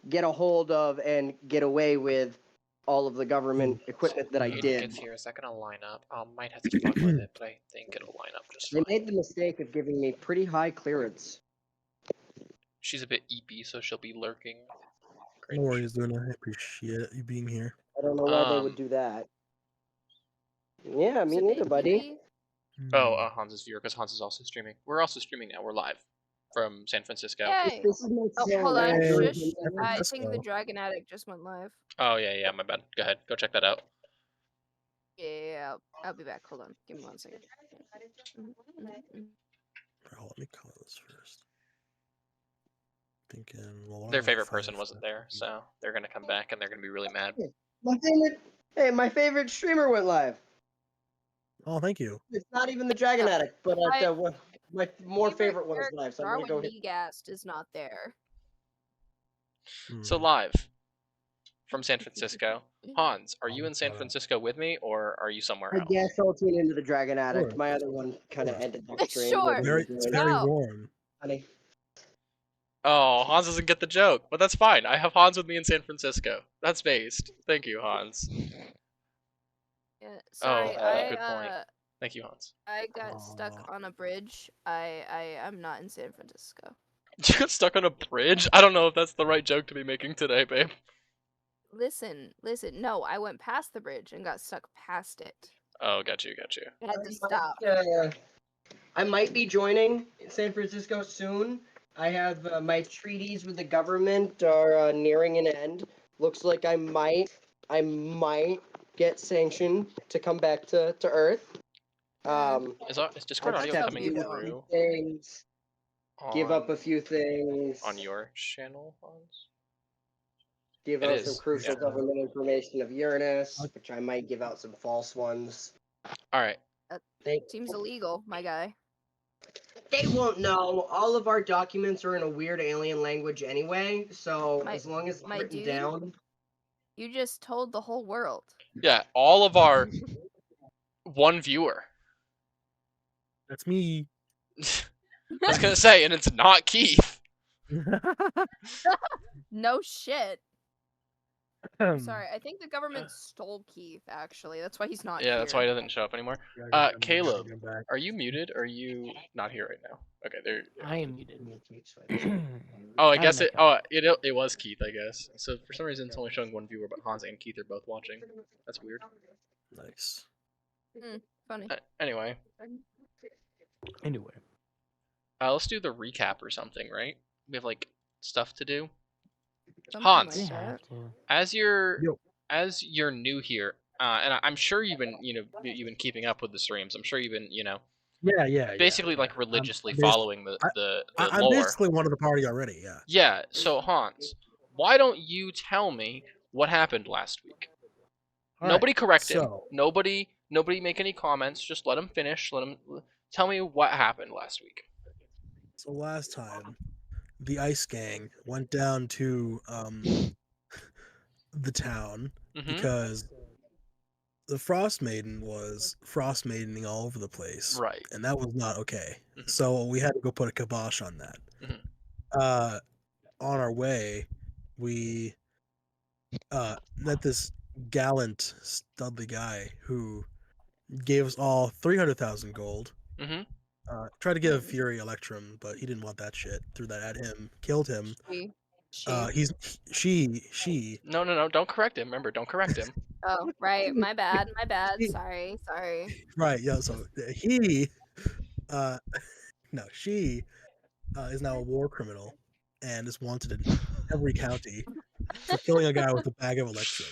get a hold of and get away with all of the government equipment that I did. Gets here. Is that gonna line up? Might have to fuck with it, but I think it'll line up just They fine. made the mistake of giving me pretty high clearance. She's a bit EP, so she'll be lurking. No worries, Luna. I appreciate you being here. I don't know why they would do that. Yeah, me neither, buddy. Oh, Hans is viewer because Hans is also streaming. We're also streaming now. We're live from San Francisco. Yay! This is my Oh, channel. hold on. Hey. Shush. I think the Dragon Addict just went live. Oh yeah, my bad. Go ahead, go check that out. Yeah, I'll be back. Hold on. Give me 1 second. Oh, let me color this first. Thinking, well, Their favorite person wasn't there, so they're gonna come back and they're gonna be really mad. My favorite streamer went live. Oh, thank you. It's not even the Dragon Addict, but my more favorite one is live. So I'm gonna go Darwin hit. Negast is not there. So live from San Francisco. Hans, are you in San Francisco with me, or are you somewhere I else? guess I'll tune into the Dragon Addict. Sure. My other one kind of ended that stream. Sure. It's very No. warm. Honey. Oh, Hans doesn't get the joke, but that's fine. I have Hans with me in San Francisco. That's based. Thank you, Hans. Yeah, sorry, good point. Thank you, Hans. I got stuck on a bridge. I'm not in San Francisco. You got stuck on a bridge? I don't know if that's the right joke to be making today, babe. Listen. No, I went past the bridge and got stuck past it. Oh, got you. I had to stop. I might be joining San Francisco soon. I have my treaties with the government are nearing an end. Looks like I might get sanctioned to come back to Earth. Is Discord I audio just have coming to through? things, give up a few things. On your channel, Hans? Give It out is, some crucial yeah. government information of Uranus, which I might give out some false ones. Alright. Seems illegal, my guy. They won't know. All of our documents are in a weird alien language anyway, so as long as it's my written dude? down. You just told the whole world. Yeah, all of our one viewer. That's me. I was gonna say, and it's not Keith. No shit. Sorry, I think the government stole Keith, actually. That's why he's not here. Yeah, that's why he doesn't show up anymore. Caleb, are you muted or are you not here right now? Okay, there. I am muted. Oh, I guess it was Keith, I guess. So for some reason it's only showing one viewer, but Hans and Keith are both watching. That's weird. Nice. Funny. Anyway, let's do the recap or something, right? We have like stuff to do. Something Hans, like that. as you're new here, and I'm sure you've been keeping up with the streams. I'm sure you've been Yeah. basically like religiously following the I'm lore. basically one of the party already. Yeah. Yeah. So Hans, why don't you tell me what happened last week? All Nobody right, correct him. so- Nobody make any comments. Just let him finish. Tell me what happened last week. So last time, the Ice Gang went down to the town because the Frostmaiden was Frostmaidening all over the place, Right. and that was not okay. So we had to go put a kibosh on that. On our way, we met this gallant Studley guy who gave us all 300,000 gold. Tried to give Fury Electrum, but he didn't want that shit. Threw that at him, killed him. She. No, don't correct him. Remember, don't correct him. Oh, right. My bad. Sorry. Right, yeah, so he she is now a war criminal and is wanted in every county for killing a guy with a bag of Electrum.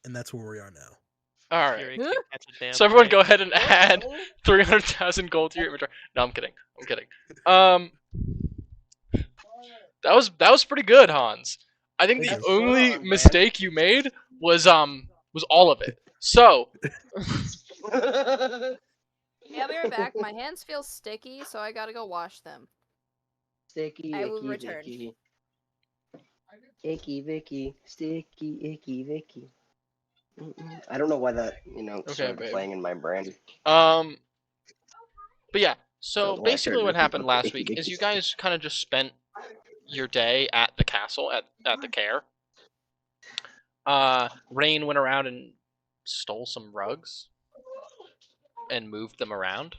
And that's where we are now. All right. So everyone, go ahead and add 300,000 gold to your inventory. No, I'm kidding. That was pretty good, Hans. I think the only mistake you made was all of it. So. Yeah, I'll be right back. My hands feel sticky, so I gotta go wash them. Sticky, I will icky, return. Vicky. Icky, Vicky. Sticky, icky, Vicky. I don't know why that, started playing in my brain. But yeah, so basically what happened last week is you guys kind of just spent your day at the castle at the care, Rain went around and stole some rugs and moved them around.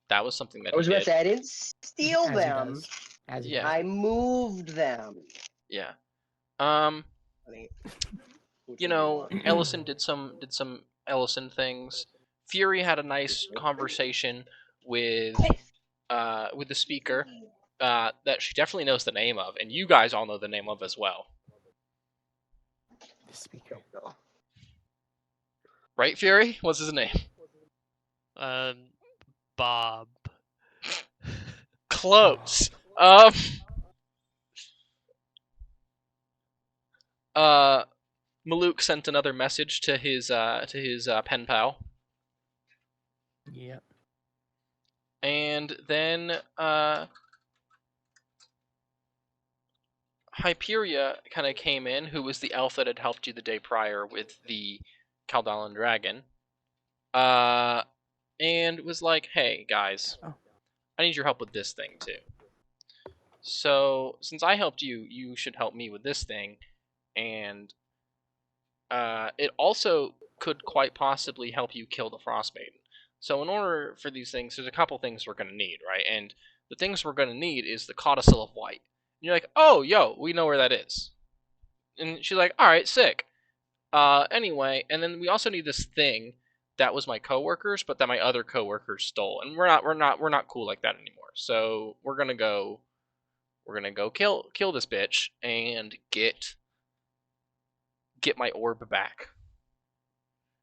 That was something that I was he about did. to say I didn't steal As he them. does. As he Yeah. does. I moved them. Yeah. Which You one do know, want? Ellison did some Ellison things. Fury had a nice conversation with the speaker that she definitely knows the name of, and you guys all know the name of as well. The speaker. Right, Fury? What's his name? Bob. Close. Maluk sent another message to his pen pal. Yep. And then Hyperia kind of came in, who was the elf that had helped you the day prior with the Caldalan dragon, and was like, "Hey guys, I need your help with this thing too. So since I helped you, you should help me with this thing, and it also could quite possibly help you kill the Frostmaiden. So in order for these things, there's a couple things we're going to need, right? And the things we're going to need is the Codicil of White." And you're like, "Oh, yo, we know where that is." And she's like, "All right, sick. Anyway, and then we also need this thing that was my coworkers, but that my other coworkers stole. And we're not cool like that anymore. So we're gonna go kill this bitch and get my orb back."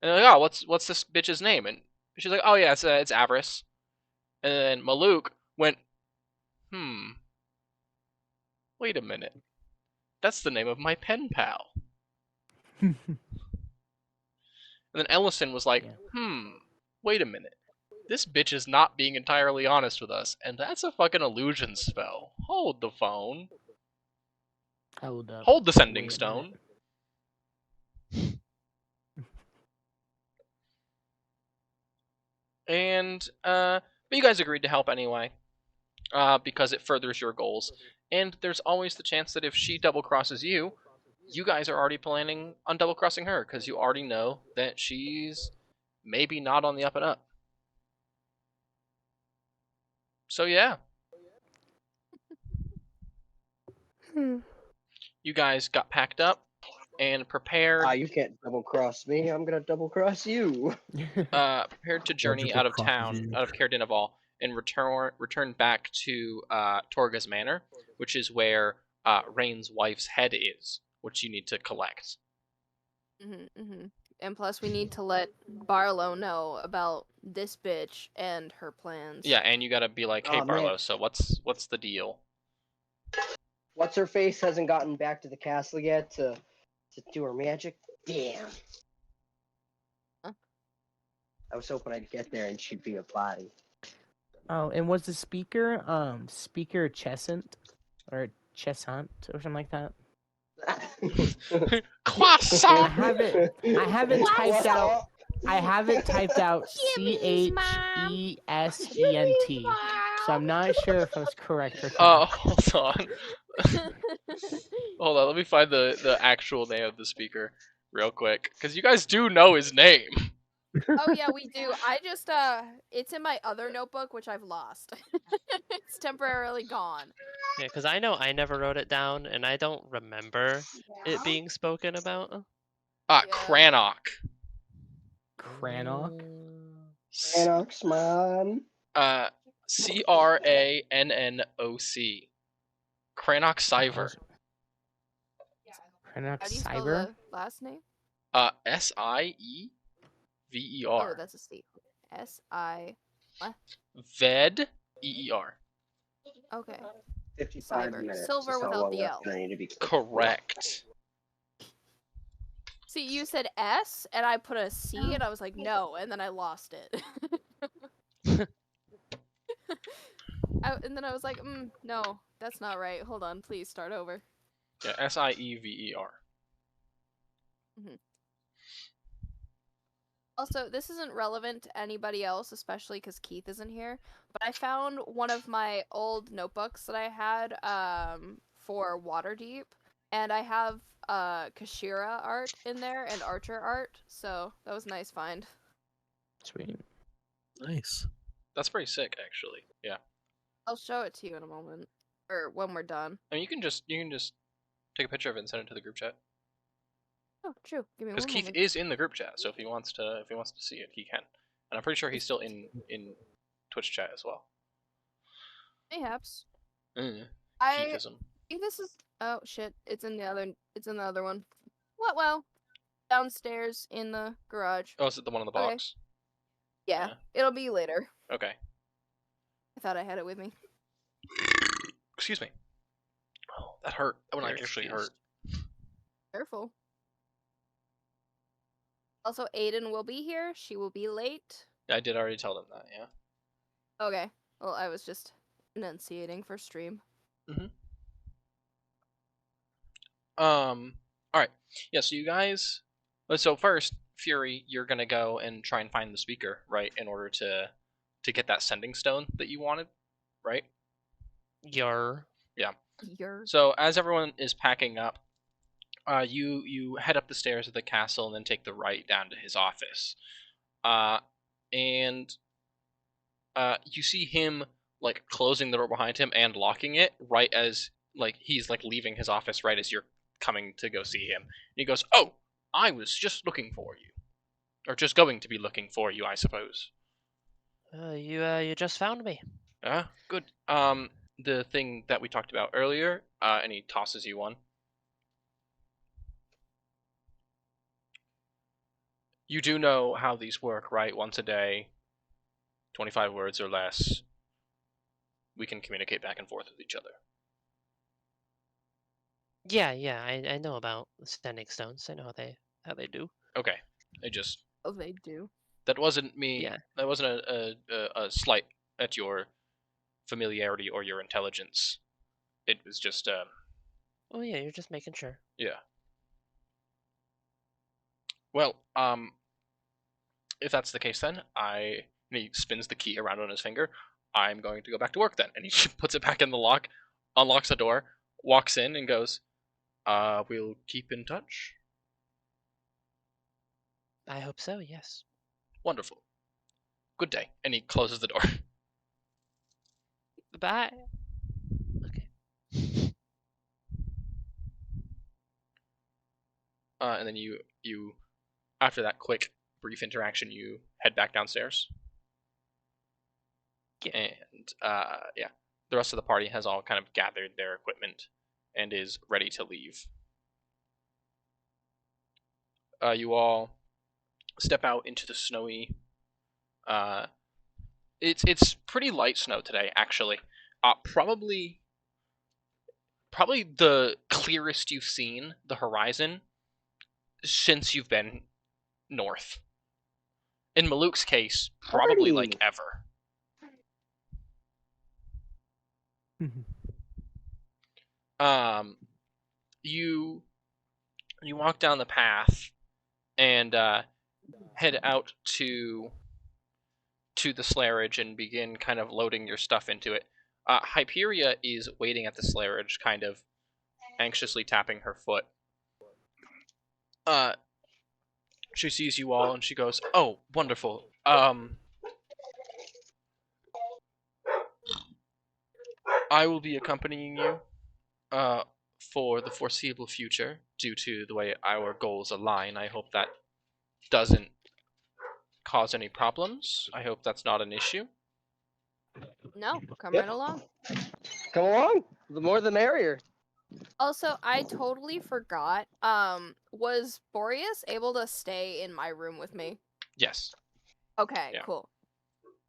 And they're like, "Oh, what's this bitch's name?" And she's like, "Oh yeah, it's Avarice." And then Maluk went, wait a minute. That's the name of my pen pal. And then Ellison was like, wait a minute. This bitch is not being entirely honest with us, and that's a fucking illusion spell. Hold the phone. Hold up. Hold the sending Wait a stone. And, but you guys agreed to help anyway, because it furthers your goals. And there's always the chance that if she double crosses you, you guys are already planning on double crossing her, because you already know that she's maybe not on the up and up. So yeah. You guys got packed up and prepared. You can't double cross me. I'm gonna double cross you. Prepared to journey out of Logical town, cross-view. out of Caer Dineval, and return back to Torga's Manor, which is where Rain's wife's head is, which you need to collect. And plus, we need to let Barlow know about this bitch and her plans. Yeah, and you gotta be like, "Hey, Aw, man. Barlow, so what's the deal?" What's her face hasn't gotten back to the castle yet to do her magic. Damn. Huh? I was hoping I'd get there and she'd be a body. Oh, and was the speaker Speaker Chesant or Chesant or something like that? Croissant. I have it typed out. I have it typed out CHESENT. So I'm not sure if I was correct or not. Hold on. Hold on, let me find the actual name of the speaker real quick, because you guys do know his name. Oh yeah, we do. I just it's in my other notebook, which I've lost. It's temporarily gone. Yeah, because I know I never wrote it down, and I don't remember it being spoken about. Crannock. Crannock? Crannock's mom. CRANNOC. Crannock Cyver. Crannock How do you spell Cyber? the last name? SIEVER. Oh, that's a C. S-I... Ved EER. Okay. 55 Cyber. minutes. Silver is how without long the that's L. gonna need to be. Correct. See, you said S, and I put a C, and I was like, no, and then I lost it. And then I was like, no, that's not right. Hold on, please start over. Yeah, SIEVER. Also, this isn't relevant to anybody else, especially because Keith isn't here, but I found one of my old notebooks that I had for Waterdeep, and I have Kashira art in there and Archer art, so that was a nice find. Sweet. Nice. That's pretty sick, actually. Yeah. I'll show it to you in a moment, or when we're done. I mean, you can just take a picture of it and send it to the group chat. Oh, true. Give me Because one Keith moment. is in the group chat, so if he wants to see it, he can. And I'm pretty sure he's still in Twitch chat as well. Mayhaps. Mm, I Keithism. think this is. Oh shit! It's in the other. It's in the other one. What? Well, downstairs in the garage. Oh, is it the one in the Okay. box? Yeah, Yeah. it'll be later. Okay. I thought I had it with me. Excuse me. Oh, that hurt. That one You're actually hurt. excused. Careful. Also, Aiden will be here. She will be late. I did already tell them that, yeah. Okay. Well, I was just enunciating for stream. Alright. Yeah, so you guys... So first, Fury, you're gonna go and try and find the speaker, right? In order to get that sending stone that you wanted, right? Your. You're. So as everyone is packing up, you head up the stairs of the castle and then take the right down to his office. And you see him like closing the door behind him and locking it right as like he's like leaving his office right as you're coming to go see him. And he goes, "Oh, I was just looking for you, or just going to be looking for you, I suppose." You just found me. Good. The thing that we talked about earlier, and he tosses you one. You do know how these work, right? Once a day, 25 words or less, we can communicate back and forth with each other. Yeah, I know about the standing stones. I know how they do. Okay. I just... Oh, they do. That wasn't me. Yeah. That wasn't a slight at your familiarity or your intelligence. It was just, Oh yeah, you're just making sure. yeah. Well, if that's the case then, and he spins the key around on his finger, I'm going to go back to work then. And he puts it back in the lock, unlocks the door, walks in and goes, we'll keep in touch. I hope so, yes. Wonderful. Good day. And he closes the door. Bye. Okay. And then you after that quick brief interaction, you head back downstairs. Yeah. And yeah, the rest of the party has all kind of gathered their equipment and is ready to leave. You all step out into the snowy. It's pretty light snow today, actually. Probably the clearest you've seen the horizon since you've been north. In Maluk's case, probably like ever. You walk down the path and head out to the slarage and begin kind of loading your stuff into it. Hyperia is waiting at the slarage, kind of anxiously tapping her foot. She sees you all and she goes, "Oh, wonderful. I will be accompanying you for the foreseeable future due to the way our goals align. I hope that doesn't cause any problems. I hope that's not an issue." No, come Yep. right along. Come along. The more the merrier. Also, I totally forgot. Was Boreas able to stay in my room with me? Yes. Okay, Yeah. cool.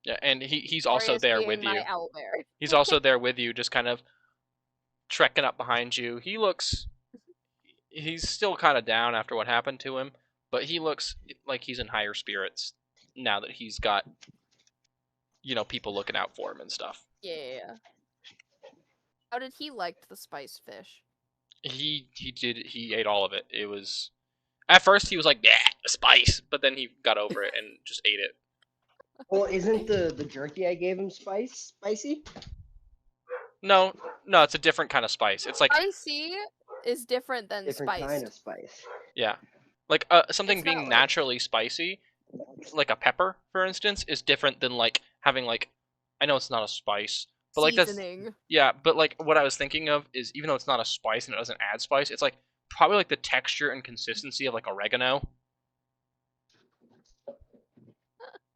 Yeah, and he's also Boreas there being with my you. owlbear. He's also there with you, just kind of trekking up behind you. He's still kind of down after what happened to him, but he looks like he's in higher spirits now that he's got, people looking out for him and stuff. Yeah. How did he like the spice fish? He ate all of it. It was, at first he was like, "Yeah, spice," but then he got over it and just ate it. Well, isn't the jerky I gave him spicy? No, it's a different kind of spice. It's like Spicy is different than Different spiced. kind of spice. yeah, like something It's being not like- naturally spicy, like a pepper, for instance, is different than like having like, I know it's not a spice, but like that's Seasoning. yeah, but like what I was thinking of is even though it's not a spice and it doesn't add spice, it's like probably like the texture and consistency of like oregano.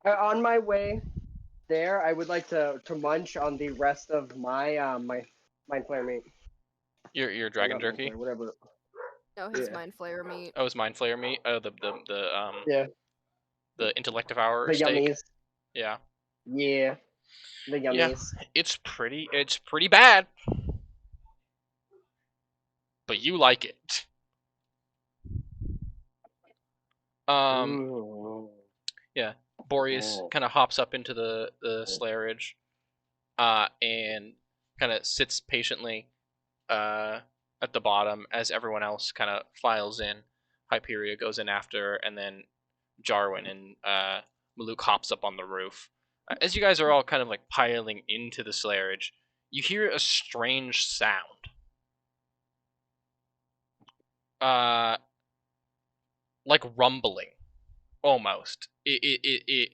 On my way there, I would like to munch on the rest of my my mind flare meat. Your dragon Not mind jerky. flare, whatever. No, his Yeah. mind flayer meat. Oh, it's mind flayer meat. Oh, Yeah. the intellective hour The steak. yummies. Yeah. Yeah. The yummies. Yeah. It's pretty bad. But you like it. Ooh. Yeah. Boreas Oh. kind of hops up into the slayerage, and kind of sits patiently at the bottom as everyone else kind of files in. Hyperia goes in after, and then Jarwin and Maluk hops up on the roof. As you guys are all kind of like piling into the slayerage, you hear a strange sound. Like rumbling, almost. It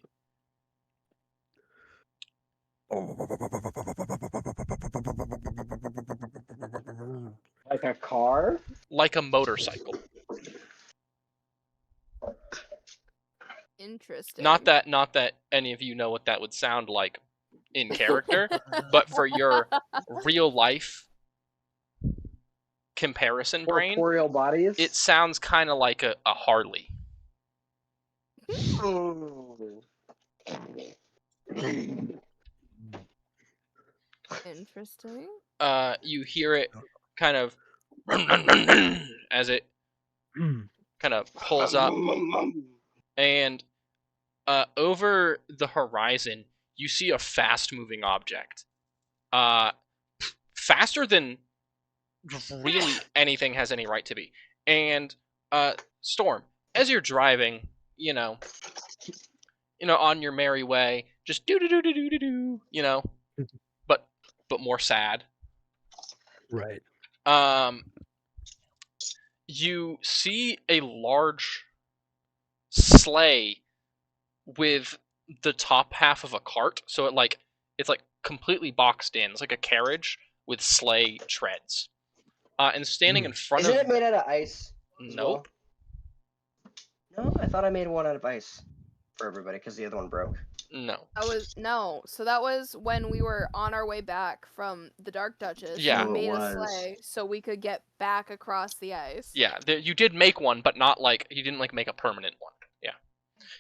Like a car? like a motorcycle. Interesting. Not that any of you know what that would sound like in character, but for your real life comparison brain, Corporeal bodies? it sounds kind of like a Harley. Ooh. Interesting. You hear it kind of as it kind of pulls up, and over the horizon you see a fast-moving object, faster than really anything has any right to be. And Storm, as you're driving, on your merry way, just do do do do do do, but more sad. Right. You see a large sleigh with the top half of a cart, so it's like completely boxed in. It's like a carriage with sleigh treads. And standing in front Isn't of it made out of ice? as nope. well? No, I thought I made one out of ice for everybody because the other one broke. No. So that was when we were on our way back from the Dark Duchess. Yeah. We Oh, it made a was. sleigh so we could get back across the ice. Yeah, you did make one, but not like you didn't like make a permanent one.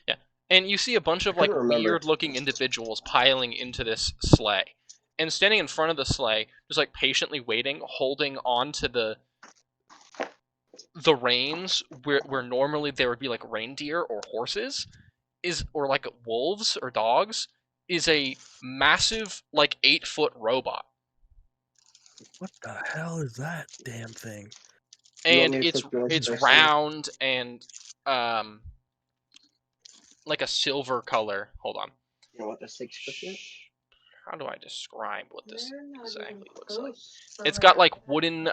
Yeah. And you see a bunch of like couldn't remember. weird-looking individuals piling into this sleigh, and standing in front of the sleigh, just like patiently waiting, holding on to the reins where normally there would be like reindeer or horses, or like wolves or dogs, is a massive like 8-foot robot. What the hell is that damn thing? You want And me to take yours it's first? round and like a silver color. Hold on. You know what the 6 foot is? How do I describe what this exactly looks like? It's got like wooden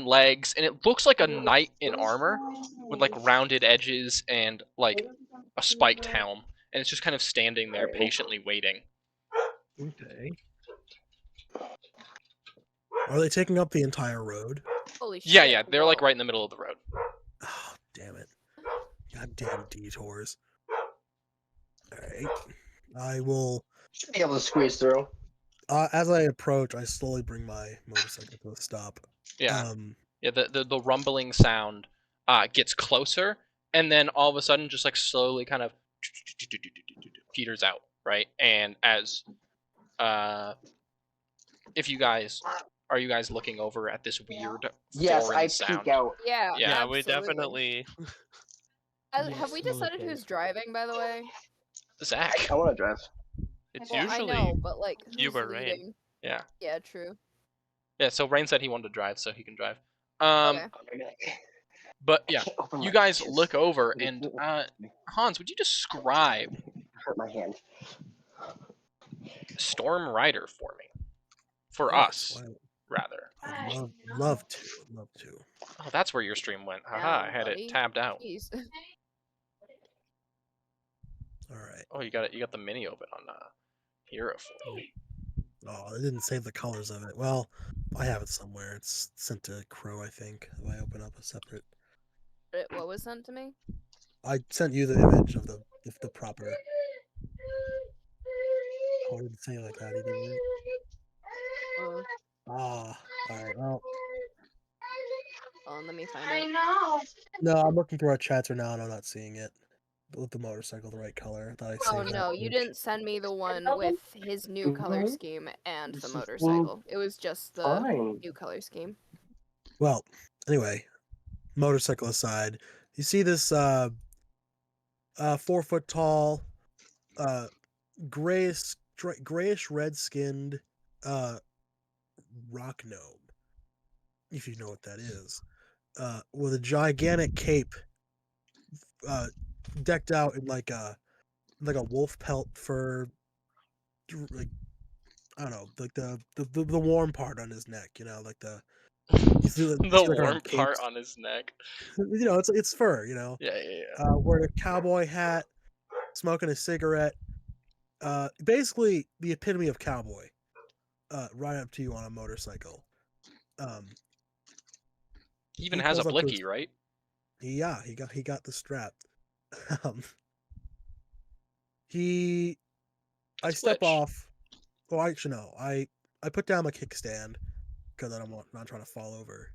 legs, and it looks like a knight in armor with like rounded edges and like a spiked helm, and it's just kind of standing there patiently waiting. Okay. Are they taking up the entire road? Holy shit. Yeah, they're like whoa. right in the middle of the road. Oh, damn it. Goddamn detours. Alright. I will... Should be able to squeeze through. As I approach, I slowly bring my motorcycle to a stop. Yeah. Yeah, the rumbling sound gets closer, and then all of a sudden just like slowly kind of peters out, right? And as if you guys are you guys looking over at this weird Yes, foreign I sound? peek out. Yeah. Yeah, we absolutely. definitely. Have we Yes, decided okay. who's driving, by the way? Zach. I want to drive. It's Well, usually. I know, but like, you who's or Rain. leading? Yeah. Yeah, true. Yeah, so Rain said he wanted to drive, so he can drive. Okay. But yeah, you guys look over, and Hans, would you describe Hurt my hand. Storm Rider for me? For Yes, us, rather. I'd love to. Oh, that's where your stream went. Haha, I had it buddy. tabbed out. Jeez. All right. Oh, you got it. You got the mini open on Hero Forge. Oh, it didn't save the colors of it. Well, I have it somewhere. It's sent to Crow, I think. If I open up a separate. What was sent to me? I sent you the image of the proper. Oh, I didn't say it like that. He didn't. All right. Well, Hold on, let me find it. no, I'm looking through our chats right now and I'm not seeing it. With the motorcycle, the right color. I thought I saved Oh that no, you image. didn't send me the one with his new color scheme and the motorcycle. It was just the new color scheme. Well, anyway, motorcycle aside, you see this 4 foot tall, grayish red skinned rock gnome, if you know what that is, with a gigantic cape, decked out in like a wolf pelt fur, like I don't know, like the warm part on his neck, like the you see The like warm on part capes. on his neck. It's fur, Yeah. wearing a cowboy hat, smoking a cigarette, basically the epitome of cowboy, right up to you on a motorcycle. He even He has a pulls up to blicky, his- right? Yeah, he got the strap. I That's step glitch. off. Well, actually, no. I put down my kickstand because I'm not trying to fall over,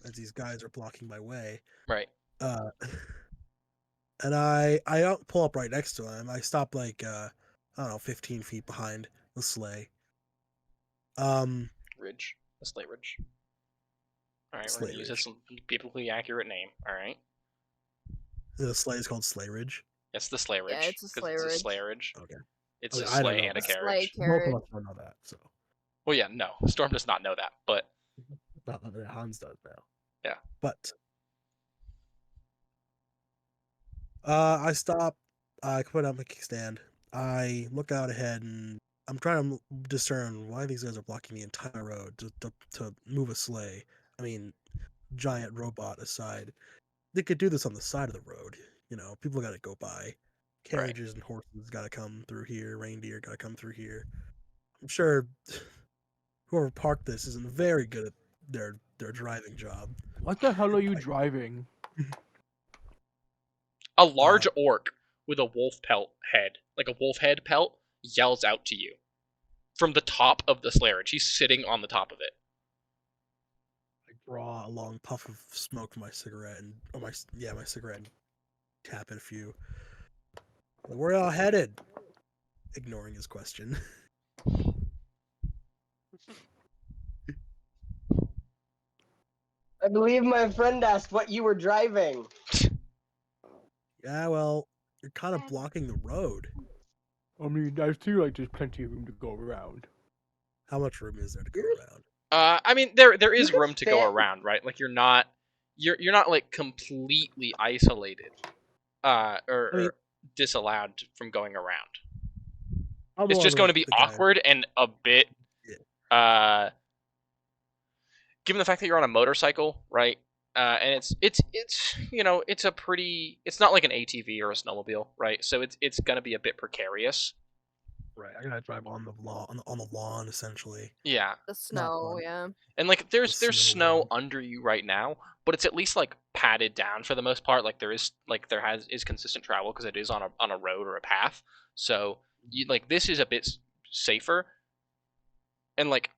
as these guys are blocking my way. Right. And I don't pull up right next to him. I stop like I don't know, 15 feet behind the sleigh. Ridge. The Slate Ridge. Alright, we're Slate gonna use Ridge. this biblically accurate name. Alright. The sleigh is called Sleigh Ridge. It's the Sleigh Ridge. Yeah, it's a Because sleigh it's a ridge. sleigh ridge. Okay. It's Okay, a I don't sleigh know and a that. carriage. Sleigh Both carriage. of us don't know that, so Well, yeah, no. Storm does not know that, but not that Hans does now. Yeah. But I stop. I put up my kickstand. I look out ahead, and I'm trying to discern why these guys are blocking the entire road to move a sleigh. I mean, giant robot aside, they could do this on the side of the road. People got to go by. Carriages and horses got to come through here. Reindeer got to come through here. I'm sure whoever parked this isn't very good at their driving job. What the hell are you driving? a large orc with a wolf pelt head, like a wolf head pelt, yells out to you from the top of the sleigh ridge. He's sitting on the top of it. I draw a long puff of smoke from my cigarette my cigarette and tap it a few. Where y'all headed? Ignoring his question. I believe my friend asked what you were driving. Yeah, well, you're kind of blocking the road. I mean, I feel like there's plenty of room to go around. How much room is there to go around? I mean, there is can room to go fit- around, right? Like you're not like completely isolated, or disallowed from going around. It's just going to be awkward and a bit, given the fact that you're on a motorcycle, right? And it's a pretty, it's not like an ATV or a snowmobile, right? So it's gonna be a bit precarious. Right, I gotta drive on the lawn essentially. Yeah. The snow, fun. yeah. And like there's The snow snow. under you right now, but it's at least like padded down for the most part. Like there is consistent travel because it is on a road or a path. So this is a bit safer. And like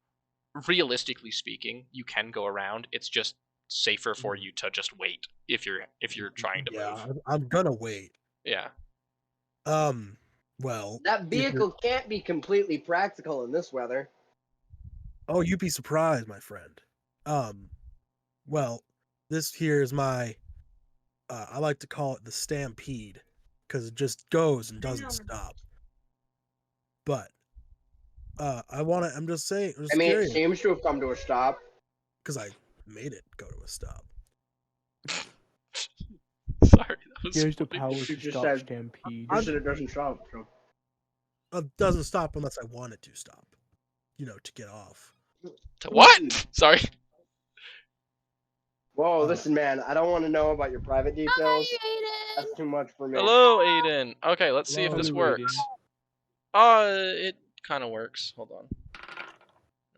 realistically speaking, you can go around. It's just safer for you to just wait if you're trying to move. I'm gonna wait. Yeah. Well, That vehicle can't be completely practical in this weather. Oh, you'd be surprised, my friend. Well, this here is my I like to call it the stampede because it just goes and doesn't stop. But I'm just saying, I'm just It curious seems to have come to a stop. because I made it go to a stop. Sorry, that was Here's the funny. power You to just stop said- Stampede. You said it doesn't stop. So. It doesn't stop unless I want it to stop. To get off. What? Sorry. Whoa, Oh. listen, man. I don't want to know about your private details. Hi, That's Aiden. too much for me. Hello, Aiden. Okay, let's see if this Hello, works. It kind of works. Hold on.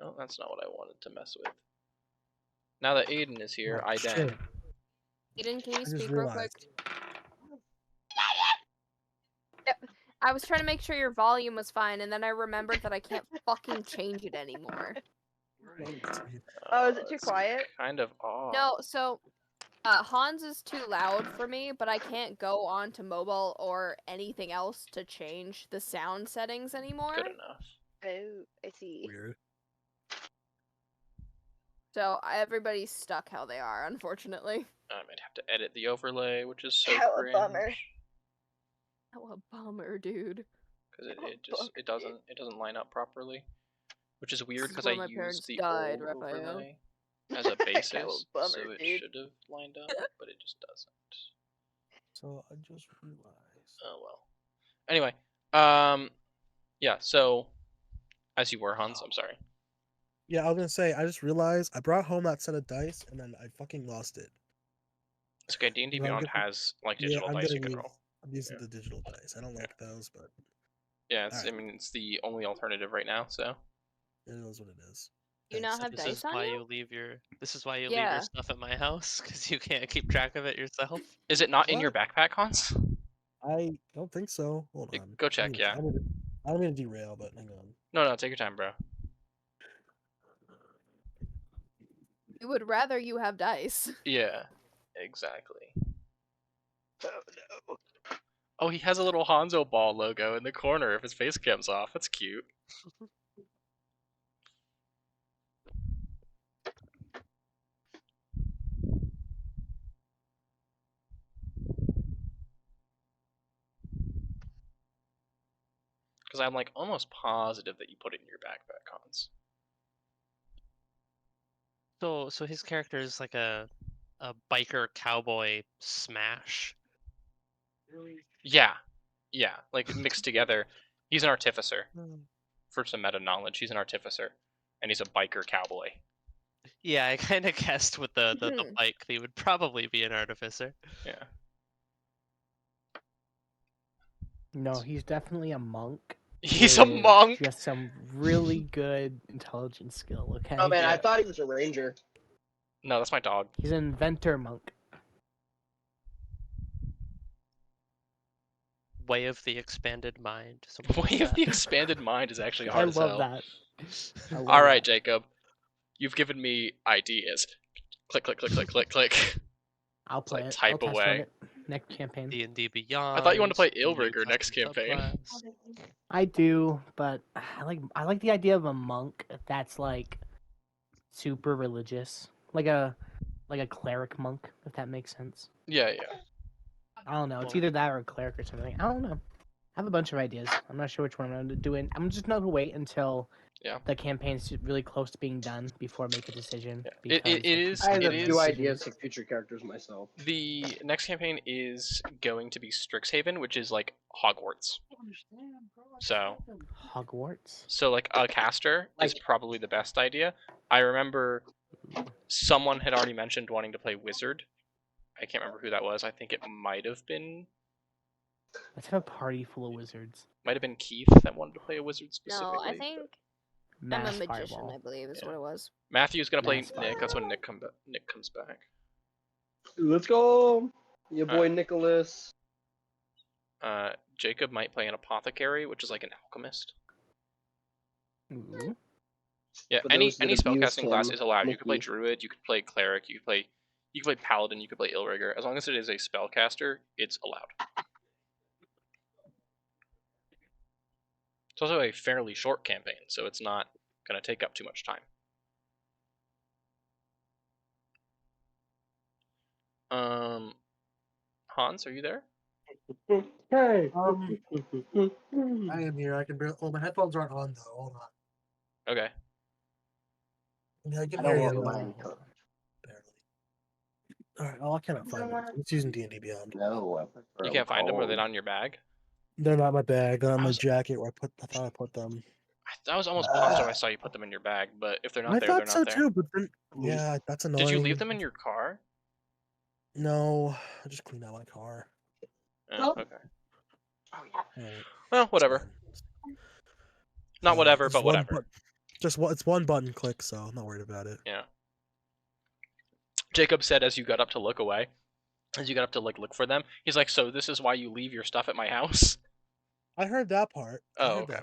No, that's not what I wanted to mess with. Now that Aiden is here, Oh, I shit. dang. Aiden, can you I just speak real quick? realized. I was trying to make sure your volume was fine, and then I remembered that I can't fucking change it anymore. Oh, is it too It's quiet? Kind of odd. No, so Hans is too loud for me, but I can't go on to mobile or anything else to change the sound settings anymore. Good enough. Oh, I see. Weird. So everybody's stuck how they are, unfortunately. I might have to edit the overlay, which is so How a cringe. bummer. Oh, a bummer, dude. Because Oh, it doesn't line up properly, which is weird This is because where I my used parents the died, old Raphael. overlay as a basis, bummer, so it dude. should have lined up, but it just doesn't. So I just realized. Oh well. Anyway, yeah. So, as you were, Hans. I'm sorry. Yeah, I was gonna say. I just realized I brought home that set of dice and then I fucking lost it. It's okay. D&D Well, I'm Beyond getting- has like Yeah, digital I'm dice gonna you can use. roll. I'm using Yeah. the digital dice. I don't like those, but Yeah, it's. I Alright. mean, it's the only alternative right now. So. it is what it is. You now have This dice is on why you? you leave your. This is why you leave Yeah. your stuff at my house because you can't keep track of it yourself. Is it not in your What? backpack, Hans? I don't think so. Hold Yeah, on. go check, yeah. I don't mean to derail, but hang on. No, take your time, bro. We would rather you have dice. Yeah, exactly. Oh no. Oh, he has a little Hanzo ball logo in the corner if his face cam's off. That's cute. Because I'm like almost positive that you put it in your backpack, Hans. So his character is like a biker cowboy smash. Yeah, like mixed together. He's an artificer. Hmm. For some meta knowledge, he's an artificer, and he's a biker cowboy. Yeah, I kind of guessed with the bike that he would probably be an artificer. Yeah. No, he's definitely a monk. He's a with monk. Just some really good intelligence skill. Okay. Oh man, I Yeah. thought he was a ranger. No, that's my dog. He's an inventor monk. Way of the expanded mind. Way of the expanded mind is actually I hard as love hell. that. I love All right, that. Jacob. You've given me ideas. Click, click, click, click, click, click. I'll play like it. type I'll test away. run it next campaign. D&D Beyond. I thought you wanted to play new Illrigger next custom campaign. subclass. I do, but I like the idea of a monk that's like super religious, like a cleric monk, if that makes sense. Yeah. I don't know. It's Well- either that or a cleric or something. I don't know. I have a bunch of ideas. I'm not sure which one I'm going to do. I'm just going to wait until Yeah. the campaign's really close to being done before I make a decision. Yeah. It because is- I have It a is- few ideas for future characters myself. The next campaign is going to be Strixhaven, which is like Hogwarts. So Hogwarts. like a caster is probably the best idea. I remember someone had already mentioned wanting to play Wizard. I can't remember who that was. I think it might have been Let's have a party full of wizards. Keith that wanted to play a wizard No, specifically. I think I'm Mass a magician, fireball. I believe is Yeah. what it was. Matthew's gonna play Mass Nick. That's when fireball. Nick comes back. Let's go, your boy Nicholas. Jacob might play an apothecary, which is like an alchemist. Ooh. Yeah, For any those that spellcasting abused class him, is allowed. You could play Mickey. druid, you could play cleric, you could play paladin, you could play Illrigger. As long as it is a spellcaster, it's allowed. It's also a fairly short campaign, so it's not gonna take up too much time. Hans, are you there? Hey. I am here. I can barely. Oh, my headphones aren't on though. Hold on. Okay. Yeah, I can I hear don't you. want though. mine. Barely. All right. Oh, I cannot find them. It's using D&D Beyond. No, You can't find them. Are they not in your bag? They're not in my bag. They're on my How's- jacket where I thought I put them. I was almost positive I saw you put them in your bag, but if they're not I there, they're thought so not there. too, but then yeah, that's annoying. Did you leave them in your car? No, I just cleaned out my car. Oh, okay. Alright, Well, it's whatever. fine. Not whatever, It's but whatever. it's one button click, so I'm not worried about it. Yeah. Jacob said as you got up to look away, as you got up to like look for them, he's like, "So this is why you leave your stuff at my house?" I heard that part. Oh, okay.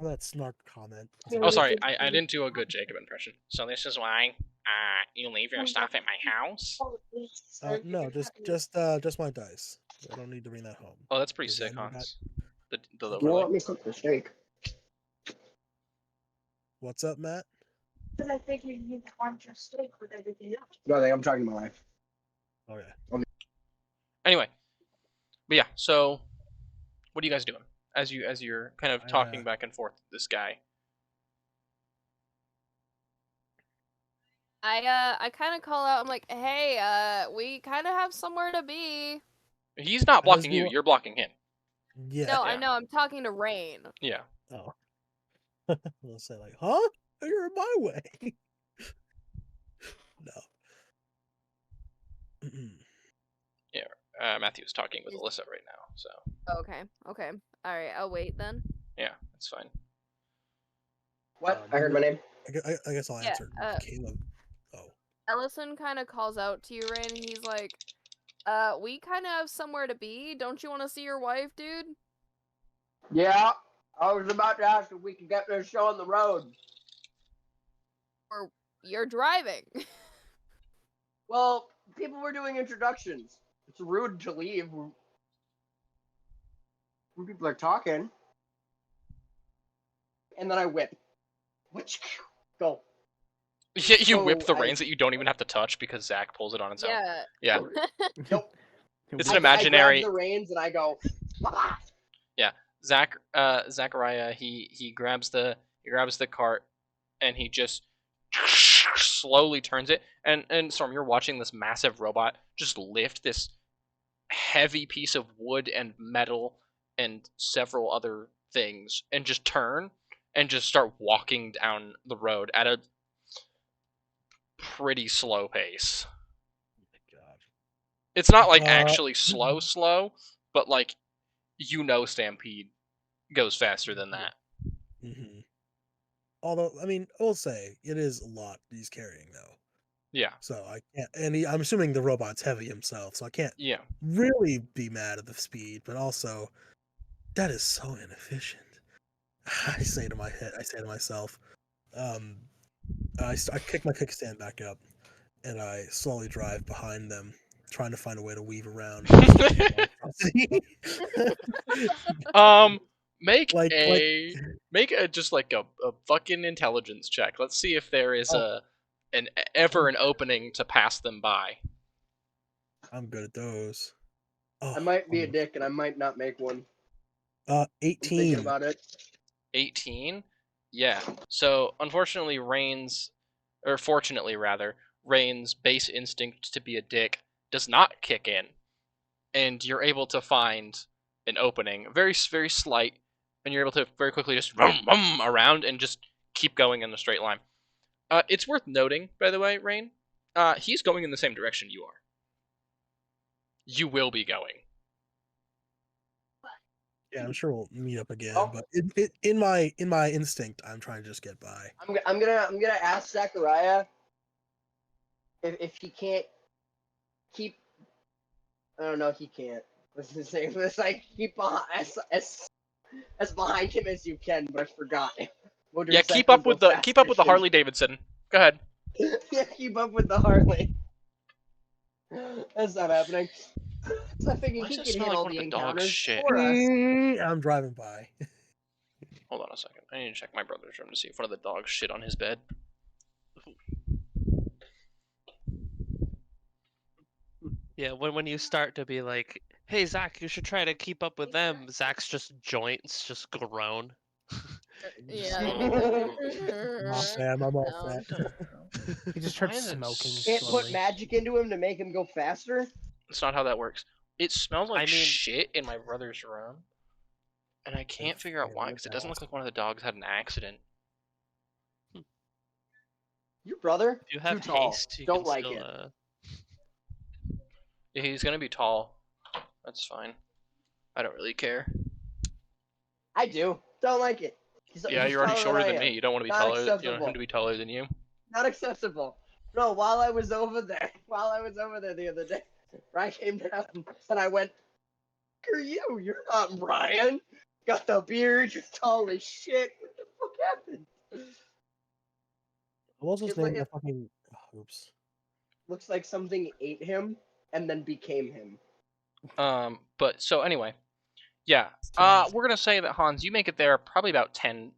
Oh, that snark comment. Oh, sorry, I didn't do a good Jacob impression. So this is why you leave your stuff at my house? No, just my dice. I don't need to bring that home. Oh, that's pretty Does sick, anyone Hans. You The want overlay. me to cook the steak? What's up, Matt? But I figured you'd want your steak with everything else. No, I'm talking to my wife. Oh yeah. Anyway, but yeah. So, what are you guys doing as you're kind of talking back and forth with this guy? I kind of call out. I'm like, hey, we kind of have somewhere to be. He's not blocking you. You're blocking him. Yeah. No, I know. I'm talking to Rain. Yeah. Oh. We'll say like, huh? You're in my way. No. Yeah. Matthew's talking with Alyssa right now. So. Okay. Okay. All right. I'll wait then. Yeah, that's fine. What? I heard my name. I guess I'll Yeah, answer. Caleb. Oh. Ellison kind of calls out to you, Rain, and he's like, we kind of have somewhere to be. Don't you want to see your wife, dude? Yeah, I was about to ask if we could get this show on the road. Or you're driving. Well, people were doing introductions. It's rude to leave when people are talking. And then I whip. Go. Yeah, you So whip the I- reins that you don't even have to touch because Zach pulls it on its own. Yeah. Yeah. Nope. It's I an imaginary. grab the reins and I go. Zachariah, he grabs the cart and he just slowly turns it. And Storm, you're watching this massive robot just lift this heavy piece of wood and metal and several other things and just turn and just start walking down the road at a pretty slow pace. Oh my god. It's not like actually slow, but like Stampede goes faster than that. Mm-hmm. Although, I mean, I will say it is a lot he's carrying though. Yeah. So I can't, and I'm assuming the robot's heavy himself, so I can't Yeah. really be mad at the speed. But also, that is so inefficient. I say to myself, I kick my kickstand back up, and I slowly drive behind them, trying to find a way to weave around. Make a just like a fucking intelligence check. Let's see if there is an opening to pass them by. I'm good at those. Oh, I might be a dick and I might not make one. 18. Thinking about it. 18? Yeah. So unfortunately, fortunately rather, Rain's base instinct to be a dick does not kick in, and you're able to find an opening, very very slight, and you're able to very quickly just rum around and just keep going in a straight line. It's worth noting, by the way, Rain, he's going in the same direction you are. You will be going. Yeah, I'm sure we'll meet up again. Oh. But in my instinct, I'm trying to just get by. I'm gonna ask Zachariah if he can't keep. I don't know if he can't. Let's like keep on as behind him as you can. But I forgot. Yeah, keep up with the Harley Davidson. Go ahead. Yeah, keep up with the Harley. That's not happening. So I figured he Why does it can smell hit like all one of the the dog's encounters shit? for us. I'm driving by. Hold on a second. I need to check my brother's room to see if one of the dogs shit on his bed. Yeah, when you start to be like, hey Zach, you should try to keep up with them, Zach's just joints just groan. Yeah. Sam, I'm all set. He just starts Why is it smoking Can't slowly. put magic into him to make him go faster. That's not how that works. It smells like I mean- shit in my brother's room. And I can't figure out why, because it doesn't look like one of the dogs had an accident. Your brother? If you have Too tall. haste, you Don't can like still, it. Yeah, he's gonna be tall. That's fine. I don't really care. I do. Don't like it. Yeah, he's you're already taller shorter I than am. me. You don't want to be Not taller. You don't want acceptable. him to be taller than you. Not acceptable. No, while I was over there the other day, Ryan came down and I went, "Who are you? You're not Brian. Got the beard. You're tall as shit. What the fuck happened?" What was his It name? li- The fucking. Oops. Looks like something ate him and then became him. But so anyway, yeah. We're gonna say that Hans, you make it there probably about 10,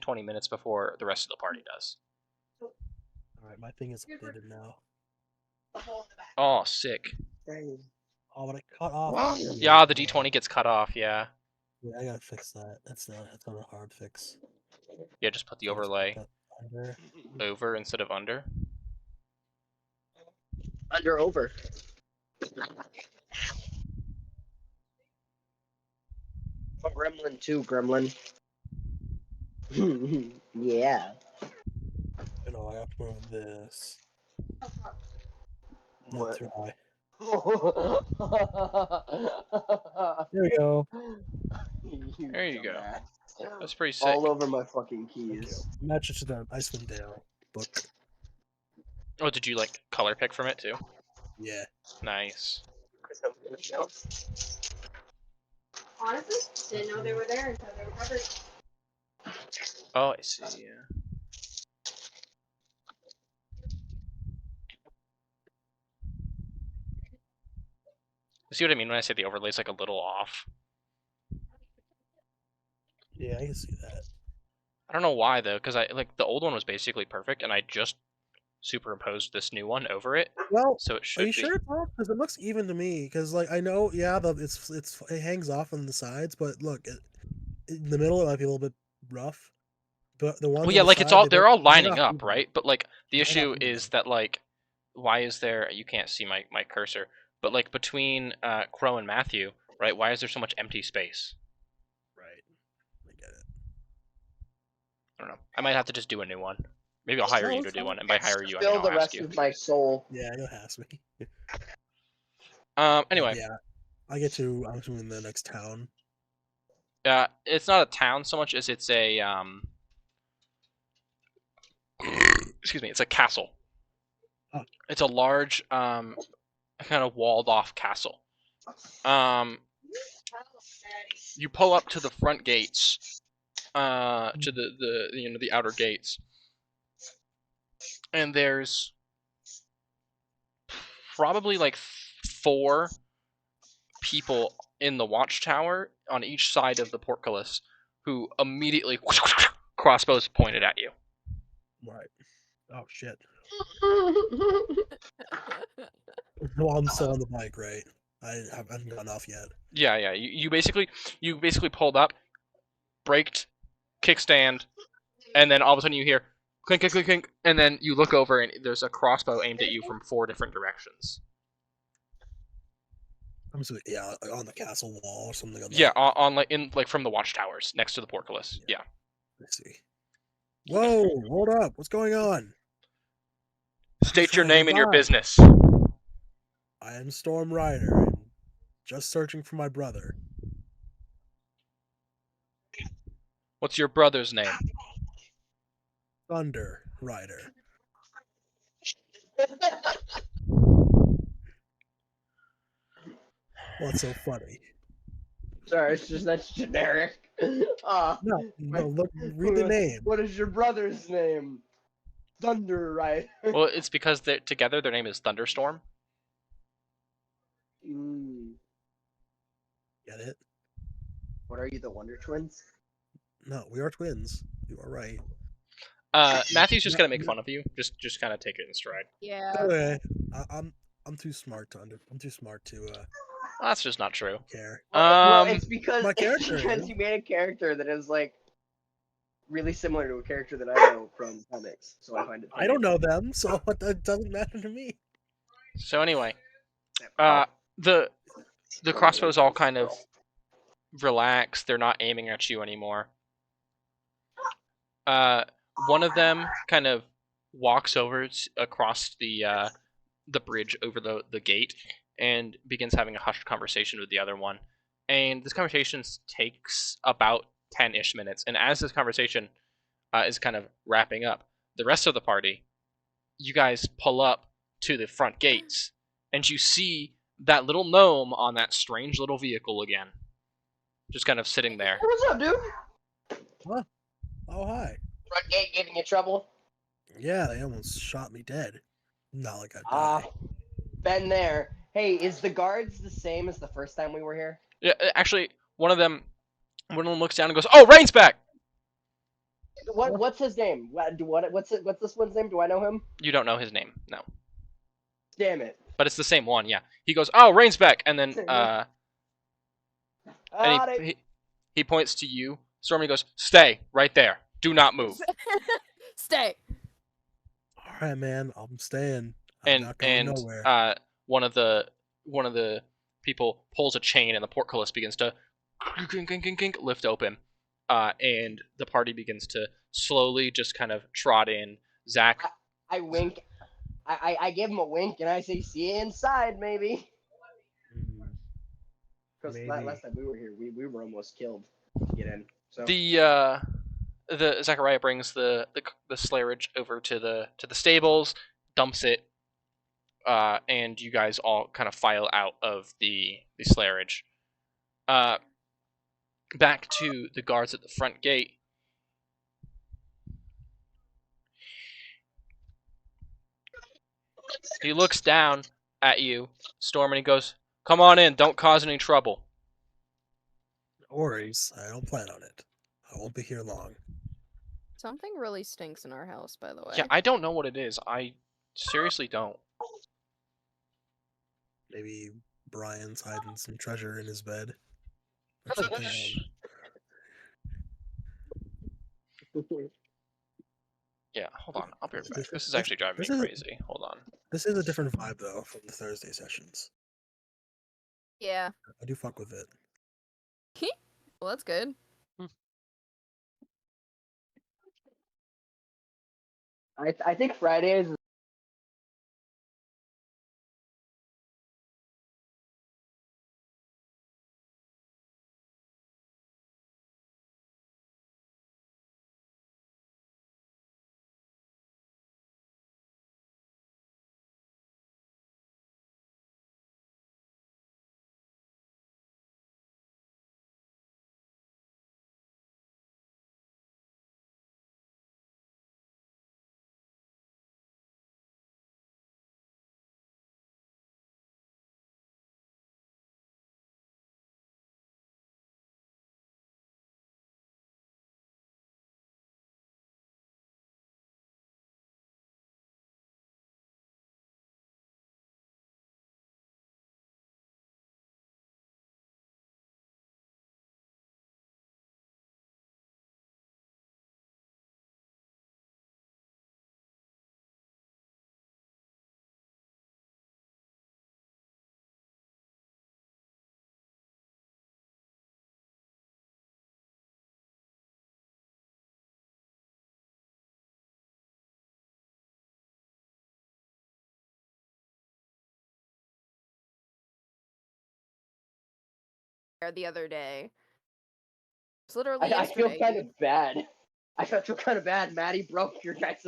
20 minutes before the rest of the party does. Alright, my thing is updated now. Oh, sick. Oh, but I cut off. Yeah, the D20 gets cut off. Yeah. Yeah, I gotta fix that. That's not a hard fix. Yeah, just put the So just overlay put that under. over instead of under. Under over. Oh, Gremlin 2, Gremlin. Yeah. You know, I have to move this. Not What? too high. There we go. There you go. dumbass. That's pretty sick. All over my fucking Okay. keys. Match it to the Icewind Dale book. Oh, did you like color pick from it too? Yeah. Nice. Honestly, didn't know they were there until they were covered. Oh, I see. Yeah. See what I mean when I say the overlay's like a little off? Yeah, I can see that. I don't know why though, because I like the old one was basically perfect, and I just superimposed this new one over it, Well, so it are should you be. sure it's off? Because it looks even to me. Because like I know, yeah, it hangs off on the sides, but look, in the middle it might be a little bit rough. But the ones Well, on yeah, the like it's side, all they they're don't- all they're lining not up, even. right? But like the They're not issue even. is that like, why is there? You can't see my cursor, but like between Crow and Matthew, right? Why is there so much empty space? Right. I get it. I don't know. I might have to just do a new one. Maybe I'll hire No, you to it's do fine. one, and by hire you, I mean Fill I'll the ask rest you. of my soul. Yeah, you'll ask me. Anyway, Yeah, I get to. I'm assuming the next town. it's not a town so much as it's a excuse me, it's a castle. Oh. It's a large kind of walled off castle. You pull up to the front gates, to the outer gates, and there's probably like 4 people in the watchtower on each side of the portcullis who immediately crossbows pointed at you. Right. Oh shit. Well, I'm still on the bike, right? I haven't gone off yet. Yeah. You basically pulled up, braked, kickstand, and then all of a sudden you hear clink, clink, clink, clink, and then you look over and there's a crossbow aimed at you from 4 different directions. I'm assuming, yeah, on the castle wall or something. Yeah, on like from the watchtowers next to the portcullis. Yeah. Let's see. Whoa! Hold up! What's going on? State your trying name to and your die. business. I am Storm Rider. I'm just searching for my brother. What's your brother's name? Thunder Rider. What's so funny? Sorry, it's just that's generic. No, look, read the name. What is your brother's name? Thunder, right? Well, it's because together their name is Thunderstorm. Get it? What are you, the Wonder Twins? No, we are twins. You are right. Matthew's just gonna make fun of you. Just kind of take it in stride. Yeah. Okay, I'm too smart to I'm too smart to Well, that's just not true. care. Well, it's because my character is. you made a character that is like really similar to a character that I know from comics, so I find it. I don't know them, so that doesn't matter to me. So anyway, the crossbows all kind of relax. They're not aiming at you anymore. One of them kind of walks over across the bridge over the gate and begins having a hushed conversation with the other one. And this conversation takes about 10-ish minutes. And as this conversation is kind of wrapping up, the rest of the party, you guys pull up to the front gates, and you see that little gnome on that strange little vehicle again, just kind of sitting there. What's up, dude? Huh? Oh, hi. Front gate giving you trouble? Yeah, they almost shot me dead. Not like I Ah, died. been there. Hey, is the guards the same as the first time we were here? Yeah, actually, one of them looks down and goes, "Oh, Rain's back!" What's his name? What's this one's name? Do I know him? You don't know his name, no. Damn it. But it's the same one, yeah. He goes, "Oh, Rain's back!" And then, and he points to you. Stormy goes, "Stay right there. Do not move." Stay. All right, man. I'm staying. I'm not going nowhere. One of the people pulls a chain, and the portcullis begins to lift open, and the party begins to slowly just kind of trot in. Zach, I wink. I give him a wink and I say, "See you inside, maybe." Because last time we were here, we were almost killed to get in. So the Zachariah brings the slayage over to the stables, dumps it, and you guys all kind of file out of the slayage. Back to the guards at the front gate. He looks down at you, Storm, and he goes, "Come on in. Don't cause any trouble." No worries. I don't plan on it. I won't be here long. Something really stinks in our house, by the way. Yeah, I don't know what it is. I seriously don't. Maybe Brian's hiding some treasure in his bed. Yeah, hold on. I'll be right back. This is actually driving me crazy. Hold on. This is a different vibe, though, from the Thursday sessions. Yeah. I do fuck with it. Well, that's good. I think Fridays. The other day. It's literally I feel yesterday. kind of bad. I feel kind of bad. Maddie broke your guys'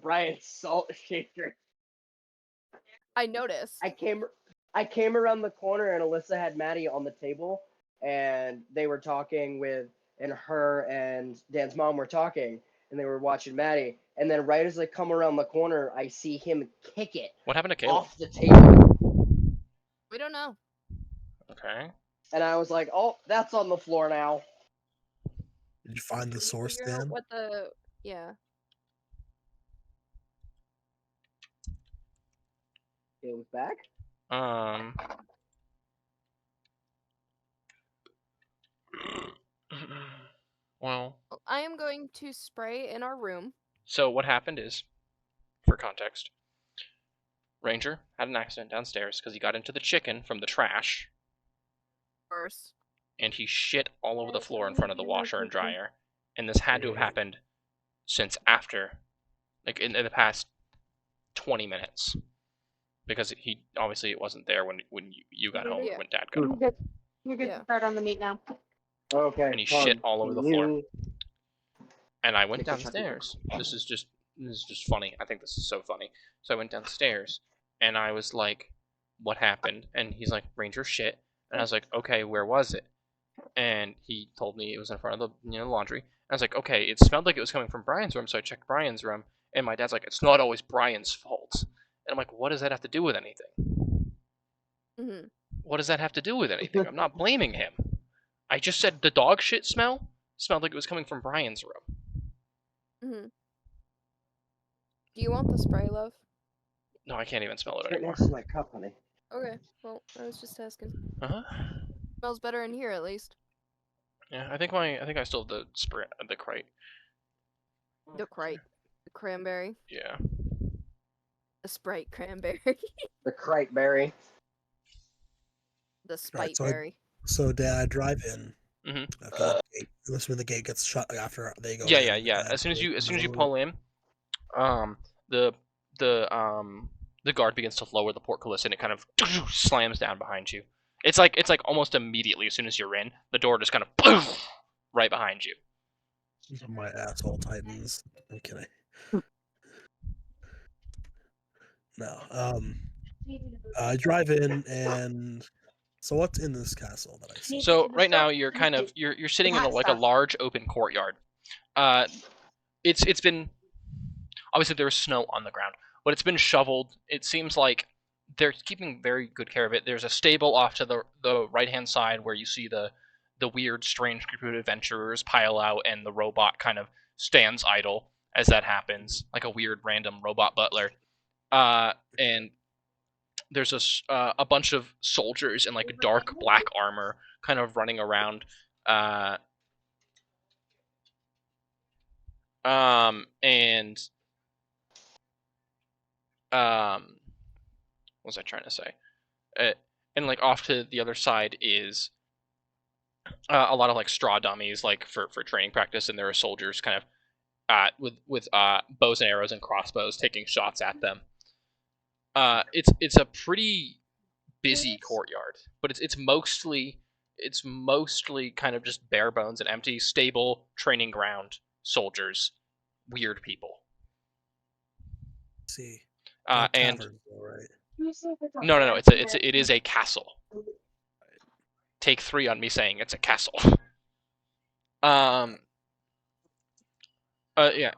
Brian's salt shaker. I noticed. I came around the corner and Alyssa had Maddie on the table, and they were talking and her and Dan's mom were talking, and they were watching Maddie. And then right as I come around the corner, I see him kick it. What happened to Caleb? Off the table. We don't know. Okay. And I was like, "Oh, that's on the floor now." Did you find the source, Dan? What the... Yeah. It was back? Well, I am going to spray in our room. So what happened is, for context, Ranger had an accident downstairs because he got into the chicken from the trash. First. and he shit all over the floor in front of the washer and dryer. And this had to have happened since after, like in the past 20 minutes. Because he obviously it wasn't there when you got home, Yeah. when Dad got home. You're good Yeah. to start on the meat now. Okay. And he shit all over the floor. And I went Make a chunk of downstairs. This is just funny. I think this is so funny. So I went downstairs, and I was like, "What happened?" And he's like, "Ranger shit." And I was like, "Okay, where was it?" And he told me it was in front of the laundry. And I was like, "Okay, it smelled like it was coming from Brian's room." So I checked Brian's room, and my dad's like, "It's not always Brian's fault." And I'm like, "What does that have to do with anything? Mm-hmm. What does that have to do with anything? I'm not blaming him. I just said the dog shit smelled like it was coming from Brian's room." Mm-hmm. Do you want the spray, love? No, I can't even smell it Right anymore. next to my cup, honey. Okay. Well, I was just asking. Uh-huh. Smells better in here, at least. Yeah, I think I still have the the crate. The crate. The cranberry. Yeah. The Sprite cranberry. The crate berry. The Right, spite berry. So Dad, I drive in. Mhm. After the gate. This is when the gate gets shut. After they go. Yeah. in, As soon as you pull in, the guard begins to lower the portcullis and it kind of slams down behind you. It's like almost immediately as soon as you're in, the door just kind of right behind you. My asshole Titans. I'm kidding. No. I drive in and so what's in this castle that I see? So right now you're kind of you're sitting in a large open courtyard. It's been obviously there's snow on the ground, but it's been shoveled. It seems like they're keeping very good care of it. There's a stable off to the right hand side where you see the weird, strange group of adventurers pile out, and the robot kind of stands idle as that happens, like a weird random robot butler. And there's a bunch of soldiers in like dark black armor, kind of running around. And what was I trying to say? And like off to the other side is a lot of like straw dummies, like for training practice, and there are soldiers kind of with bows and arrows and crossbows taking shots at them. It's a pretty busy courtyard, but it's mostly kind of just bare bones and empty. Stable, training ground, soldiers, weird people. See. And Tavern, right? no, it is a castle. Take 3 on me saying it's a castle. Yeah,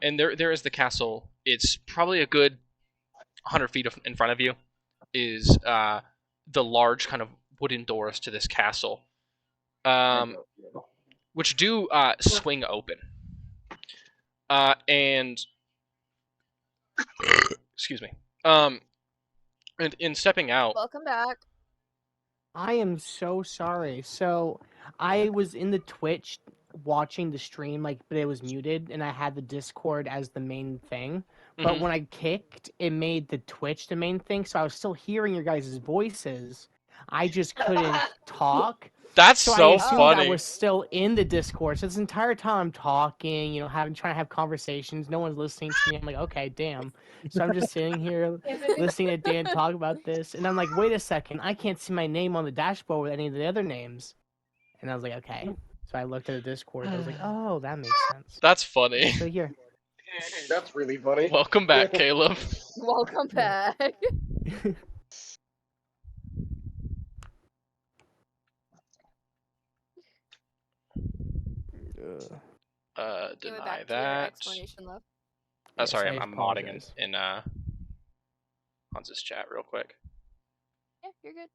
and there is the castle. It's probably a good 100 feet in front of you is the large kind of wooden doors to this castle, which do swing open. And excuse me. And in stepping out. Welcome back. I am so sorry. So I was in the Twitch watching the stream, like, but it was muted, and I had the Discord as the main thing. But when I kicked, it made the Twitch the main thing, so I was still hearing your guys' voices. I just couldn't talk. That's so so I assumed funny. I was still in the Discord. So this entire time I'm talking, trying to have conversations. No one's listening to me. I'm like, okay, damn. So I'm just sitting here listening to Dan talk about this, and I'm like, wait a second, I can't see my name on the dashboard with any of the other names. And I was like, okay. So I looked at the Discord. I was like, oh, that makes sense. That's funny. So here. That's really funny. Welcome back, Caleb. Welcome back. Deny back to your that. explanation, love. Sorry, Yes, I I'm modding apologize. in Hans's chat real quick. Yeah, you're good.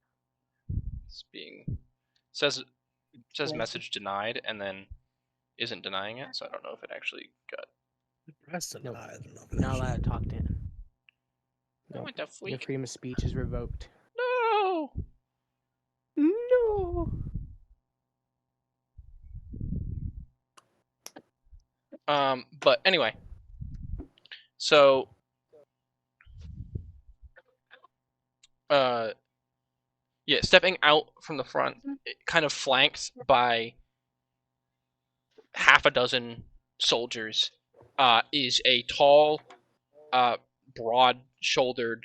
It's being says message denied and then isn't denying it, so I don't know if it actually got. Press Nope. deny. I don't know if it Not actually- allowed to talk to him. What the Your freak? freedom of speech is revoked. No. No. But anyway, so Yeah, stepping out from the front, kind of flanked by half a dozen soldiers, is a tall, broad-shouldered,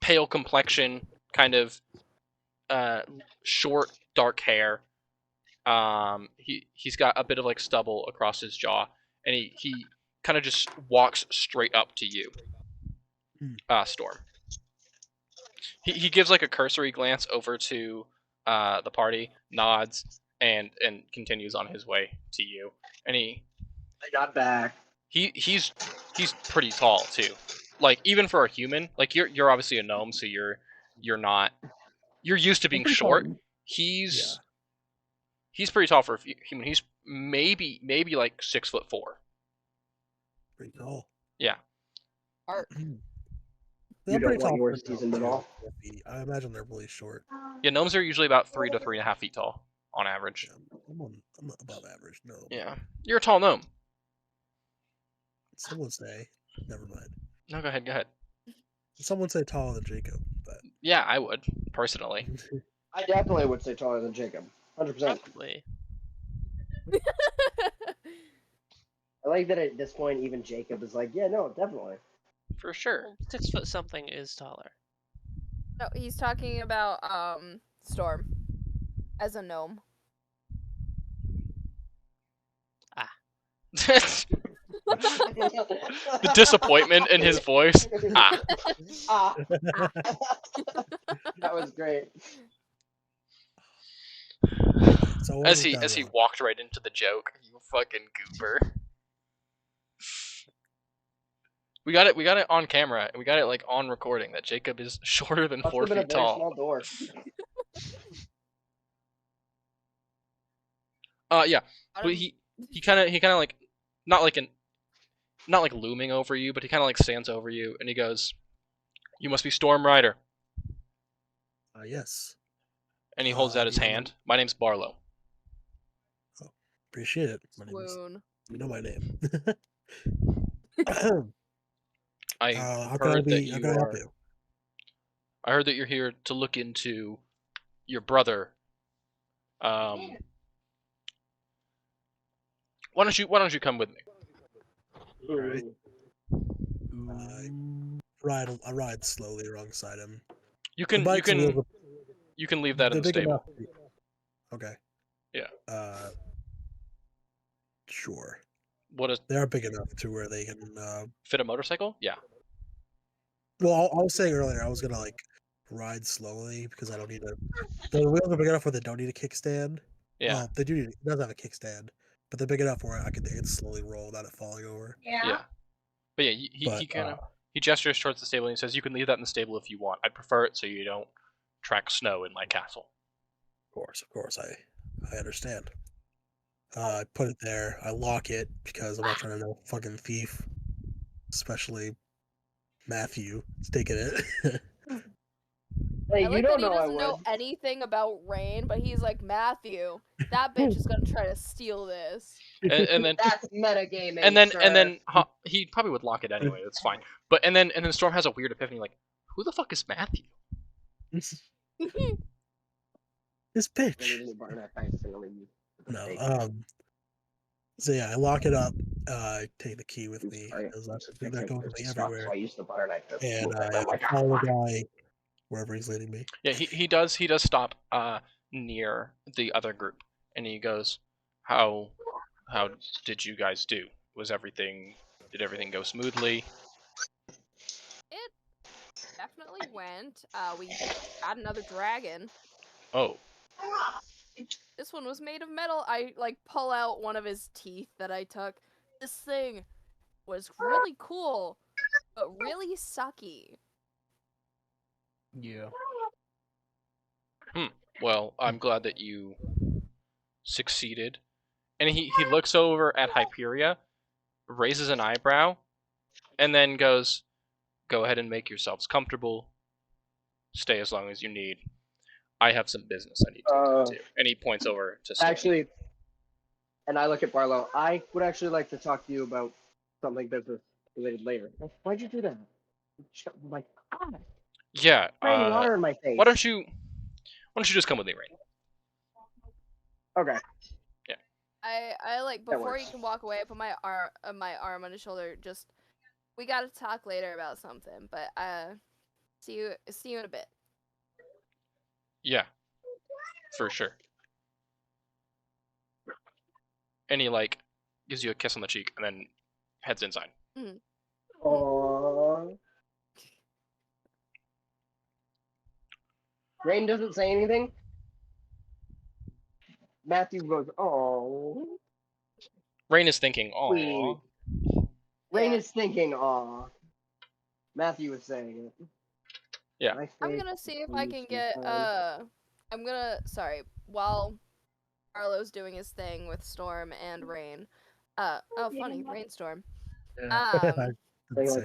pale complexion, kind of short, dark hair. He's got a bit of like stubble across his jaw, and he kind of just walks straight up to you, Storm. He gives like a cursory glance over to the party, nods, and continues on his way to you. And I got back. he's pretty tall too. Like even for a human, like you're obviously a gnome, so you're not you're used to being pretty short. tall. He's pretty tall for a human. He's maybe like 6'4". Pretty tall. Yeah. Art. They're You don't pretty want tall yours for seasoned at gnomes, all? too. I imagine they're really short. Yeah, gnomes are usually about 3 to 3.5 feet tall on average. Yeah, I'm not above average. No. Yeah, you're a tall gnome. Someone say, never mind. No, go ahead. Someone say taller than Jacob, but Yeah, I would personally. I definitely would say taller than Jacob. 100%. Probably. I like that at this point, even Jacob is like, yeah, no, definitely. For sure. 6 foot something is taller. No, he's talking about Storm as a gnome. The disappointment in his voice. Ah. Ah. That was great. so As he walked right into the joke, you fucking goober. We got it on camera, and we got it like on recording that Jacob is shorter than Must 4 have been a feet very tall. small door. Yeah, but he kind of like not like looming over you, but he kind of like stands over you, and he goes, "You must be Storm Rider." Yes. And he holds out his hand. My name's Barlow. Oh, appreciate it. My name is, Swoon. you know my name. I how can I heard that be? How you can I help are. you? I heard that you're here to look into your brother. Why don't you come with me? Alright. I ride slowly alongside him. You can leave that in the stable. Okay. Yeah. Sure. What is They are big enough to where they can fit a motorcycle? Yeah. Well, I was saying earlier I was gonna like ride slowly because I don't need a. The wheels are big enough where they don't need a kickstand. Yeah. Well, they do. It does have a kickstand, but they're big enough where they can slowly roll without it falling over. Yeah. But yeah, he gestures towards the stable and he says, "You can leave that in the stable if you want. I'd prefer it so you don't track snow in my castle." Of course, I understand. I put it there. I lock it because I'm not trying to know fucking thief, especially Matthew. Is taking it. Hey, I you like don't that he know I doesn't know would. anything about Rain, but he's like, Matthew, that bitch is gonna try to steal this. And then That's metagaming. and then sir. he probably would lock it anyway. That's fine. But and then Storm has a weird epiphany, like, who the fuck is Matthew? This bitch. No. So yeah, I lock it up. I take the key with me because that goes with me everywhere. And I follow the guy wherever he's leading me. Yeah, he does stop near the other group, and he goes, How did you guys do? Did everything go smoothly? It definitely went. We got another dragon. Oh. This one was made of metal. I like pull out one of his teeth that I took. This thing was really cool, but really sucky. Yeah. Well, I'm glad that you succeeded. And he looks over at Hyperia, raises an eyebrow, and then goes, "Go ahead and make yourselves comfortable. Stay as long as you need. I have some business I need to attend to." And he points over to Storm. Actually, and I look at Barlow. I would actually like to talk to you about something business related later. Why'd you do that? My God. Yeah. Raining water in my face. Why don't you just come with me, Rain? Okay. I like That before works. you can walk away, I put my arm on his shoulder. Just we gotta talk later about something. But see you in a bit. Yeah. For sure. And he like gives you a kiss on the cheek and then heads inside. Aww. Rain doesn't say anything. Matthew goes, "Oh." Rain is thinking, "Aw." Rain Yeah. is thinking, "Aw." Matthew is saying it. Yeah. My I'm face gonna see if is I can get while Arlo's doing his thing with Storm and Rain. Funny, Rainstorm. Thing like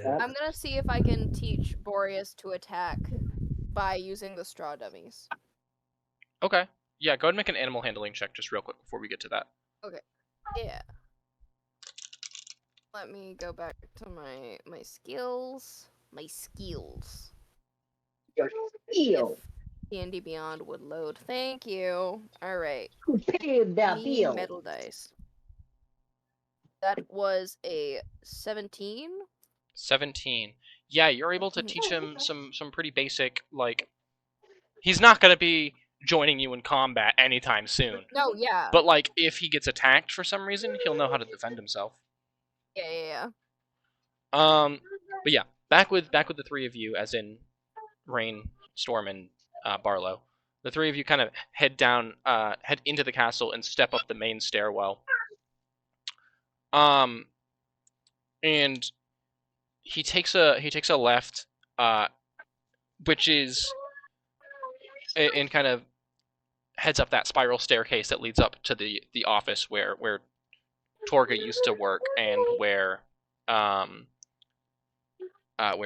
that. I'm gonna see if I can teach Boreas to attack by using the straw dummies. Okay. Yeah, go ahead and make an animal handling check just real quick before we get to that. Okay. Yeah. Let me go back to my skills. My skills. Your skill. If D&D Beyond would load. Thank you. All right. Who paid that Me bill? metal dice. That was a 17. 17. Yeah, you're able to teach him some pretty basic, like, he's not gonna be joining you in combat anytime soon. No, yeah. But like, if he gets attacked for some reason, he'll know how to defend himself. Yeah. But yeah, back with the three of you, as in Rain, Storm, and Barlow. The three of you kind of head into the castle and step up the main stairwell. And he takes a left, which is and kind of heads up that spiral staircase that leads up to the office where Torga used to work and where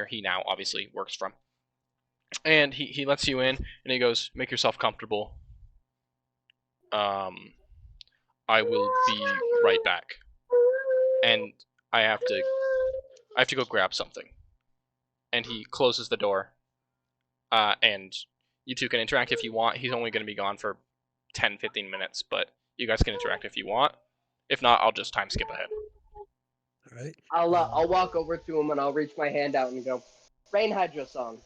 he now obviously works from. And he lets you in and he goes, "Make yourself comfortable. I will be right back. And I have to go grab something." And he closes the door. And you two can interact if you want. He's only going to be gone for 10-15 minutes, but you guys can interact if you want. If not, I'll just time skip ahead. All right. I'll walk over to him and I'll reach my hand out and go, "Rain Hydro song."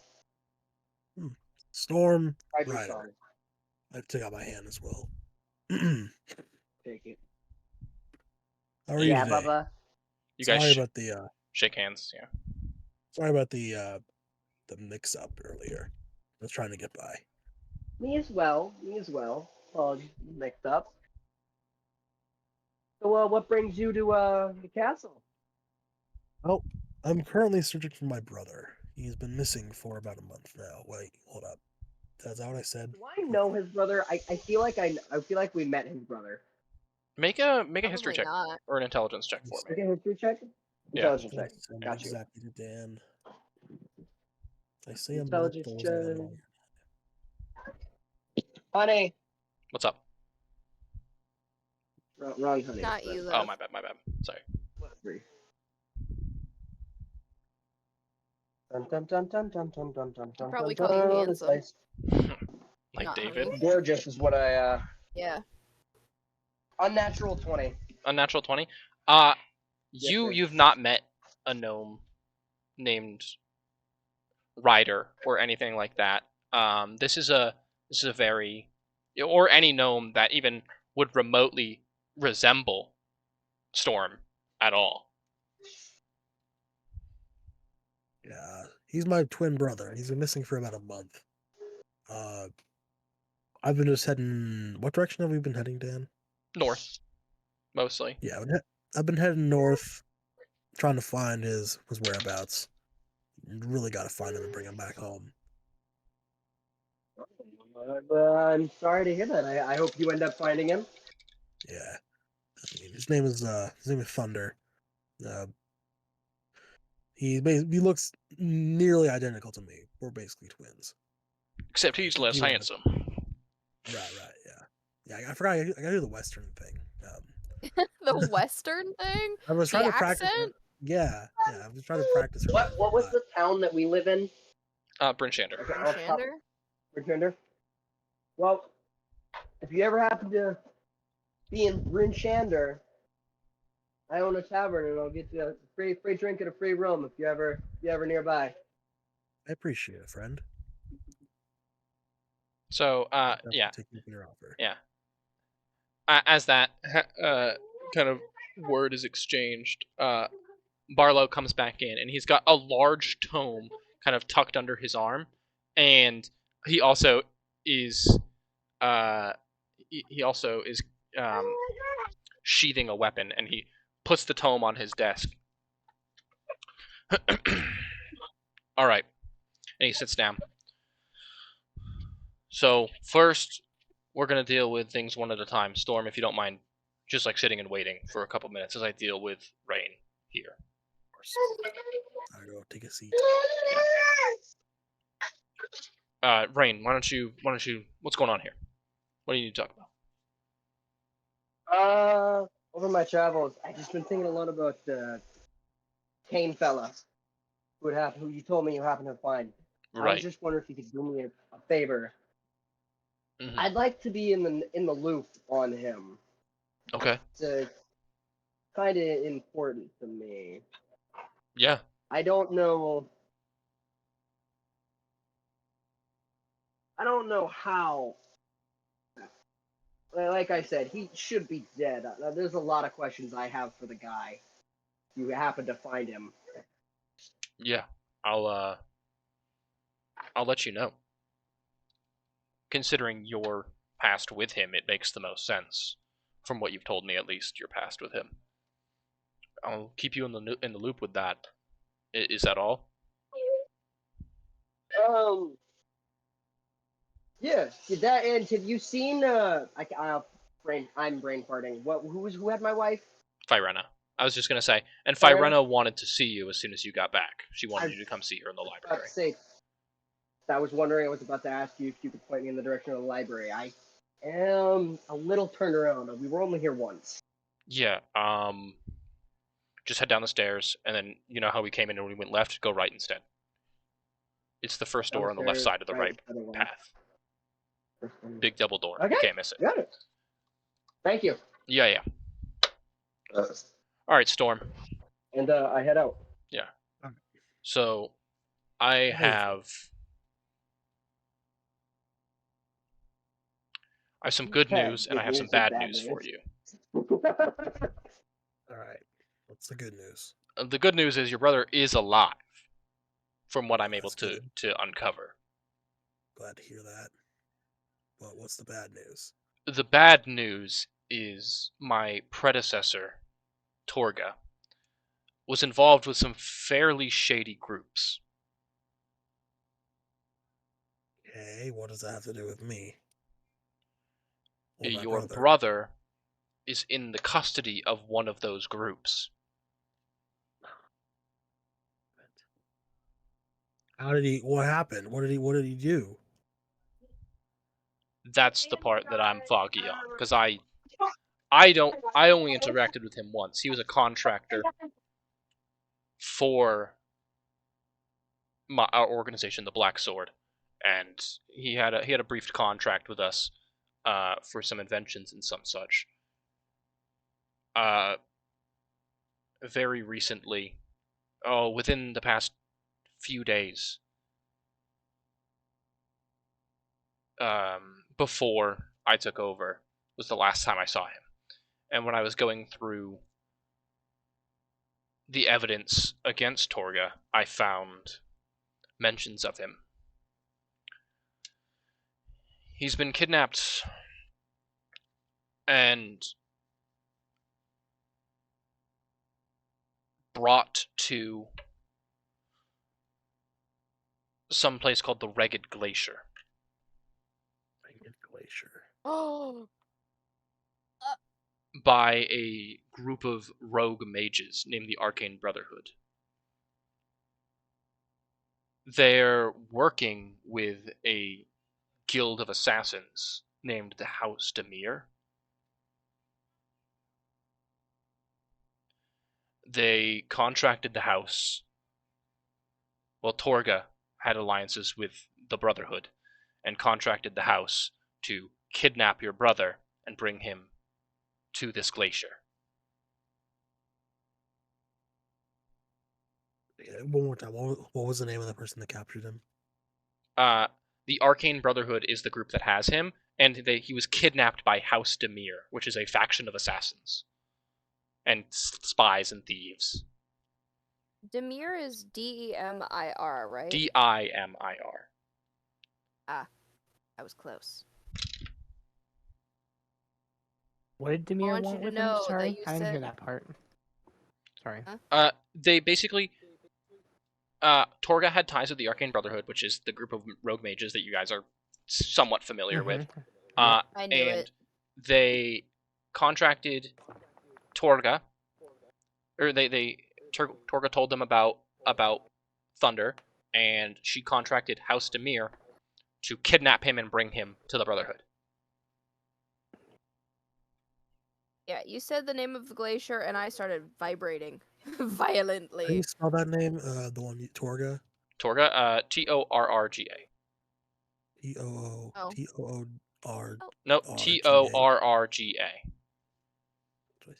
Storm Hydro Rider. song. I took out my hand as well. Take it. How are you Yeah, today? Bubba. You guys Sorry about the shake hands. Yeah. sorry about the mix-up earlier. I was trying to get by. Me as well. All mixed up. So, what brings you to the castle? Oh, I'm currently searching for my brother. He's been missing for about a month now. Wait, hold up. Is that what I said? Do I know his brother? I feel like I feel like we met his brother. Make a history Probably check not. or an intelligence check for me. Make a history check. Yeah. Intelligence check. Send Got you. exactly to Dan. I say I'm Intelligence not check. Honey. What's up? Wrong honey. Not you though. Oh, my bad. Sorry. Three. Dun, dun, dun, dun, dun, dun, dun, dun, dun, Probably dun, call you dun. handsome. Nice. Like Not David. honey. Gorgeous is what I Yeah. Unnatural 20. Unnatural 20. Yes, sir. You've not met a gnome named Ryder or anything like that. This is a very, or any gnome that even would remotely resemble Storm at all. Yeah, he's my twin brother. He's been missing for about a month. I've been just heading. What direction have we been heading, Dan? North, mostly. Yeah, I've been heading north, trying to find his whereabouts. Really got to find him and bring him back home. I'm sorry to hear that. I hope you end up finding him. Yeah, I mean, his name is Thunder. He looks nearly identical to me. We're basically twins. Except he's less Yeah. handsome. Right, yeah. I forgot. I gotta do the Western thing. The Western thing? I was trying The to practice. accent? Yeah. I was trying to practice. What was the town that we live in? Bryn Shander. Okay, From I'll stop. Shander? Pretender. Well, if you ever happen to be in Bryn Shander, I own a tavern and I'll get you a free drink and a free room if you ever nearby. I appreciate it, friend. So, I'll yeah, take you up on your offer. yeah. As that kind of word is exchanged, Barlow comes back in, and he's got a large tome kind of tucked under his arm, and he also is sheathing a weapon, and he puts the tome on his desk. All right, and he sits down. So first, we're gonna deal with things one at a time. Storm, if you don't mind, just like sitting and waiting for a couple minutes as I deal with Rain here. Of course. I'll go take a seat. Rain, why don't you? What's going on here? What do you need to talk about? Over my travels, I've just been thinking a lot about Kane fella, who you told me you happened to find. I was Right. just wondering if you could do me a favor. Mhm. I'd like to be in the loop on him. Okay. It's kind of important to me. Yeah. I don't know how. Like I said, he should be dead. There's a lot of questions I have for the guy. You happen to find him. Yeah. I'll let you know. Considering your past with him, it makes the most sense. From what you've told me, at least, your past with him. I'll keep you in the loop with that. Is that all? Yeah. Did that end? Have you seen? I'm brain farting. Who had my wife? Firena. I was just gonna say, and Firena? Firena wanted to see you as soon as you got back. She wanted I- you to come see her in the I was about library. to say. I was wondering. I was about to ask you if you could point me in the direction of the library. I am a little turned around. We were only here once. Yeah. Just head down the stairs, and then you know how we came in and we went left. Go right instead. It's the first door on the left Downstairs, side of the right instead of one. path. Big double door. Okay. You can't miss it. Got it. Thank you. Yeah. All right, Storm. And I head out. Yeah. So, I have some good news, and I have some bad news for you. All right. What's the good news? The good news is your brother is alive, from what I'm able That's to uncover. Glad to hear that. But what's the bad news? The bad news is my predecessor, Torga, was involved with some fairly shady groups. Okay, what does that have to do with me? Or my Your brother? brother is in the custody of one of those groups. How did he? What happened? What did he do? That's the part that I'm foggy on, because I only interacted with him once. He was a contractor for our organization, the Black Sword, and he had a brief contract with us for some inventions and some such. Very recently, within the past few days, before I took over, was the last time I saw him. And when I was going through the evidence against Torga, I found mentions of him. He's been kidnapped and brought to some place called the Ragged Glacier. Ragged Glacier. Oh. By a group of rogue mages named the Arcane Brotherhood. They're working with a guild of assassins named the House Demir. They contracted the house. Well, Torga had alliances with the Brotherhood and contracted the House to kidnap your brother and bring him to this glacier. One more time. What was the name of the person that captured him? The Arcane Brotherhood is the group that has him, and he was kidnapped by House Demir, which is a faction of assassins and spies and thieves. Demir is Demir, right? Dimir. Ah, I was close. What did Demir want you want to with know him? that Sorry, you I didn't hear said- that part. Sorry. They basically... Torga had ties with the Arcane Brotherhood, which is the group of rogue mages that you guys are somewhat familiar with. I knew and it. They contracted Torga, or Torga told them about Thunder, and she contracted House Demir to kidnap him and bring him to the Brotherhood. Yeah, you said the name of the glacier, and I started vibrating How do violently. you spell that name? The one Torga. Torga, Torrga. T-O-O-R. No, RGA. Torrga.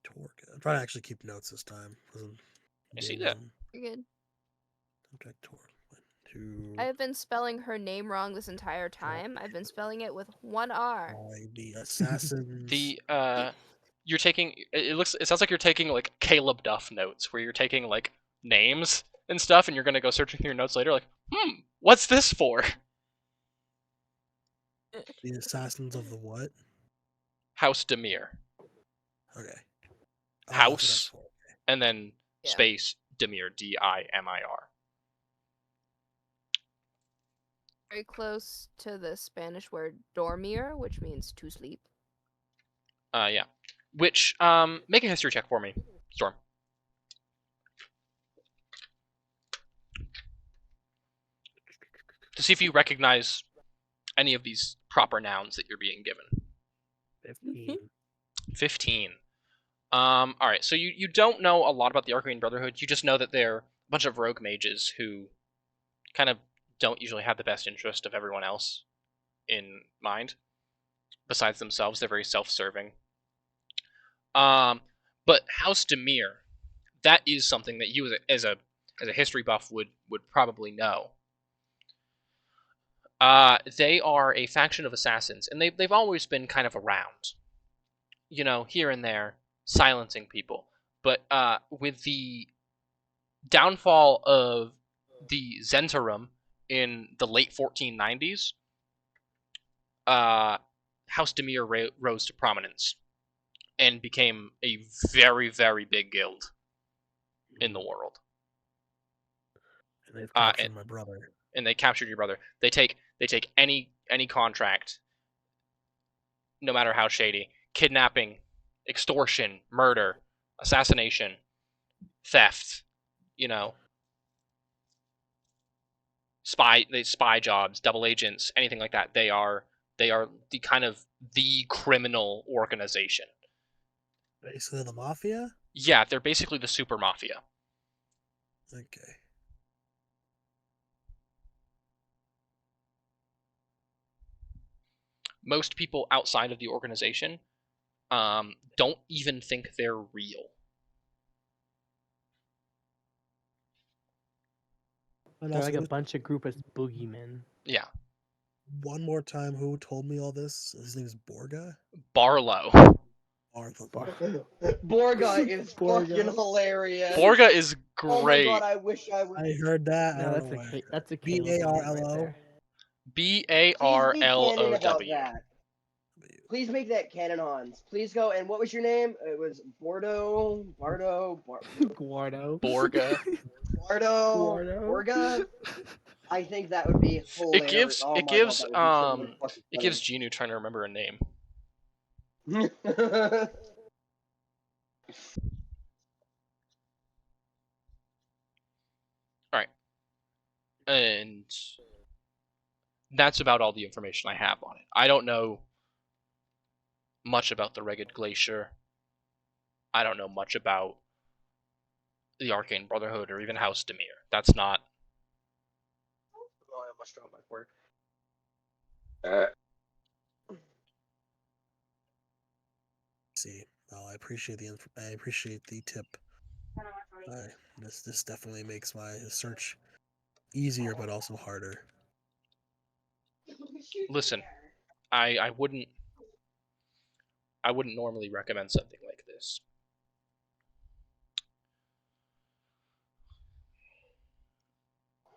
Torga. I'm trying to actually keep notes this time. I see that. You're good. Contact Torga. I have been spelling her name wrong this entire time. I've been spelling it with one R. The assassins. You're taking. It sounds like you're taking like Caleb Duff notes, where you're taking like names and stuff, and you're gonna go searching through your notes later, like, what's this for? The assassins of the what? House Demir. Okay. House, and then Yeah. space Demir, Dimir. Very close to the Spanish word dormir, which means to sleep. Yeah. Which, make a history check for me, Storm. To see if you recognize any of these proper nouns that you're being given. 15. Alright, so you don't know a lot about the Arcane Brotherhood. You just know that they're a bunch of rogue mages who kind of don't usually have the best interest of everyone else in mind. Besides themselves, they're very self-serving. But House Demir, that is something that you as a history buff would probably know. They are a faction of assassins, and they've always been kind of around. You know, here and there, silencing people. But with the downfall of the Zentarum in the late 1490s, House Demir rose to prominence and became a very, very big guild in the world. And they've captured my brother. And they captured your brother. They take any contract, no matter how shady. Kidnapping, extortion, murder, assassination, theft, you know, spy jobs, double agents, anything like that. They are the kind of the criminal organization. Basically the mafia? Yeah, they're basically the super mafia. Okay. Most people outside of the organization don't even think they're real. They're like a bunch of group of boogeymen. Yeah. One more time, who told me all this? His name is Borga? Barlow. Borga is fucking hilarious. Borga is great. Oh my god, I wish I would. I heard that. No, that's a B-A-R-L-O? B-A-R-L-O-W. Please make that canon, Hans. Please go. And what was your name? It was Guardo. Borga. Borga. I think that would be hilarious. It gives Genu trying to remember a name. Alright. And that's about all the information I have on it. I don't know much about the Ragged Glacier. I don't know much about the Arcane Brotherhood or even House Demir. That's not. Oh, I almost dropped my fork. See, well, I appreciate the tip. This definitely makes my search easier, but also harder. Listen, I wouldn't normally recommend something like this.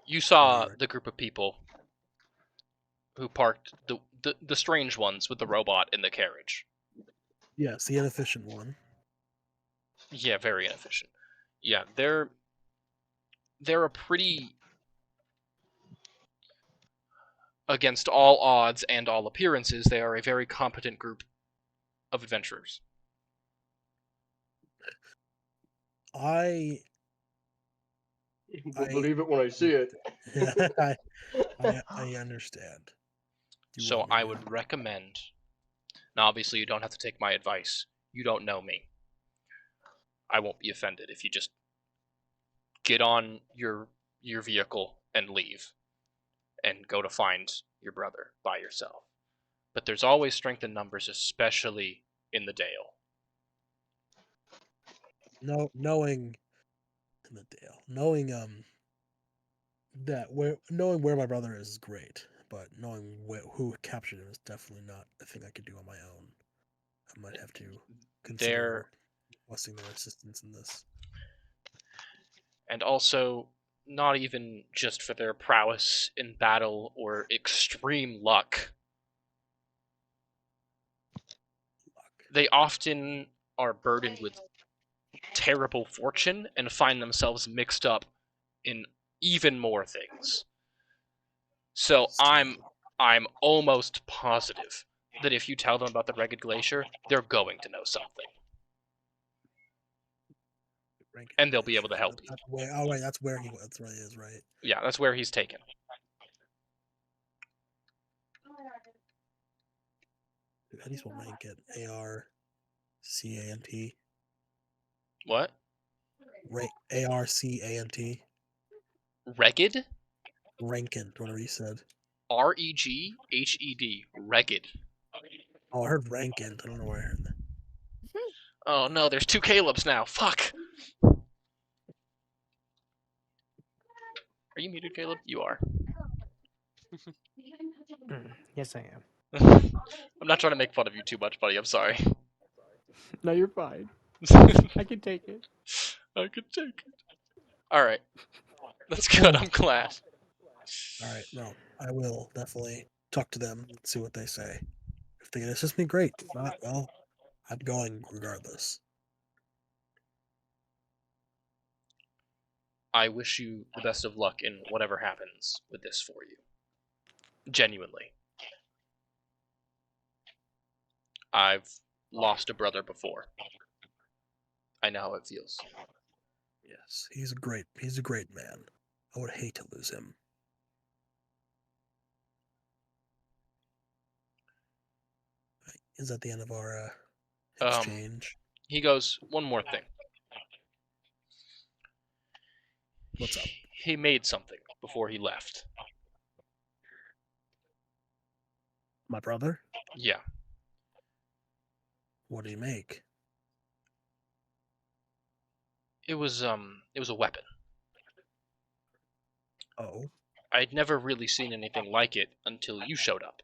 You saw the group of people who parked the strange ones with the robot in the carriage. Yes, the inefficient one. Yeah, very inefficient. Yeah, they're a pretty, against all odds and all appearances, they are a very competent group of adventurers. I believe it when I see it. I understand. So I would recommend. Now, obviously, you don't have to take my advice. You don't know me. I won't be offended if you just get on your vehicle and leave, and go to find your brother by yourself. But there's always strength in numbers, especially in the Dale. Knowing in the Dale, knowing knowing where my brother is great, but knowing who captured him is definitely not a thing I could do on my own. I might have to consider requesting their assistance in this. And also, not even just for their prowess in battle or extreme luck. They often are burdened with terrible fortune and find themselves mixed up in even more things. So I'm almost positive that if you tell them about the Ragged Glacier, they're going to know something. And they'll be able to help you. That's where he is, right? Yeah, that's where he's taken. How do you spell rank it? A-R-C-A-N-T. What? A-R-C-A-N-T. Ragged? Rankin, whatever you said. R-E-G-H-E-D. Ragged. Oh, I heard Rankin. I don't know where I heard that. Oh no, there's 2 Calebs now. Fuck. Are you muted, Caleb? You are. Yes, I am. I'm not trying to make fun of you too much, buddy. I'm sorry. No, you're fine. I can take it. I can take it. Alright. That's good. I'm glad. Alright, no. I will definitely talk to them and see what they say. If they can assist me, great. If not, well, I'm going regardless. I wish you the best of luck in whatever happens with this for you. Genuinely. I've lost a brother before. I know how it feels. Yes, he's a great man. I would hate to lose him. Is that the end of our exchange? He goes, one more thing. What's up? He made something before he left. My brother? Yeah. What did he make? It was a weapon. Oh. I'd never really seen anything like it until you showed up.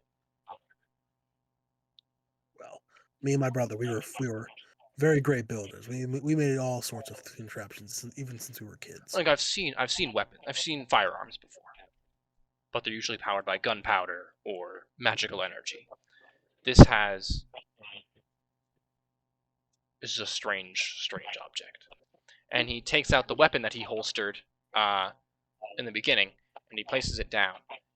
Well, me and my brother, we were very great builders. We made all sorts of contraptions, even since we were kids. Like I've seen weapons. I've seen firearms before, but they're usually powered by gunpowder or magical energy. This is a strange object. And he takes out the weapon that he holstered in the beginning, and he places it down.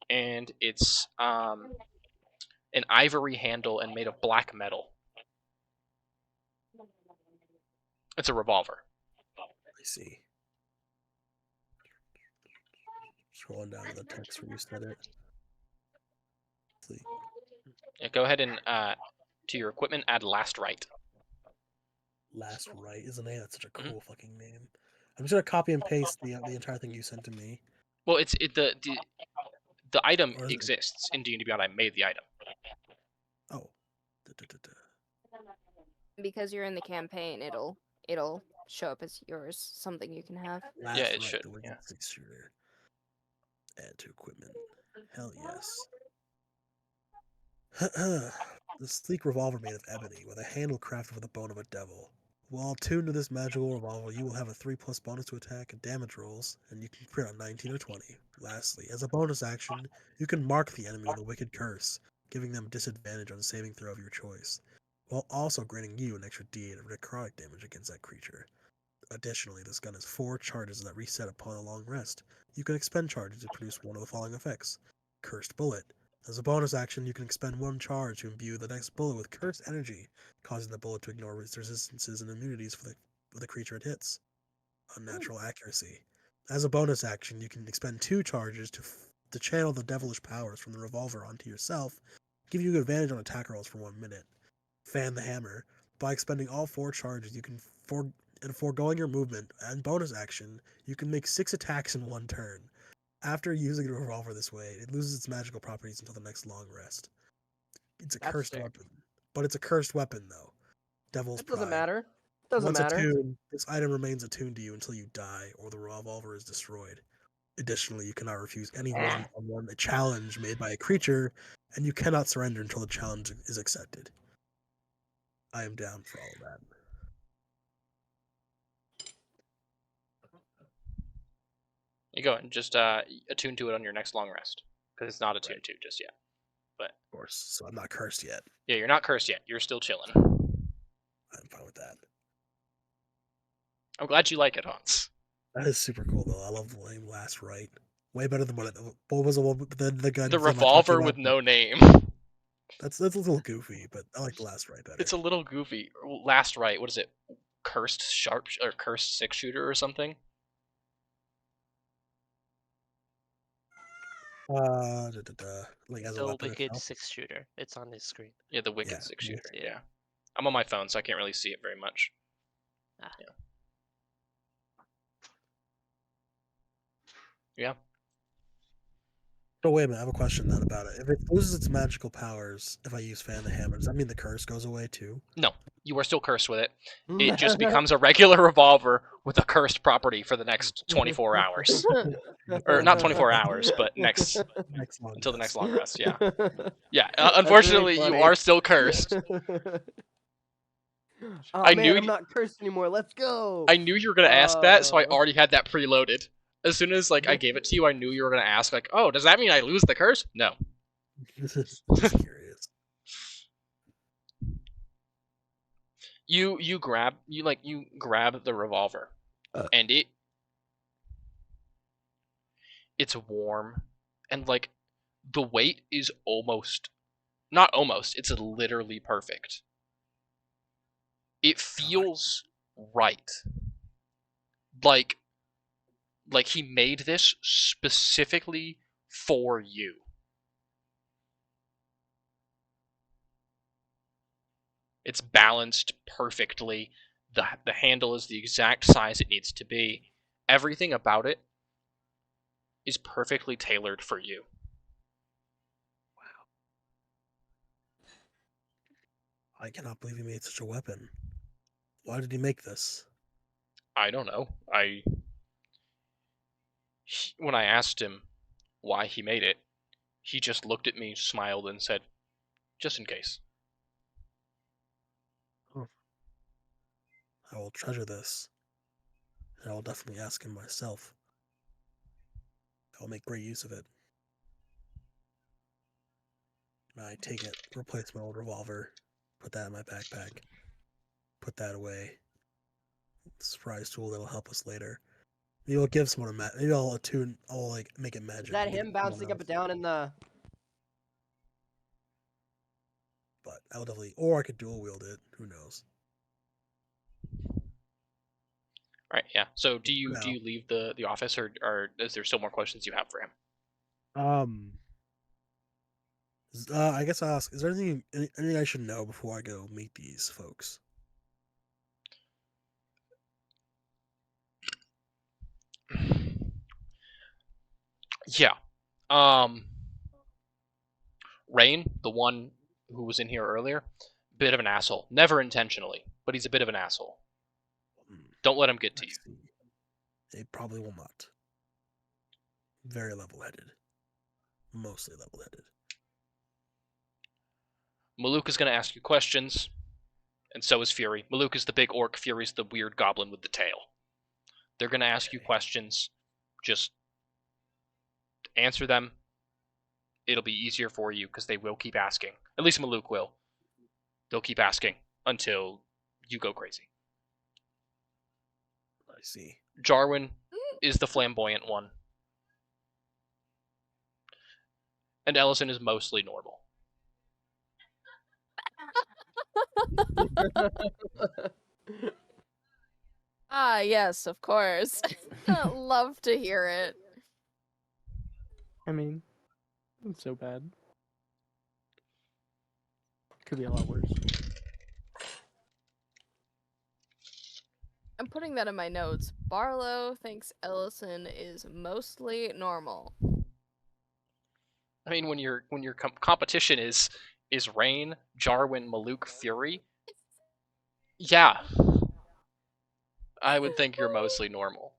And it's an ivory handle and made of black metal. It's a revolver. I see. Scrolling down to the text where you said it. Yeah, go ahead and to your equipment add last right. Last right, isn't it? That's such a cool fucking name. I'm just gonna copy and paste the entire thing you sent to me. Well, the item Or is it- exists in D&D Beyond. I made the item. Oh. Da-da-da-da. Because you're in the campaign, it'll show up as yours, something you can have. That's Yeah, it right, should, the Wicked yeah. 6-shooter. Add to equipment. Hell yes. The sleek revolver made of ebony, with a handle crafted with the bone of a devil. While tuned to this magical revolver, you will have a 3+ bonus to attack and damage rolls, and you can crit on 19 or 20. Lastly, as a bonus action, you can mark the enemy with a wicked curse, giving them disadvantage on a saving throw of your choice, while also granting you an extra d8 of necrotic damage against that creature. Additionally, this gun has 4 charges that reset upon a long rest. You can expend charges to produce one of the following effects. Cursed Bullet. As a bonus action, you can expend 1 charge to imbue the next bullet with cursed energy, causing the bullet to ignore its resistances and immunities for the creature it hits. Unnatural Accuracy. As a bonus action, you can expend 2 charges to channel the devilish powers from the revolver onto yourself, give you advantage on attack rolls for 1 minute. Fan the Hammer. By expending all 4 charges, you can and foregoing your movement and bonus action, you can make 6 attacks in 1 turn. After using the revolver this way, it loses its magical properties until the next long rest. It's a That's cursed sick. weapon. But it's a cursed weapon, though. Devil's It doesn't Pride. matter. Doesn't Once matter. attuned, this item remains attuned to you until you die or the revolver is destroyed. Additionally, you cannot refuse any one-on-one challenge made by a creature, and you cannot surrender until the challenge is accepted. I am down for all of that. You go and just attune to it on your next long rest, because it's not attuned to just yet. But Of course, so I'm not cursed yet. yeah, you're not cursed yet. You're still chilling. I'm fine with that. I'm glad you like it, Hans. That is super cool, though. I love the name Last Right. Way better than what was the one the gun? The theme I talked revolver about, with no name. That's a little goofy, but I like the Last Right better. It's a little goofy. Last right. What is it? Cursed sharp or cursed 6-shooter or something? Like as a The weapon Wicked itself. 6-shooter. It's on his screen. Yeah, the wicked Yeah, 6-shooter. yeah. Yeah. I'm on my phone, so I can't really see it very much. Ah. Yeah. Yeah. But wait a minute, I have a question then about it. If it loses its magical powers, if I use Fan the Hammer, does that mean the curse goes away too? No, you are still cursed with it. It just becomes a regular revolver with a cursed property for the next 24 hours. Or not 24 hours, but Next long until the next rest. long rest. Yeah. Yeah. That's Unfortunately, really you funny. are still cursed. Oh I man, knew I'm not cursed anymore. Let's go. I knew you were gonna ask that, so I Uh. already had that preloaded. As soon as I gave it to you, I knew you were gonna ask. Like, oh, does that mean I lose the curse? No. Just curious. You grab the revolver, and it's warm, and the weight is not almost. It's literally perfect. It feels right. Like he made this specifically for you. It's balanced perfectly. The handle is the exact size it needs to be. Everything about it is perfectly tailored for you. I cannot believe he made such a weapon. Why did he make this? I don't know. When I asked him why he made it, he just looked at me, smiled, and said, "Just in case." I will treasure this. And I will definitely ask him myself. I will make great use of it. And I take it, replace my old revolver, put that in my backpack, put that away. Surprise tool that'll help us later. Maybe I'll give someone maybe I'll attune. I'll make it magic. Is that and give it him to someone bouncing up else. and down in the? But I will definitely, or I could dual wield it. Who knows? All right, yeah. So do you No. leave the office, or is there still more questions you have for him? I guess I'll ask. Is there anything I should know before I go meet these folks? Yeah. Rain, the one who was in here earlier, bit of an asshole. Never intentionally, but he's a bit of an asshole. Don't let him get to you. See. They probably will not. Very level-headed. Mostly level-headed. Maluk is going to ask you questions, and so is Fury. Maluk is the big orc, Fury's the weird goblin with the tail. They're going to ask you questions. Just answer them. It'll be easier for you because they will keep asking. At least Maluk will. They'll keep asking until you go crazy. I see. Jarwin is the flamboyant one. And Ellison is mostly normal. Ah, yes, of course. Love to hear it. I mean, not so bad. Could be a lot worse. I'm putting that in my notes. Barlow thinks Ellison is mostly normal. I mean, when your competition is Rain, Jarwin, Maluk, Fury, yeah, I would think you're mostly normal.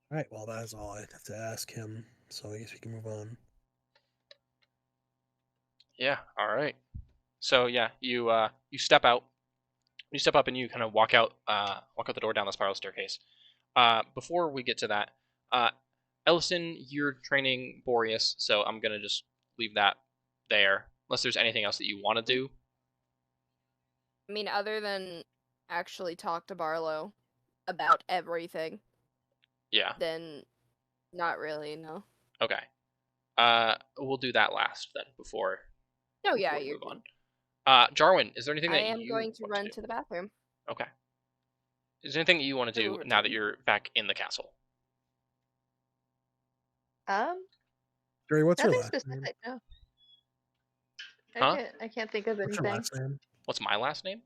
All right, well, that is all I have to ask him, so I guess we can move on. Yeah, all right. So yeah, you step out. You step up and you kind of walk out the door down the spiral staircase. Before we get to that, Ellison, you're training Boreas, so I'm gonna just leave that there. Unless there's anything else that you want to do. I mean, other than actually talk to Barlow about everything, Yeah. then not really, no. Okay. We'll do that last then before. Oh yeah, before we you're move good. on. Jarwin, is there anything I that am you going to want run do? to the bathroom. Okay. Is there anything that you want to do Ooh, now that you're back in the castle? Jerry, what's your Nothing last name? specific. No. Huh? I can't think of What's your anything. last name? What's my last name?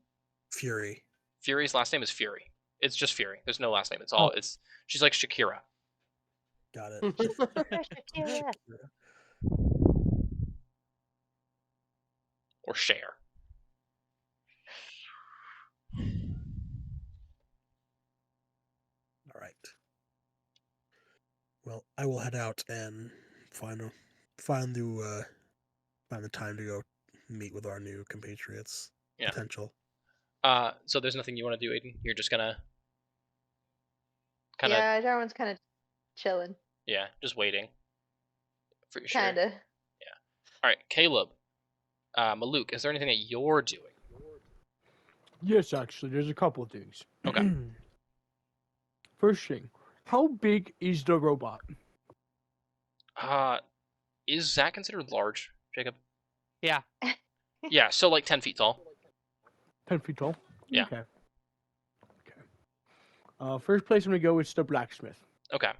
Fury. Fury's last name is Fury. It's just Fury. There's no last name. It's all. It's she's like Shakira. Got it. Yeah. Or Cher. All right. Well, I will head out and find the time to go meet with our new compatriots. Yeah. Potential. So there's nothing you want to do, Aiden. You're just gonna kind of Yeah, Jarwin's kind of chilling. just waiting for your share. Kinda. All right, Caleb, Maluk, is there anything that you're doing? Yes, actually, there's a couple of things. Okay. First thing, how big is the robot? Is that considered large, Jacob? Yeah. Yeah, so like 10 feet tall. 10 feet tall? Yeah. Okay. First place I'm going to go is the blacksmith. Okay.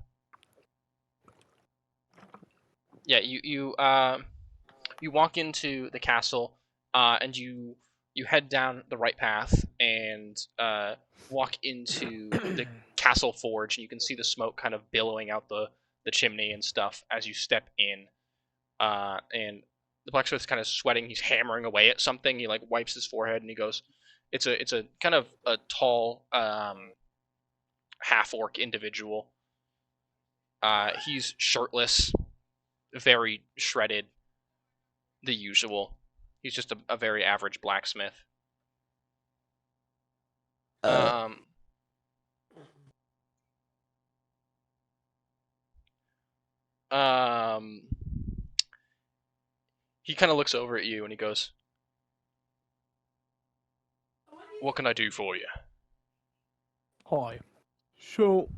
Yeah, you walk into the castle, and you head down the right path and walk into the castle forge, and you can see the smoke kind of billowing out the chimney and stuff as you step in. And the blacksmith's kind of sweating. He's hammering away at something. He like wipes his forehead and he goes, "It's a kind of a tall half orc individual. He's shirtless, very shredded, the usual. He's just a very average blacksmith. He kind of looks over at you and he goes, "What can I do for you?" Hi. So,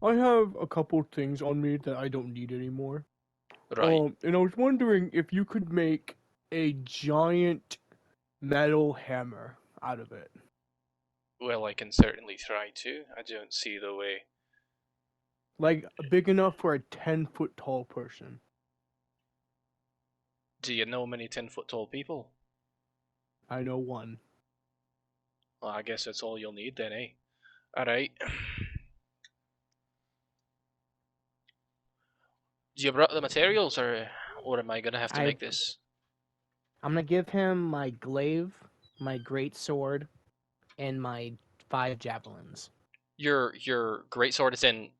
I have a couple things on me that I don't need anymore. Right. And I was wondering if you could make a giant metal hammer out of it. Well, I can certainly try to. I don't see the way. Like big enough for a 10-foot tall person. Do you know many 10-foot tall people? I know one. Well, I guess that's all you'll need then, eh? Alright. Do you brought the materials, or am I gonna have to make this? I'm gonna give him my glaive, my great sword, and my 5 javelins. Your great sword is in.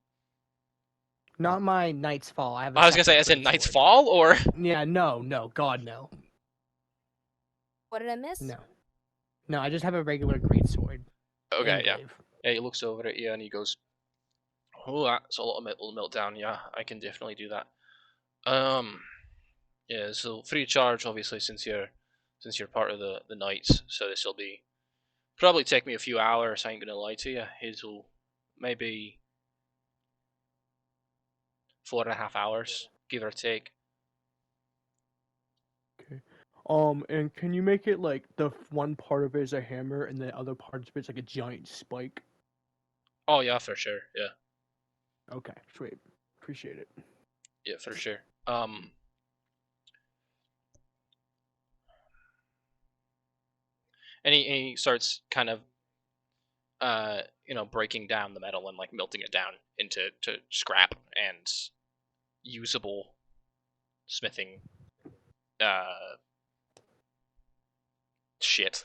Not my Knight's Fall. I have. I was gonna say, as in Knight's Fall, or Yeah, no, God, no. What did I miss? No, I just have a regular great sword. okay, yeah. Glaive. Yeah, he looks over at you and he goes, "Oh, that's a lot of metal meltdown. Yeah, I can definitely do that. Yeah. So free charge, obviously, since you're part of the knights. So this will be probably take me a few hours. I ain't gonna lie to you. It'll maybe 4.5 hours, give or take. Okay. And can you make it like the one part of it is a hammer and the other part of it's like a giant spike? Oh yeah, for sure. Yeah, Okay, sweet. Appreciate it. yeah, for sure. And he starts kind of breaking down the metal and like melting it down into scrap and usable smithing shit.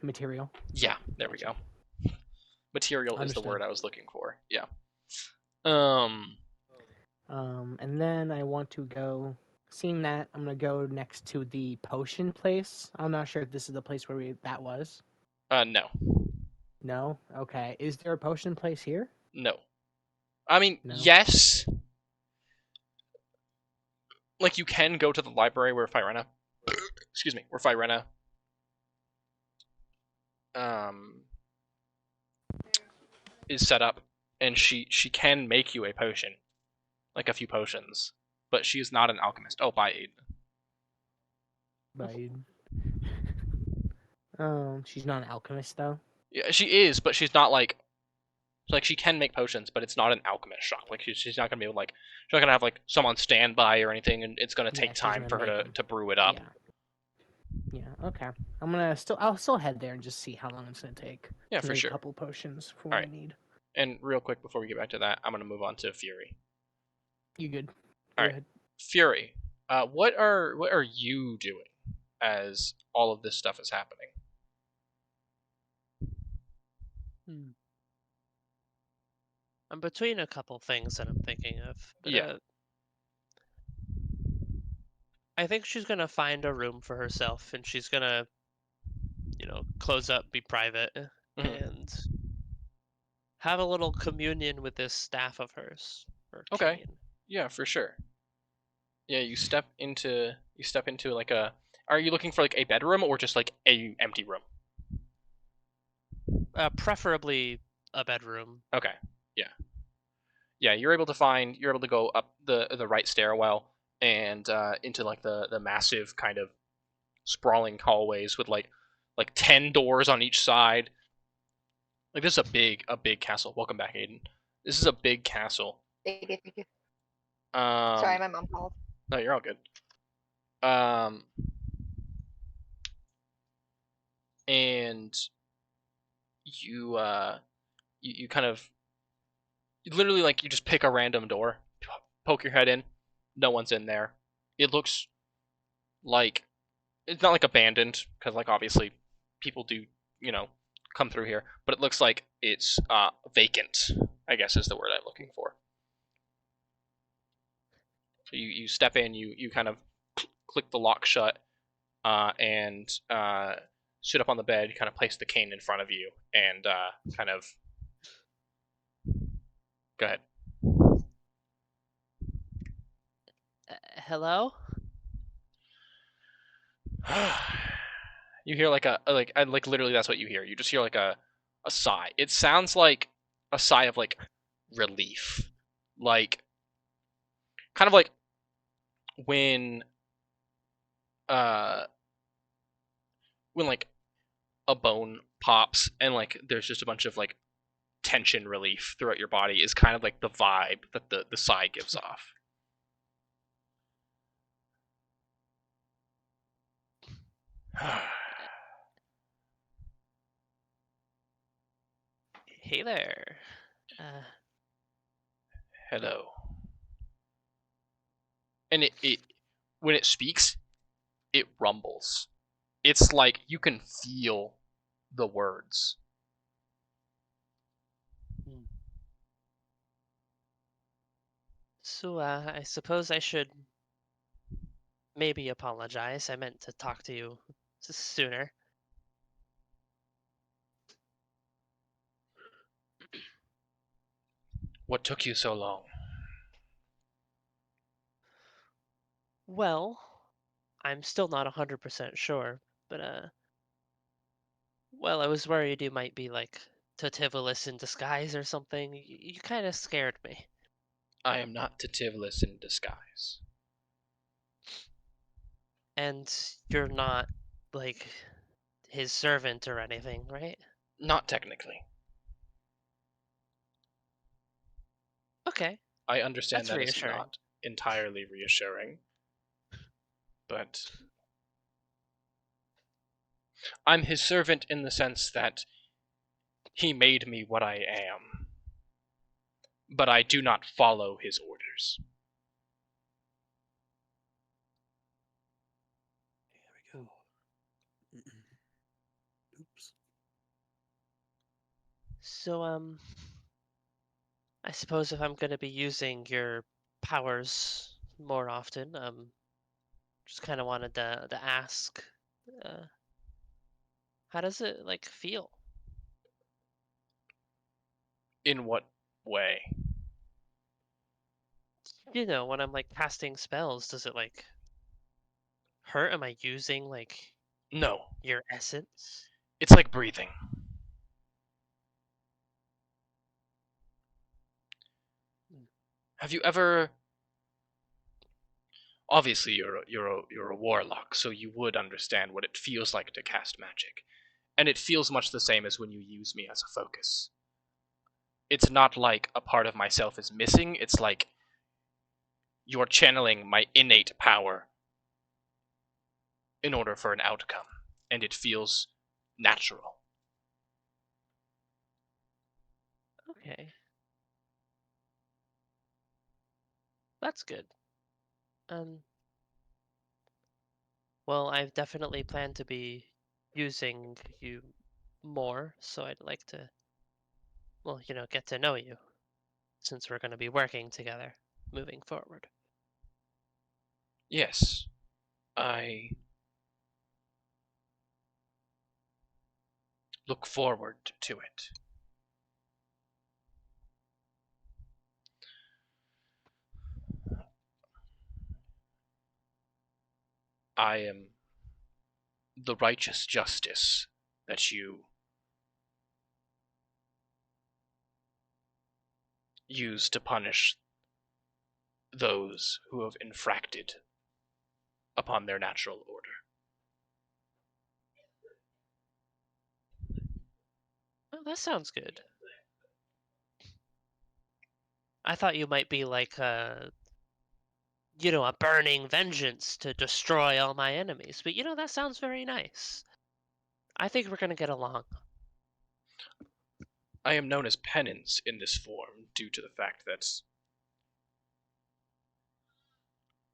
Material. Yeah, there we go. Material is the word I was looking for. Yeah. And then I want to go. Seeing that, I'm gonna go next to the potion place. I'm not sure if this is the place where that was. No. No. Okay. Is there a potion place here? No. I mean, No. yes. Like you can go to the library where Firena, where Firena is set up, and she can make you a potion, like a few potions, but she is not an alchemist. Oh, bye, Aiden. She's not an alchemist though. Yeah, she is, but she's not like she can make potions, but it's not an alchemist shop. Like she's not gonna be able she's not gonna have like someone stand by or anything, and it's gonna take time for her to brew it up. Yeah. Okay. I'll still head there and just see how long it's gonna take. Yeah, to for make sure. A couple potions for what I need. And real quick before we get back to that, I'm gonna move on to Fury. You good? All right, Fury. What are you doing as all of this stuff is happening? I'm between a couple things that I'm thinking of. But, yeah. I think she's gonna find a room for herself, and she's gonna, close up, be private, and have a little communion with this staff of hers. Okay. Chain. Yeah, for sure. Yeah, you step into like a. Are you looking for like a bedroom or just like a empty room? Preferably a bedroom. Okay. Yeah. Yeah, you're able to go up the right stairwell and into like the massive kind of sprawling hallways with like 10 doors on each side. Like this is a big castle. Welcome back, Aiden. This is a big castle. Thank you. Sorry, Sorry, my mom called. No, you're all good. And you kind of literally like you just pick a random door, poke your head in, no one's in there. It looks like it's not like abandoned because like obviously people do come through here, but it looks like it's vacant, I guess is the word I'm looking for. So you step in, you kind of click the lock shut, and sit up on the bed, kind of place the cane in front of you, and kind of go ahead. Hello? You hear like literally that's what you hear. You just hear like a sigh. It sounds like a sigh of like relief, like kind of like when like a bone pops and like there's just a bunch of like tension relief throughout your body is kind of like the vibe that the sigh gives off. Hey there. Hello. And it when it speaks, it rumbles. It's like you can feel the words. So, I suppose I should maybe apologize. I meant to talk to you sooner. What took you so long? Well, I'm still not 100% sure, but, well, I was worried you might be like Tativolus in disguise or something. You kind of scared me. I am not Tativolus in disguise. And you're not, like, his servant or anything, right? Not technically. Okay. I understand That's that reassuring. is not entirely reassuring, but I'm his servant in the sense that he made me what I am, but I do not follow his orders. There we go. Oops. So, I suppose if I'm going to be using your powers more often, just kind of wanted to ask, uh, how does it, like, feel? In what way? You know, when I'm, like, casting spells, does it, like, hurt? Am I using, like, No. your essence? It's like breathing. Have you ever... Obviously, you're a warlock, so you would understand what it feels like to cast magic. And it feels much the same as when you use me as a focus. It's not like a part of myself is missing, it's like you're channeling my innate power in order for an outcome, and it feels natural. Okay. That's good. Well, I've definitely planned to be using you more, so I'd like to, well, get to know you, since we're going to be working together moving forward. Yes, I look forward to it. I am the righteous justice that you use to punish those who have infracted upon their natural order. Oh, that sounds good. I thought you might be like a burning vengeance to destroy all my enemies, but that sounds very nice. I think we're gonna get along. I am known as penance in this form due to the fact that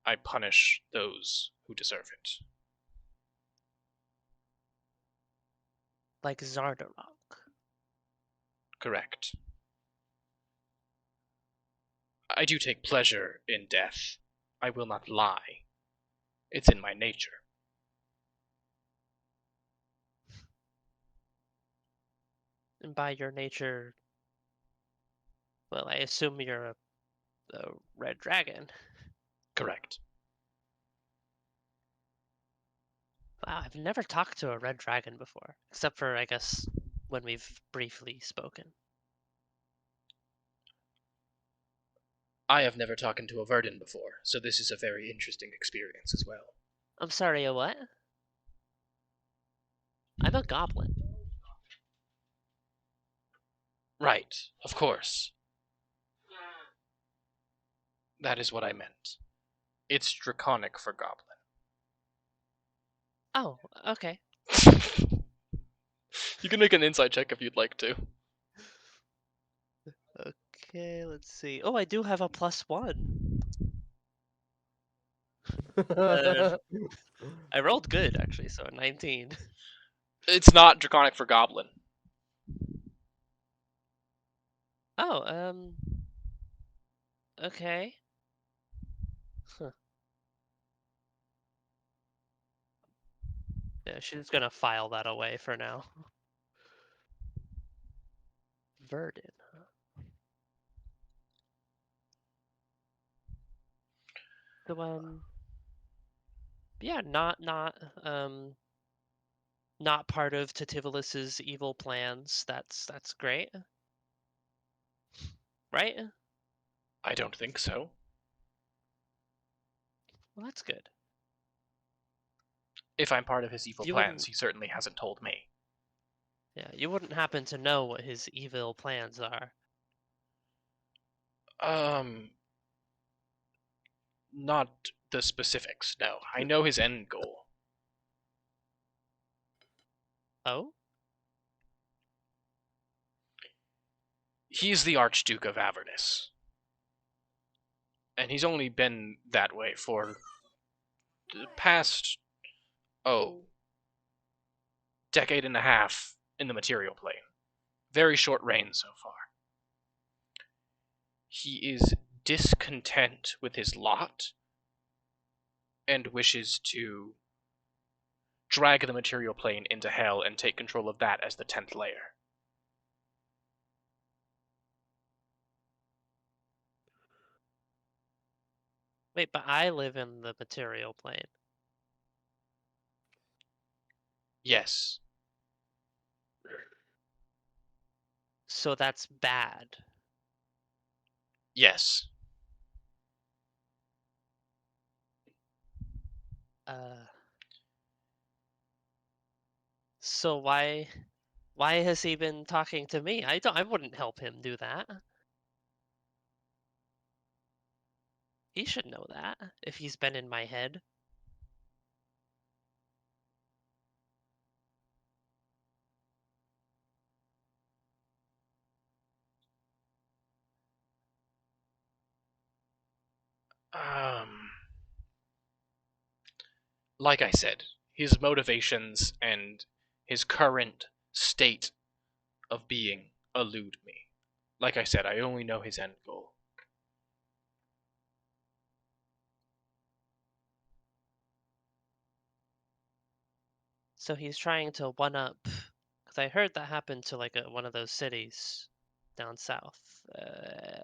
I punish those who deserve it. Like Zardarok. Correct. I do take pleasure in death. I will not lie. It's in my nature. And by your nature, well, I assume you're a red dragon. Correct. Wow, I've never talked to a red dragon before, except for, I guess, when we've briefly spoken. I have never talked to a Verdin before, so this is a very interesting experience as well. I'm sorry, a what? I'm a goblin. Right, of course. That is what I meant. It's draconic for goblin. Oh, okay. You can make an insight check if you'd like to. Okay, let's see. Oh, I do have a +1. I rolled good actually, so 19. It's not draconic for goblin. Oh, okay. Huh. Yeah, she's gonna file that away for now. Verdant. So yeah, not part of Tativilus's evil plans. That's great. Right? I don't think so. Well, that's good. If I'm part of his evil You plans, wouldn't he certainly hasn't told me. Yeah, you wouldn't happen to know what his evil plans are. Not the specifics, no. I know his end goal. Oh? He's the Archduke of Avernus. And he's only been that way for the past, decade and a half in the material plane. Very short reign so far. He is discontent with his lot and wishes to drag the material plane into hell and take control of that as the 10th layer. Wait, but I live in the material plane. Yes. So that's bad. Yes. So why has he been talking to me? I wouldn't help him do that. He should know that if he's been in my head. Like I said, his motivations and his current state of being elude me. Like I said, I only know his end goal. So he's trying to one up, because I heard that happened to like one of those cities down south,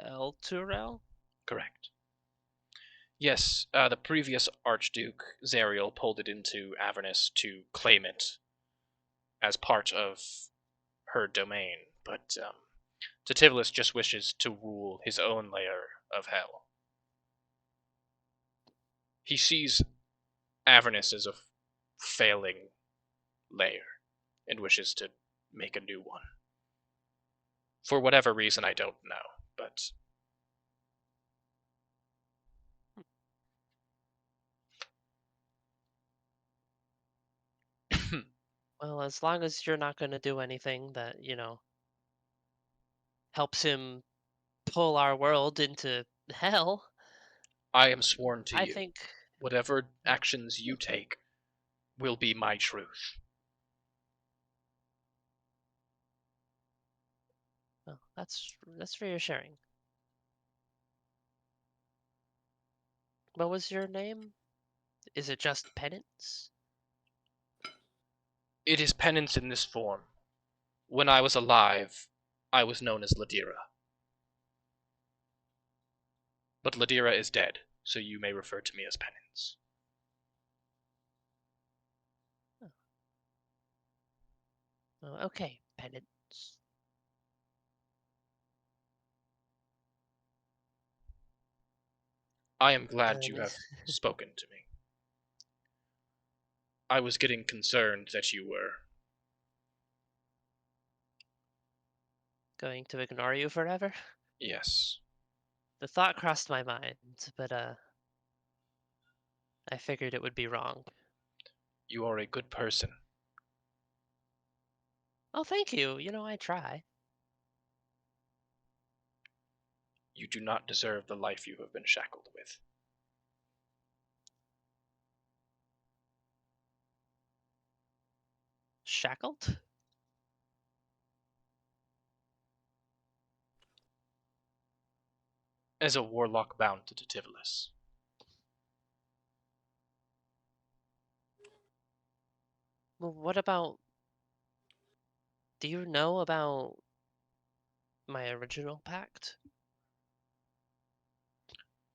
El Turel. Correct. Yes, the previous Archduke, Zariel, pulled it into Avernus to claim it as part of her domain, but Tativilus just wishes to rule his own layer of hell. He sees Avernus as a failing layer and wishes to make a new one. For whatever reason, I don't know, but Well, as long as you're not going to do anything that, helps him pull our world into hell, I am sworn to I you. think Whatever actions you take will be my truth. oh, that's reassuring. What was your name? Is it just Penance? It is penance in this form. When I was alive, I was known as Ladira. But Ladira is dead, so you may refer to me as Penance. Oh, okay, Penance. I am glad you have spoken to me. I was getting concerned that you were. going to ignore you forever? Yes. The thought crossed my mind, but I figured it would be wrong. You are a good person. Oh, thank you. I try. You do not deserve the life you have been shackled with. Shackled? As a warlock bound to Titivolis. Well, what about... Do you know about my original pact?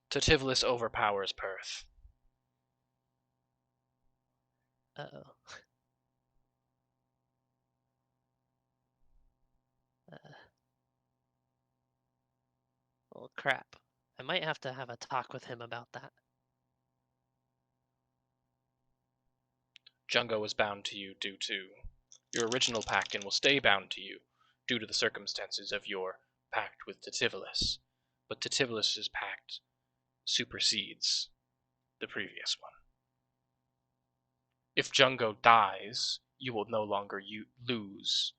Titivolis overpowers Perth. Uh-oh. Well, crap. I might have to have a talk with him about that. Jungo is bound to you due to your original pact and will stay bound to you due to the circumstances of your pact with Titivolis. But Titivolis' pact supersedes the previous one. If Jungo dies, you will no longer lose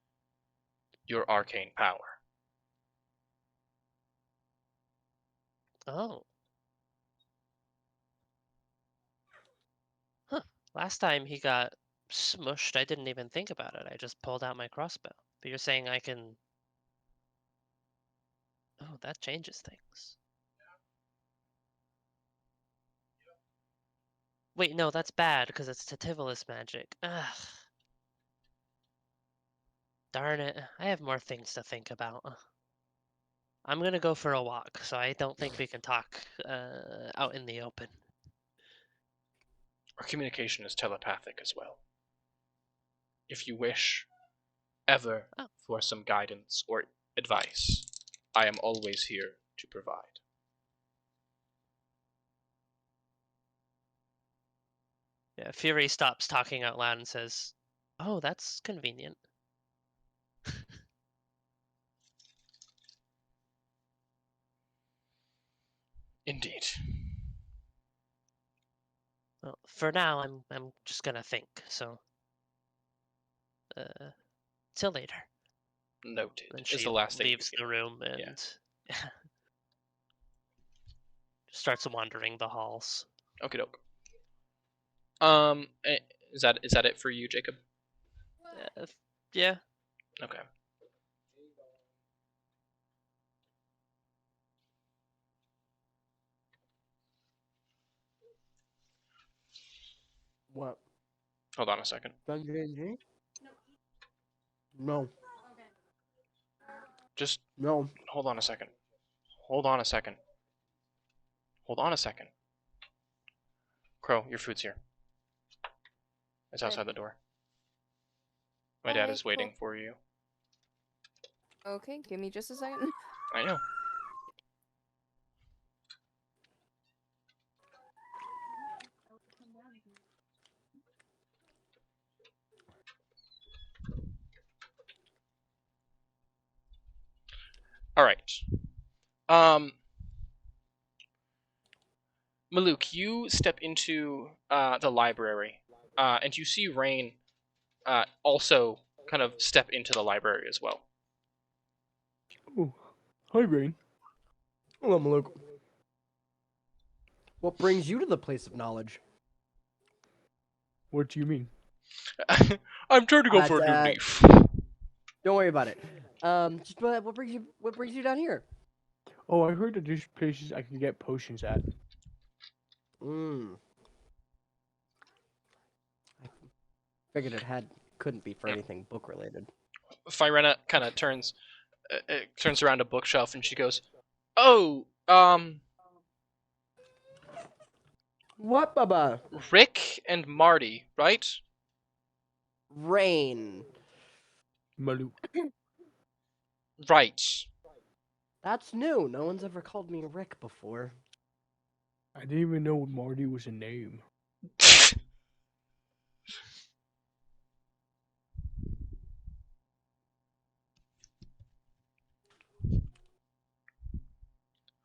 your arcane power. Oh. Huh. Last time he got smushed, I didn't even think about it. I just pulled out my crossbow. But you're saying I can... Oh, that changes things. Wait, no, that's bad, because it's Titivolis magic. Ugh. Darn it. I have more things to think about. I'm gonna go for a walk, so I don't think we can talk out in the open. Our communication is telepathic as well. If you wish ever for some guidance or advice, I am always here to provide. Yeah, Fury stops talking out loud and says, "Oh, that's convenient." Indeed. Well, for now, I'm just gonna think. So, till later. Noted. Then Is she the last thing leaves the room and starts wandering the halls. Okie doke. Is that it for you, Jacob? Yeah. Okay. What? Hold on a second. No. Just No. hold on a second. Hold on a second. Hold on a second. Crow, your food's here. It's outside the door. My dad is waiting for you. Okay, give me just a second. I know. All right. Maluk, you step into the library, and you see Rain also kind of step into the library as well. Oh, hi, Rain. Hello, Maluk. What brings you to the place of knowledge? What do you mean? I'm trying to go for a new leaf. Don't worry about it. Just what brings you down here? Oh, I heard that there's places I can get potions at. I figured it couldn't be for anything book related. Firena kind of turns around a bookshelf and she goes, "Oh, What, Baba? Rick and Marty, right?" Rain. Maluk. Right. That's new. No one's ever called me Rick before. I didn't even know Marty was a name.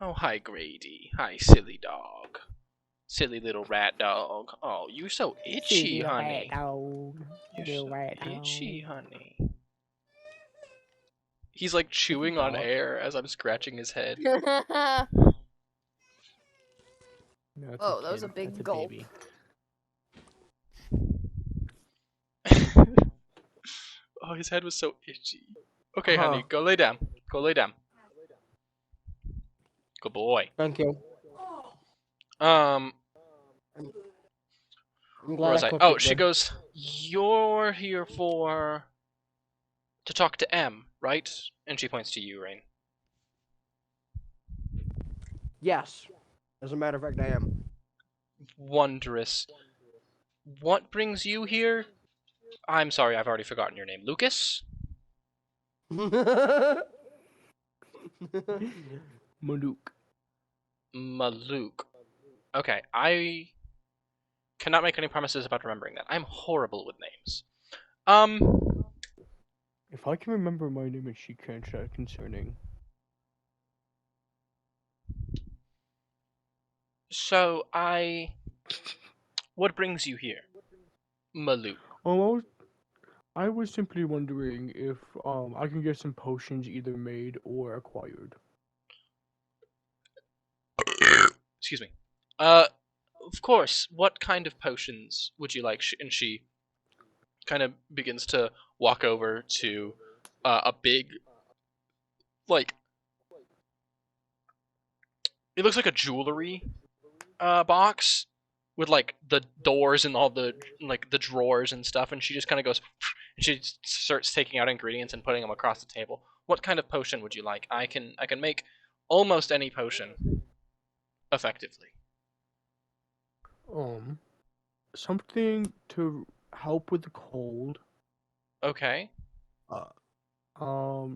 Oh, hi, Grady. Hi, silly dog. Silly little rat dog. Oh, you're so itchy, honey. You're so itchy, honey. He's like chewing on air as I'm scratching his head. No, it's Oh, a that was a kid. big That's a gulp. baby. Oh, his head was so itchy. Okay, honey, go lay down. Go lay down. Good boy. Thank you. Um, I'm where glad was I I? cooked Oh, it she good. goes, you're here to talk to M, right? And she points to you, Rain. Yes. As a matter of fact, I am. Wondrous. What brings you here? I'm sorry, I've already forgotten your name. Lucas? Maluk. Maluk. Okay, I cannot make any promises about remembering that. I'm horrible with names. If I can remember my name and she can't, that's concerning. So what brings you here? Maluk. I was simply wondering if I can get some potions either made or acquired. Excuse me. Of course. What kind of potions would you like? And she kind of begins to walk over to a big, like, it looks like a jewelry box with like the doors and all the like the drawers and stuff, and she just kind of goes and she starts taking out ingredients and putting them across the table. What kind of potion would you like? I can make almost any potion effectively. Something to help with the cold. Okay.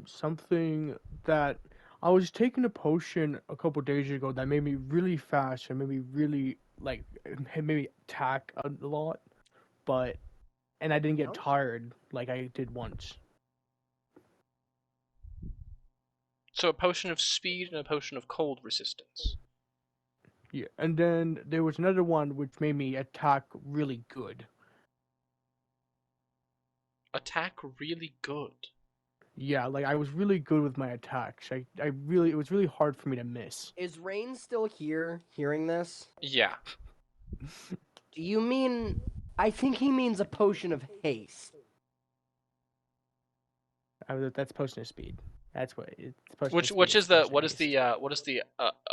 Something that I was taking a potion a couple days ago that made me really fast and made me really like it made me attack a lot, and I didn't get tired like I did once. So a potion of speed and a potion of cold resistance. Yeah, and then there was another one which made me attack really good. Attack really good. Yeah, like I was really good with my attacks. I really it was really hard for me to miss. Is Rain still here, hearing this? Yeah. Do you mean... I think he means a potion of haste. That's potion of speed. That's what it's potion Which of speed. is the what is the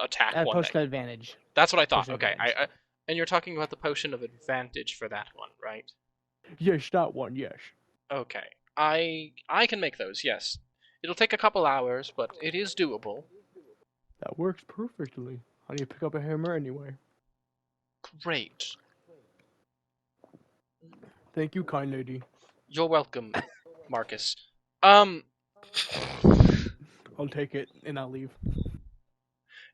attack one? Potion of advantage. That's what I thought. Potion of Okay, advantage. and you're talking about the potion of advantage for that one, right? Yes, that one. Yes. Okay, I can make those. Yes, it'll take a couple hours, but it is doable. That works perfectly. How do you pick up a hammer anyway? Great. Thank you, kind lady. You're welcome, Marcus. I'll take it and I'll leave.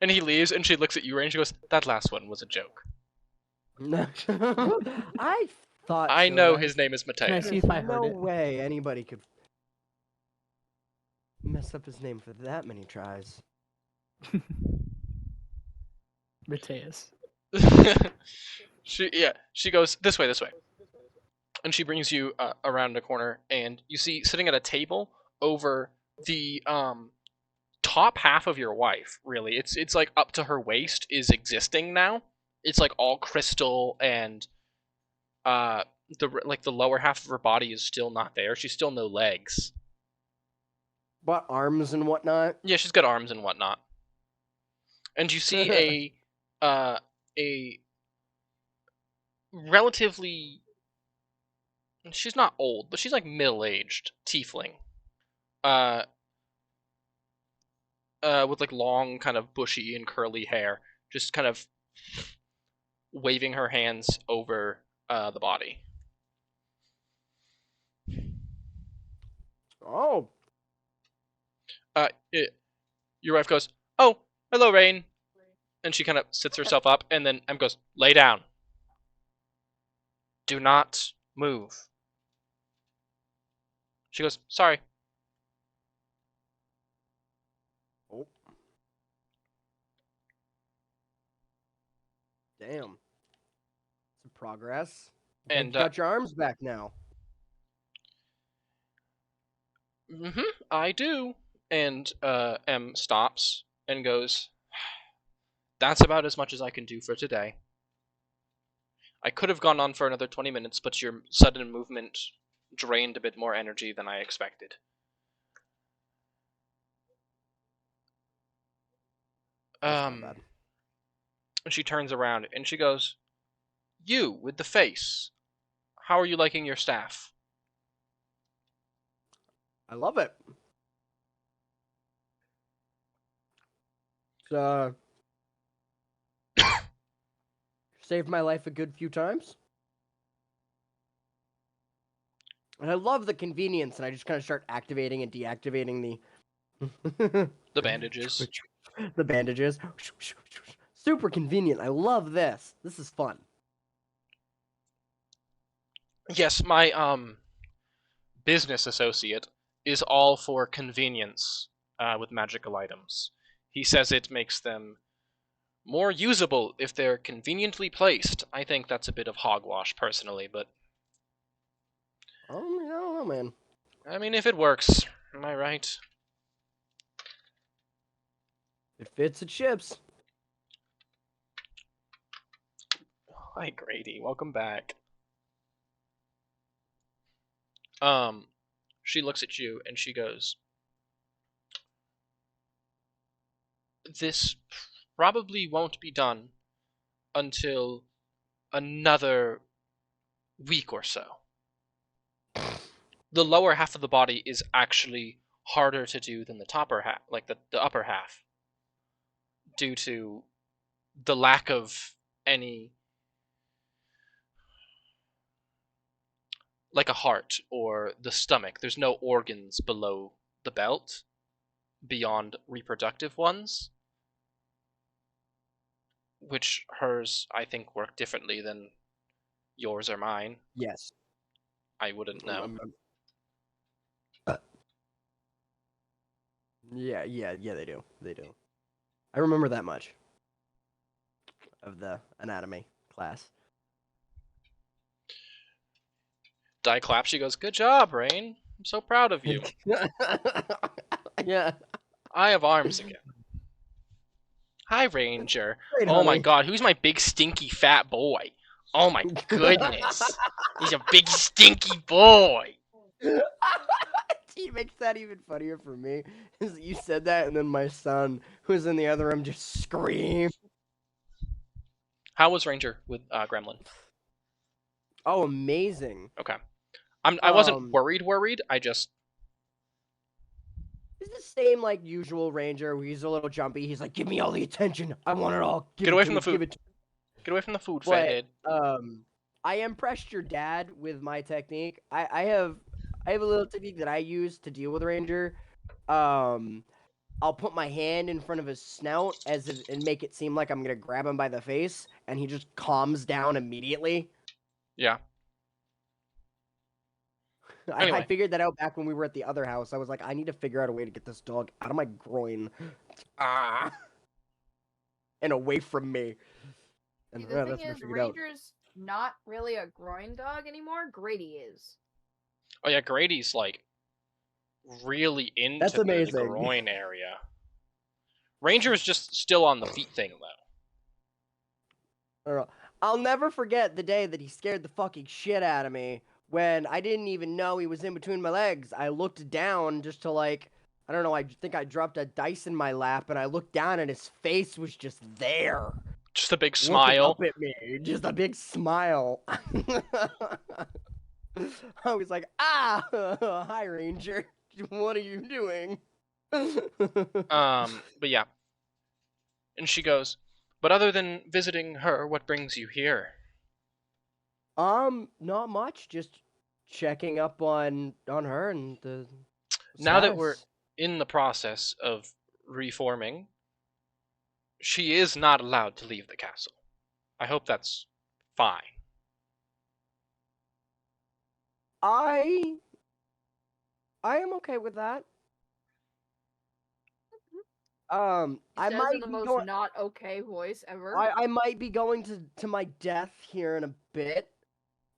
And he leaves, and she looks at you, and she goes, "That last one was a joke." I thought I so, know guys. his name is Can I Mateo. see if I heard No it? way anybody could mess up his name for that many tries. Mateus. She goes this way, and she brings you around a corner, and you see sitting at a table over the top half of your wife. Really, it's like up to her waist is existing now. It's like all crystal, and the lower half of her body is still not there. She's still no legs. What, arms and whatnot? Yeah, she's got arms and whatnot. And you see a relatively, she's not old, but she's like middle-aged tiefling. With like long, kind of bushy and curly hair, just kind of waving her hands over the body. Oh. Your wife goes, "Oh, hello, Rain," and she kind of sits herself up, and then Em goes, "Lay down. Do not move." She goes, "Sorry." Oh. Damn. Some progress. And You got your arms back now. I do. And M stops and goes, "That's about as much as I can do for today. I could have gone on for another 20 minutes, but your sudden movement drained a bit more energy than I expected." That's not bad. And she turns around and she goes, "You with the face. How are you liking your staff?" I love it. Saved my life a good few times. And I love the convenience, and I just kind of start activating and deactivating The bandages. the bandages. Super convenient. I love this. This is fun. Yes, my business associate is all for convenience with magical items. He says it makes them more usable if they're conveniently placed. I think that's a bit of hogwash, personally, but I don't know, man. I mean, if it works, am I right? It fits, it ships. Hi, Grady. Welcome back. She looks at you and she goes, "This probably won't be done until another week or so. The lower half of the body is actually harder to do than the topper half, like the upper half, due to the lack of any, like a heart or the stomach. There's no organs below the belt beyond reproductive ones, which hers, I think, work differently than yours or mine. Yes. I wouldn't know. Yeah, they do. They do. I remember that much of the anatomy class. Di claps. She goes, "Good job, Rain. I'm so proud of you. Yeah. I have arms again." Hi, Ranger. Great, Oh my honey. god, who's my big stinky fat boy? Oh my goodness. He's a big stinky boy. He makes that even funnier for me. Is you said that, and then my son, who's in the other room, just screamed. How was Ranger with Gremlin? Oh, amazing. Okay. I wasn't worried. I just... It's the same, like, usual Ranger, where he's a little jumpy. He's like, give me all the attention. I want it all. Get away from the food. Get away from the food, fathead. I impressed your dad with my technique. I have a little technique that I use to deal with Ranger. I'll put my hand in front of his snout and make it seem like I'm gonna grab him by the face, and he just calms down immediately. Yeah. Anyway. I figured that out back when we were at the other house. I was like, I need to figure out a way to get this dog out of my groin. And away from me. And See, the thing is, Ranger's not really a groin dog anymore. Grady is. Oh yeah, Grady's like really into the groin area. Ranger is just still on the feet thing though. I'll never forget the day that he scared the fucking shit out of me when I didn't even know he was in between my legs. I looked down just to I don't know, I think I dropped a dice in my lap and I looked down and his face was just there. Just a big smile. Looking up at me. Just a big smile. I was like, hi Ranger. What are you doing? But yeah. And she goes, "But other than visiting her, what brings you here?" Not much. Just checking up on her and the Now that we're in the process of reforming, she is not allowed to leave the castle. I hope that's fine. I am okay with that. I Says might in the be most going. not okay voice ever. I might be going to my death here in a bit.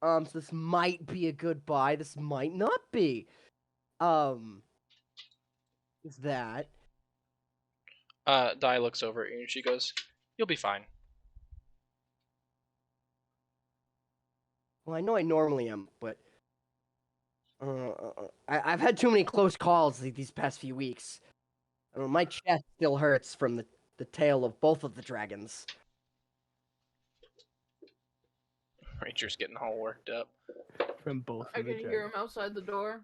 So this might be a goodbye. This might not be. Is that? Di looks over at you and she goes, "You'll be fine." Well, I know I normally am, but I've had too many close calls these past few weeks. My chest still hurts from the tail of both of the dragons. Ranger's getting all worked up. From both I of the can hear him dragons. outside the door.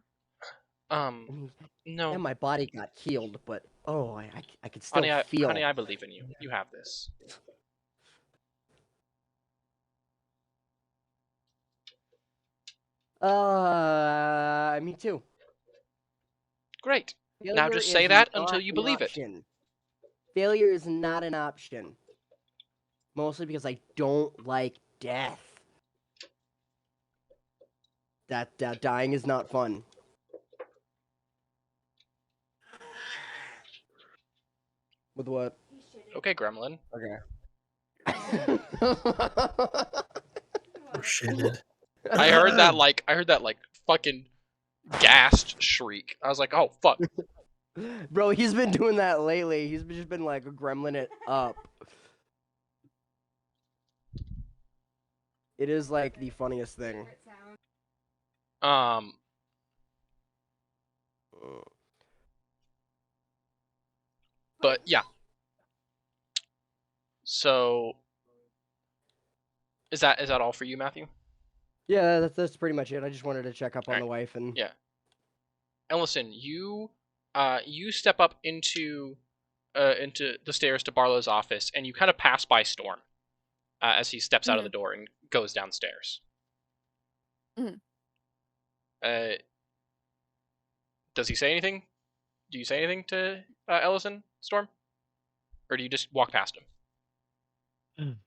I mean, No, and my body got healed, but I could still honey, feel. honey, I believe in you. You have this. Me too. Great. Now Failure just say is that not until you an believe it. option. Failure is not an option. Mostly because I don't like death. That dying is not fun. With what? Okay, Gremlin. Okay. Or shitted. I heard that like fucking gasped shriek. I was like, oh fuck. Bro, he's been doing that lately. He's just been like gremlin it up. It is like the funniest thing. But yeah. So is that all for you, Matthew? Yeah, that's pretty much it. I just wanted to check up on Alright. the wife and Yeah. Ellison, you step up into the stairs to Barlow's office, and you kind of pass by Storm as he steps out of the door and goes downstairs. Does he say anything? Do you say anything to Ellison, Storm, or do you just walk past him?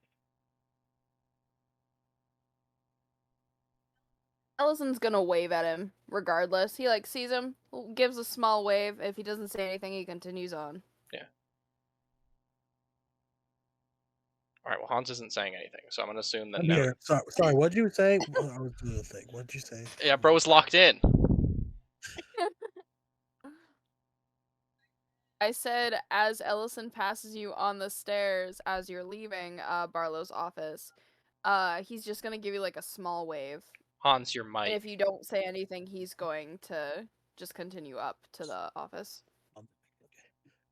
Ellison's gonna wave at him regardless. He like sees him, gives a small wave. If he doesn't say anything, he continues on. Yeah. All right. Well, Hans isn't saying anything, so I'm gonna assume that. I'm here. Sorry. What'd you say? I was doing the thing. What'd you say? Yeah, bro's locked in. I said as Ellison passes you on the stairs as you're leaving Barlow's office, he's just gonna give you like a small wave. Hans, your mic. And if you don't say anything, he's going to just continue up to the office.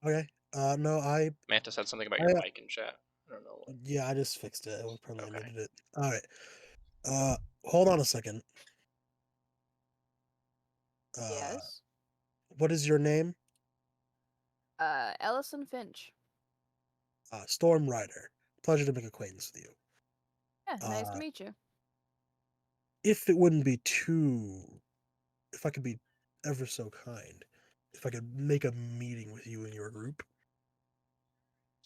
Okay. No, Manta said something about your mic in chat. I don't know. Yeah, I just fixed it. I probably muted it. All right. Hold on a second. Yes. What is your name? Ellison Finch. Storm Rider. Pleasure to make acquaintance with you. Yeah, nice to meet you. If it wouldn't be if I could be ever so kind, if I could make a meeting with you and your group.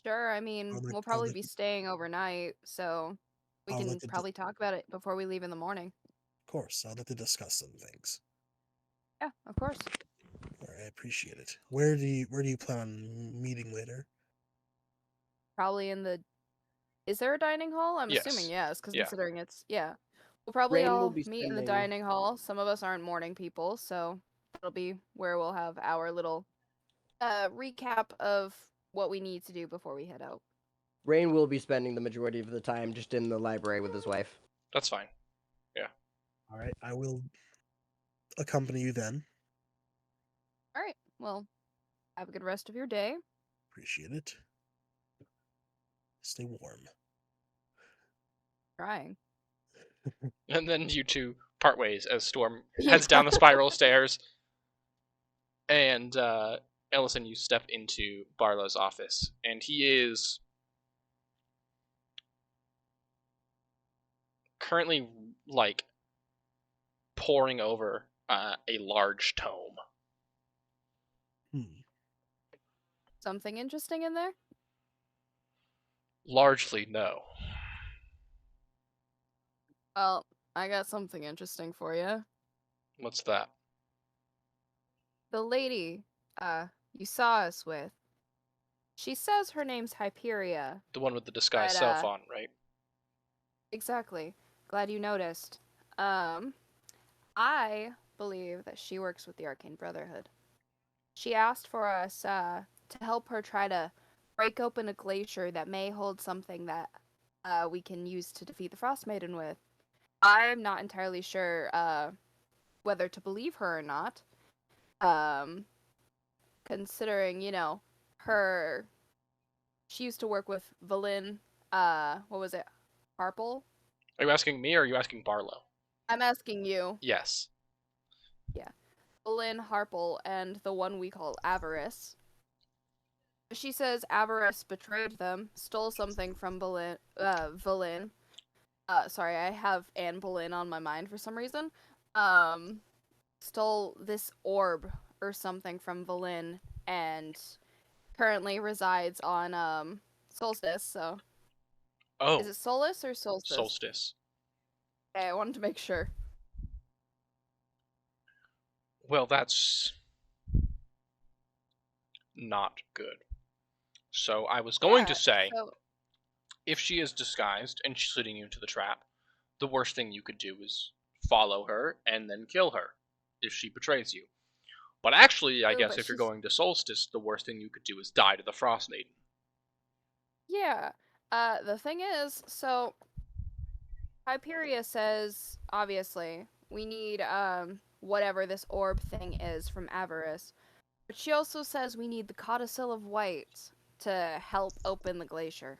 Sure, I mean, we'll probably be staying overnight, so we can probably talk about it before we leave in the morning. Of course, I'd like to discuss some things. Yeah, of course. All right, I appreciate it. Where do you plan on meeting later? Probably in the. Is there a dining hall? I'm assuming yes, because considering it's we'll probably all meet in the dining hall. Some of us aren't morning people, so it'll be where we'll have our little recap of what we need to do before we head out. Rain will be spending the majority of the time just in the library with his wife. That's fine. Yeah. All right, I will accompany you then. All right. Well, have a good rest of your day. Appreciate it. Stay warm. Trying. And then you two part ways as Storm heads down the spiral stairs. And Ellison, you step into Barlow's office, and he is currently like poring over a large tome. Something interesting in there? Largely, no. Well, I got something interesting for you. What's that? The lady, you saw us with. She says her name's Hyperia. The one with the disguised self on, right? Exactly. Glad you noticed. I believe that she works with the Arcane Brotherhood. She asked for us to help her try to break open a glacier that may hold something that we can use to defeat the Frostmaiden with. I'm not entirely sure whether to believe her or not. Considering, she used to work with Valin, what was it? Harple? Are you asking me or are you asking Barlow? I'm asking you. Yes. Yeah. Valin, Harple, and the one we call Avarice. She says Avarice betrayed them, stole something from Valin. Sorry, I have Anne Boleyn on my mind for some reason. Stole this orb or something from Valin and currently resides on Solstice, so. Oh. Is it Solus or Solstice? Solstice. Okay, I wanted to make sure. Well, that's not good. So I was going to say, if she is disguised and she's leading you into the trap, the worst thing you could do is follow her and then kill her if she betrays you. But actually, I guess if you're going to Solstice, the worst thing you could do is die to the Frostmaiden. Yeah. The thing is, so Hyperia says, obviously, we need whatever this orb thing is from Avarice. But she also says we need the Codicil of White to help open the glacier.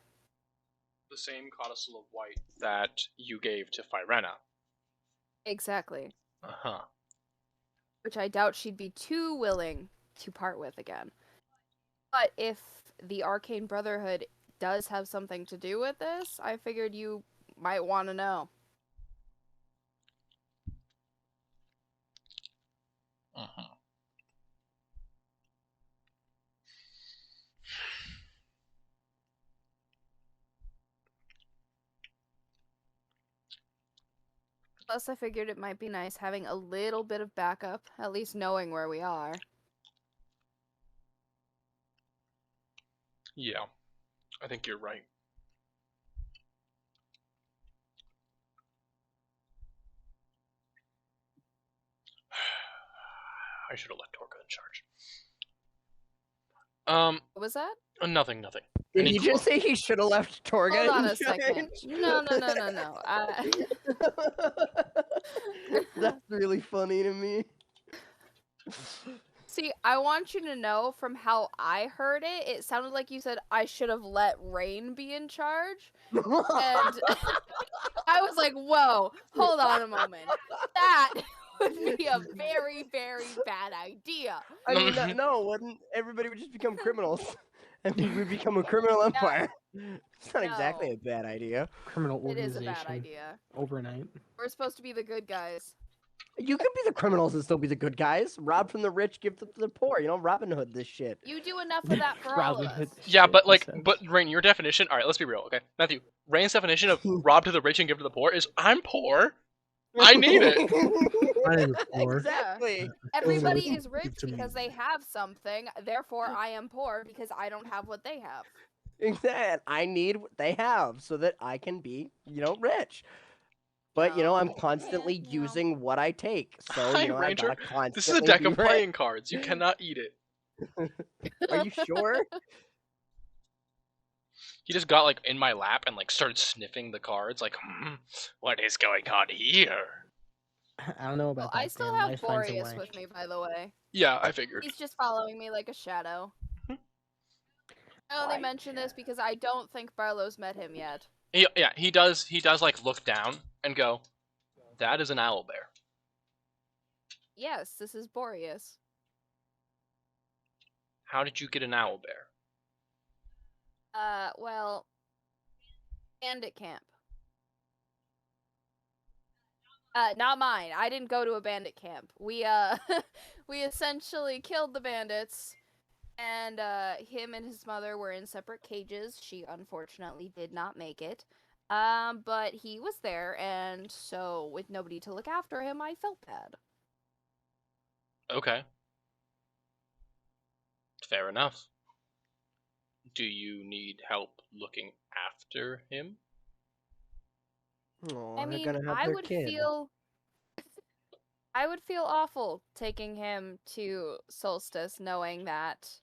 The same Codicil of White that you gave to Firena. Exactly. Uh-huh. Which I doubt she'd be too willing to part with again. But if the Arcane Brotherhood does have something to do with this, I figured you might want to know. Uh-huh. Plus, I figured it might be nice having a little bit of backup, at least knowing where we are. Yeah, I think you're right. I should have left Torga in charge. What was that? Nothing. Did he just say he should have left Torga Hold on in a second. No. That's really funny to me. See, I want you to know from how I heard it, it sounded like you said I should have let Rain be in charge. And I was like, whoa, hold on a moment. That would be a very, very bad idea. I mean, no, wouldn't everybody would just become criminals? And we would become a criminal empire. It's not exactly a bad idea. Criminal organization. It is a bad idea. Overnight. We're supposed to be the good guys. You can be the criminals and still be the good guys. Rob from the rich, give to the poor. You know, Robin Hood this shit. You do enough of that for all of us. Yeah, but Rain, your definition. All right, let's be real, okay? Matthew, Rain's definition of rob to the rich and give to the poor is I'm poor. I need it. I am poor. Exactly. Everybody is rich because they have something. Therefore, I am poor because I don't have what they have. Exactly. I need what they have so that I can be, rich. But, I'm constantly using what I take. So, Hi, I gotta constantly this is a deck of playing cards. You cannot eat it. Are you sure? He just got, in my lap and, started sniffing the cards. What is going on here? I don't know about that. I still have Boreas with me, by the way. Yeah, I figured. He's just following me like a shadow. I only mention this because I don't think Barlow's met him yet. He does, look down and go, that is an owlbear. Yes, this is Boreas. How did you get an owlbear? Well, bandit camp. Not mine. I didn't go to a bandit camp. We we essentially killed the bandits, and him and his mother were in separate cages. She unfortunately did not make it. But he was there, and so with nobody to look after him, I felt bad. Okay. Fair enough. Do you need help looking after him? Oh, I mean, I would feel awful taking him to Solstice knowing that,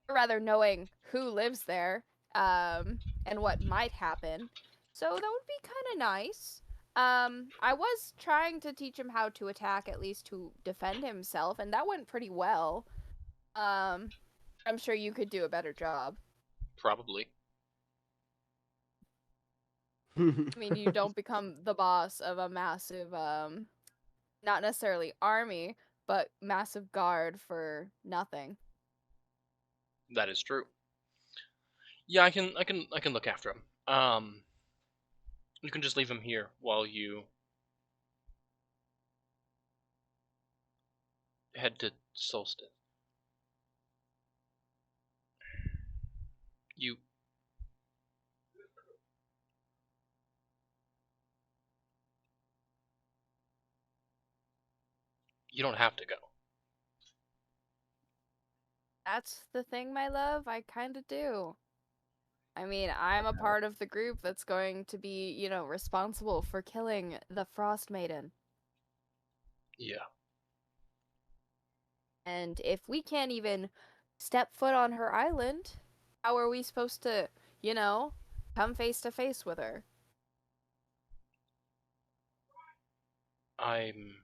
or rather knowing who lives there, and what might happen. So that would be kind of nice. I was trying to teach him how to attack, at least to defend himself, and that went pretty well. I'm sure you could do a better job. Probably. I mean, you don't become the boss of a massive, not necessarily army, but massive guard for nothing. That is true. Yeah, I can look after him. You can just leave him here while you head to Solstice. You don't have to go. That's the thing, my love. I kind of do. I mean, I'm a part of the group that's going to be, responsible for killing the Frostmaiden. Yeah. And if we can't even step foot on her island, how are we supposed to, come face to face with her? I'm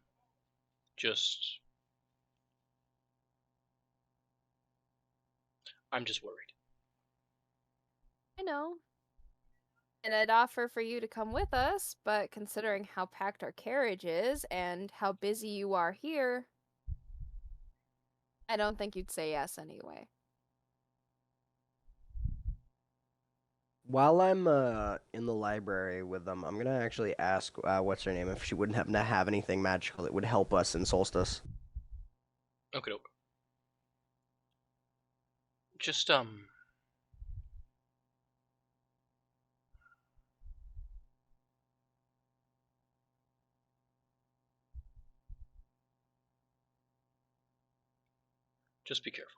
just worried. I know. And I'd offer for you to come with us, but considering how packed our carriage is and how busy you are here, I don't think you'd say yes anyway. While I'm in the library with them, I'm gonna actually ask what's her name if she wouldn't happen to have anything magical that would help us in Solstice. Okay. Just Just be careful.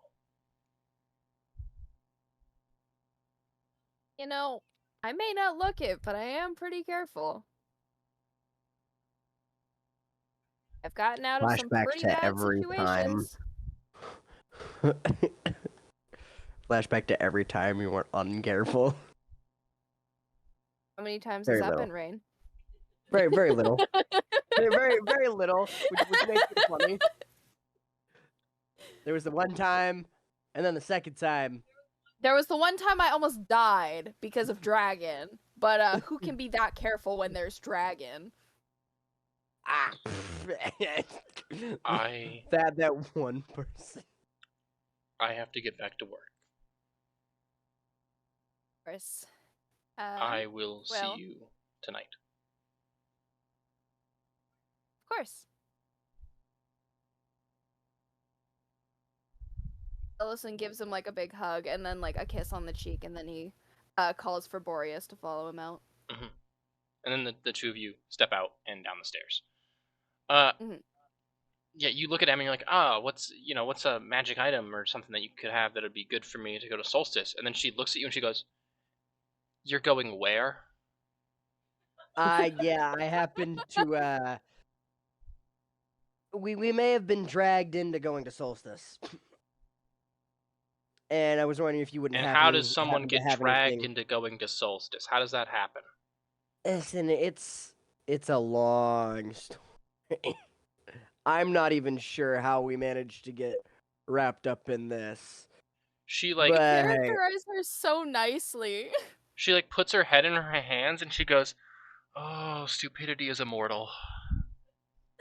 I may not look it, but I am pretty careful. I've gotten out of some pretty bad situations. Flashback to every time you weren't uncareful. How many times has that been, Rain? Very, very little. very, very little, which makes it funny. There was the one time, and then the second time. There was the one time I almost died because of dragon, but who can be that careful when there's dragon? That one person. I have to get back to work. Of course. I will see you tonight. Of course. Ellison gives him like a big hug and then like a kiss on the cheek, and then he calls for Boreas to follow him out. Mm-hmm. And then the two of you step out and down the stairs. Yeah, you look at Emmy and you're like, what's a magic item or something that you could have that would be good for me to go to Solstice? And then she looks at you and she goes, "You're going where?" Yeah, I happened to, we may have been dragged into going to Solstice. And I was wondering if you wouldn't have. And how does someone get dragged into going to Solstice? How does that happen? Listen, it's a long story. I'm not even sure how we managed to get wrapped up in this. She like characterized her so nicely. She like puts her head in her hands and she goes, "Oh, stupidity is immortal."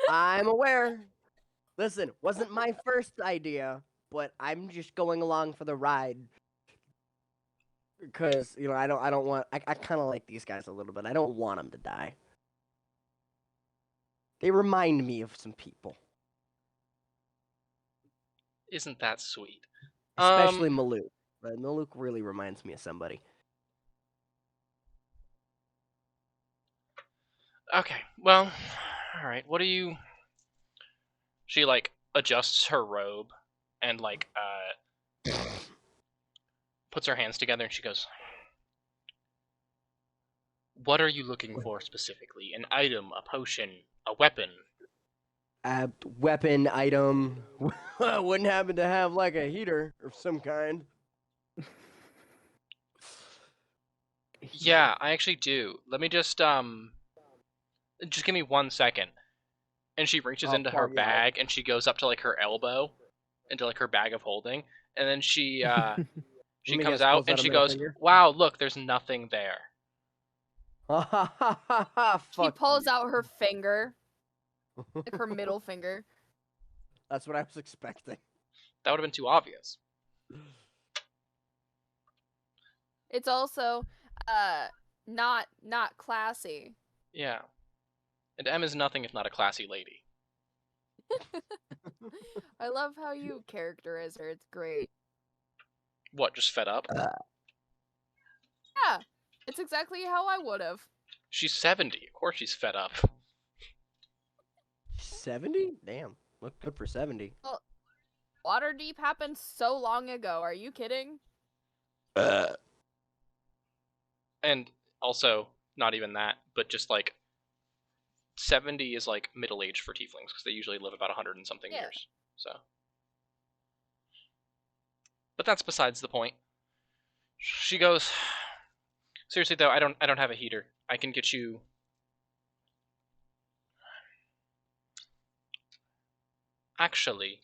I'm aware. Listen, wasn't my first idea, but I'm just going along for the ride. Because, I don't want... I kind of like these guys a little bit. I don't want them to die. They remind me of some people. Isn't that sweet? Especially Maluk. But Maluk really reminds me of somebody. Okay, well, alright, what do you... She, like, adjusts her robe and, like, puts her hands together and she goes, "What are you looking for specifically? An item, a potion, a weapon?" Weapon, item. Wouldn't happen to have like a heater of some kind. Yeah, I actually do. Let me just give me 1 second. And she reaches into her bag and she goes up to like her elbow, into like her bag of holding, and then she comes out and she goes, "Wow, look, there's nothing there." She pulls out her finger, like her middle finger. That's what I was expecting. That would have been too obvious. It's also not classy. Yeah. And M is nothing if not a classy lady. I love how you characterize her. It's great. What, just fed up? Yeah, it's exactly how I would have. She's 70. Of course she's fed up. 70? Damn. Look good for 70. Well, Waterdeep happened so long ago. Are you kidding? And also, not even that, but just like 70 is like middle age for tieflings because they usually live about 100 and something years. So, but that's besides the point. She goes, "Seriously though, I don't have a heater. I can get you." Actually,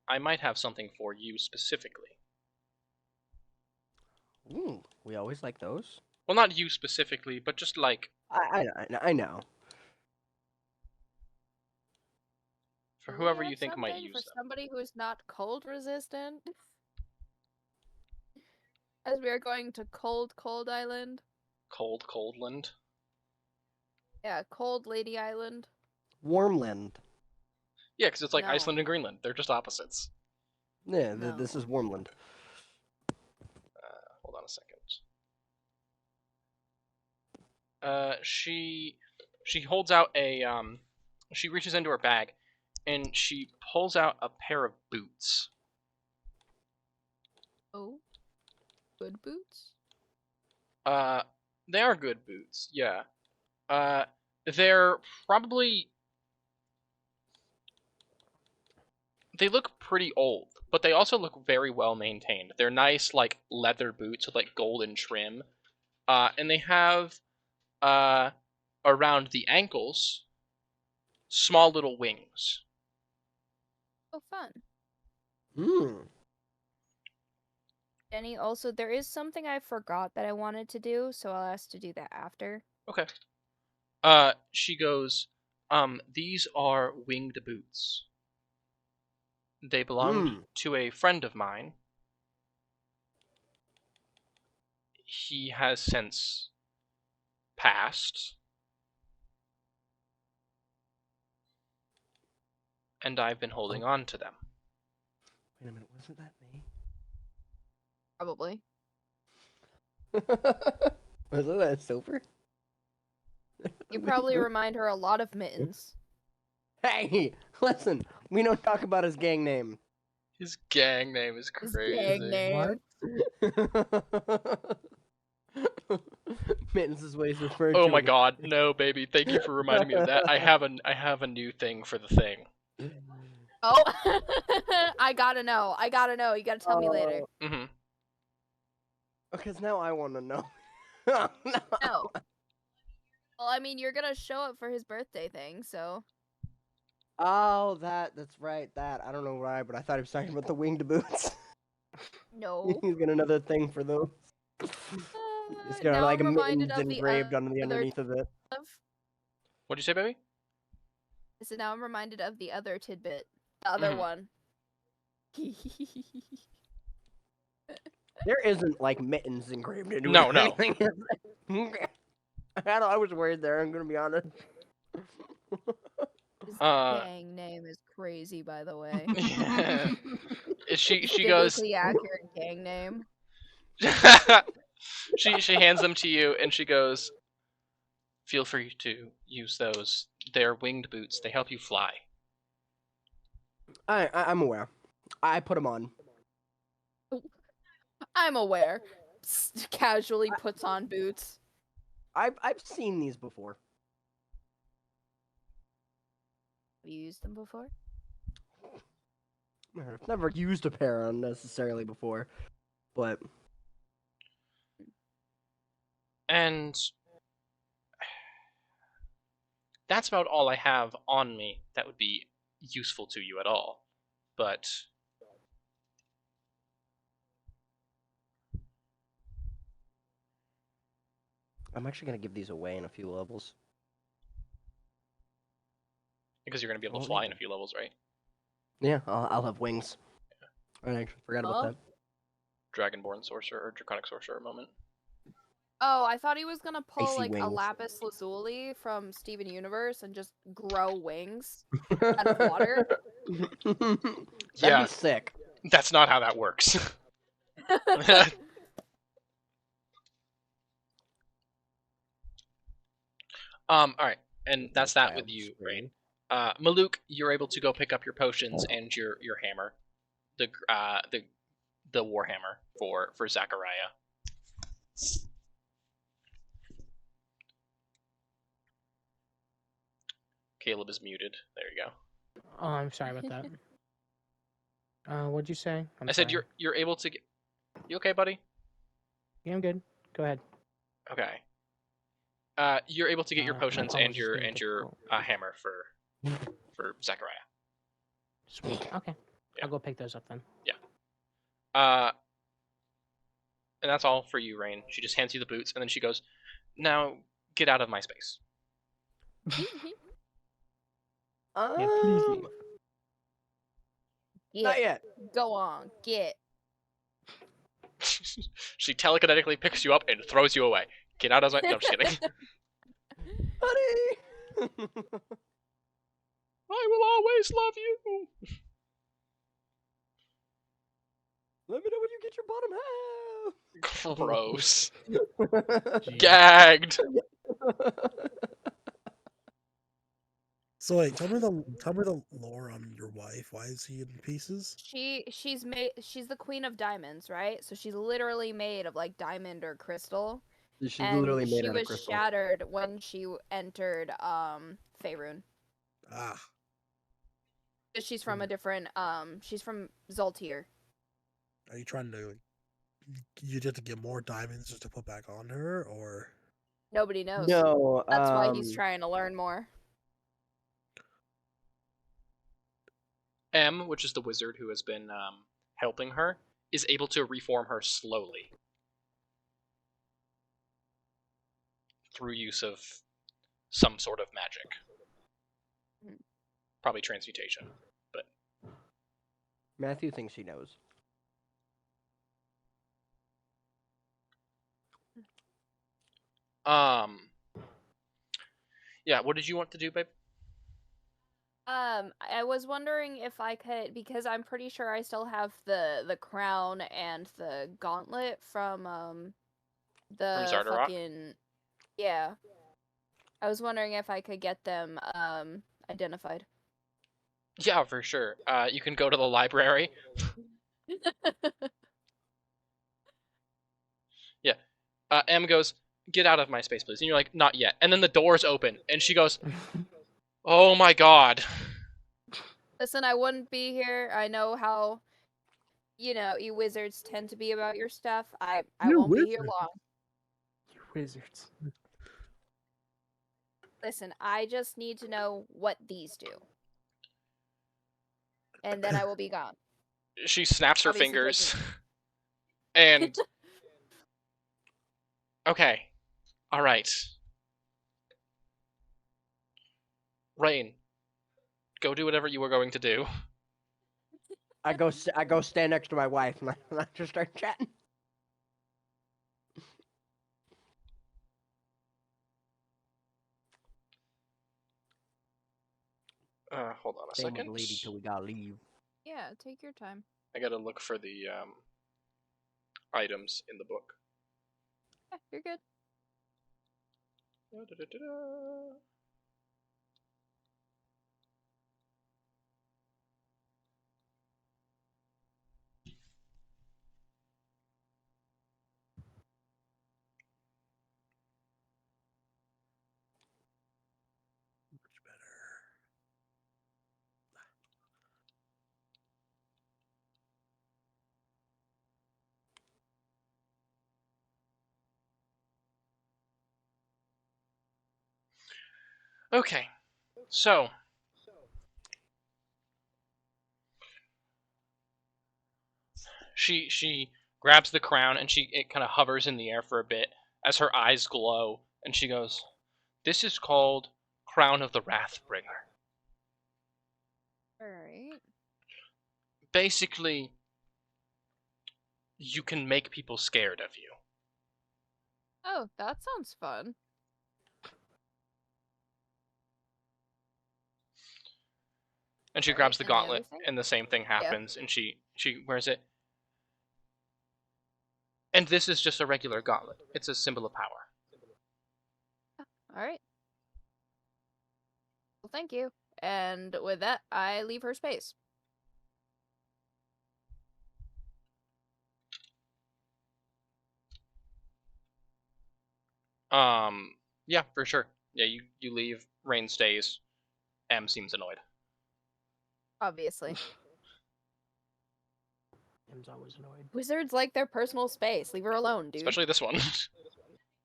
I might have something for you specifically. Ooh, we always like those. Well, not you specifically, but just like I know. For whoever you think might use them. For somebody who is not cold resistant. As we are going to Cold Island. Coldland? Yeah, Cold Lady Island. Warmland. Yeah, because it's like Iceland and Greenland. They're just opposites. Yeah, this is Warmland. Hold on a second. She holds out a she reaches into her bag and she pulls out a pair of boots. Oh, good boots? They are good boots. Yeah. They're probably. They look pretty old, but they also look very well maintained. They're nice, like, leather boots with, like, golden trim. And they have, around the ankles, small little wings. Oh, fun. Jenny, also, there is something I forgot that I wanted to do, so I'll ask to do that after. Okay. She goes, these are winged boots. They belong to a friend of mine. He has since passed. And I've been holding on to them. Wait a minute, wasn't that me? Probably. Wasn't that Silver? You probably remind her a lot of Mittens. Hey, listen, we don't talk about his gang name. His gang name is crazy. His gang name. What? Mittens is what he's referred to. Oh my god, no, baby. Thank you for reminding me of that. I have a new thing for the thing. Oh, I gotta know. You gotta tell me later. Mm-hmm. Because now I want to know. No. Well, I mean, you're gonna show up for his birthday thing, so. Oh, that's right. That I don't know why, but I thought he was talking about the winged boots. No. He's got another thing for those. He's got like a mittens engraved on the underneath of it. What'd you say, baby? So now I'm reminded of the other tidbit. The other one. There isn't like mittens engraved into it. No. I was worried there, I'm gonna be honest. His gang name is crazy, by the way. She goes. Accurate gang name. she hands them to you and she goes, "Feel free to use those. They're winged boots. They help you fly." I'm aware. I put them on. I'm aware. Casually puts on boots. I've seen these before. Have you used them before? I've never used a pair on necessarily before, but. And that's about all I have on me that would be useful to you at all. But I'm actually going to give these away in a few levels. Because you're going to be able to fly in a few levels, right? Yeah, I'll have wings. Yeah. I actually forgot about that. Dragonborn Sorcerer or Draconic Sorcerer moment. Oh, I thought he was gonna pull like wings. a lapis lazuli from Steven Universe and just grow wings out of water. That'd be sick. That's not how that works. Alright, and that's that with you, Rain. Maluk, you're able to go pick up your potions and your hammer. The warhammer for Zachariah. Caleb is muted. There you go. Oh, I'm sorry about that. What'd you say? I said you're able to get. You okay, buddy? Yeah, I'm good. Go ahead. Okay. You're able to get your potions and your hammer for Zachariah. Sweet. Okay. Yeah. I'll go pick those up then. Yeah. And that's all for you, Rain. She just hands you the boots, and then she goes, "Now get out of my space." Yeah, please leave. Not yet. Go on, get. She telekinetically picks you up and throws you away. Get out of my... No, I'm just kidding. Honey! I will always love you! Let me know when you get your bottom half! Gross. Gagged! So wait, tell me the lore on your wife. Why is he in pieces? She's the queen of diamonds, right? So she's literally made of like diamond or crystal. She's literally made out of crystal. She was shattered when she entered Faerun. Ah. She's from a different she's from Zoltyr. Are you trying to you just to get more diamonds just to put back on her, or nobody knows? No, that's why he's trying to learn more. M, which is the wizard who has been helping her, is able to reform her slowly through use of some sort of magic. Probably transmutation, but Matthew thinks he knows. Yeah, what did you want to do, babe? I was wondering if I could, because I'm pretty sure I still have the crown and the gauntlet from the from fucking yeah. I was wondering if I could get them identified. Yeah, for sure. You can go to the library. Yeah. M goes, "Get out of my space, please." And you're like, "Not yet." And then the doors open, and she goes, "Oh my god." Listen, I wouldn't be here. I know how, you wizards tend to be about your stuff. I won't be here long. You wizards. Listen, I just need to know what these do. And then I will be gone. She snaps her fingers. And... Okay. Alright. Rain, go do whatever you were going to do. I go stand next to my wife and I just start chatting. Hold on a second. Lady till we gotta leave. Yeah, take your time. I gotta look for the items in the book. Yeah, you're good. Okay, so she grabs the crown and it kind of hovers in the air for a bit as her eyes glow, and she goes, "This is called Crown of the Wrathbringer. All right. Basically, you can make people scared of you." Oh, that sounds fun. And she grabs the gauntlet, and the same thing happens, and she wears it. And this is just a regular gauntlet. It's a symbol of power. All right. Well, thank you. And with that, I leave her space. Yeah, for sure. Yeah, you leave. Rain stays. M seems annoyed. Obviously. M's always annoyed. Wizards like their personal space. Leave her alone, dude. Especially this one.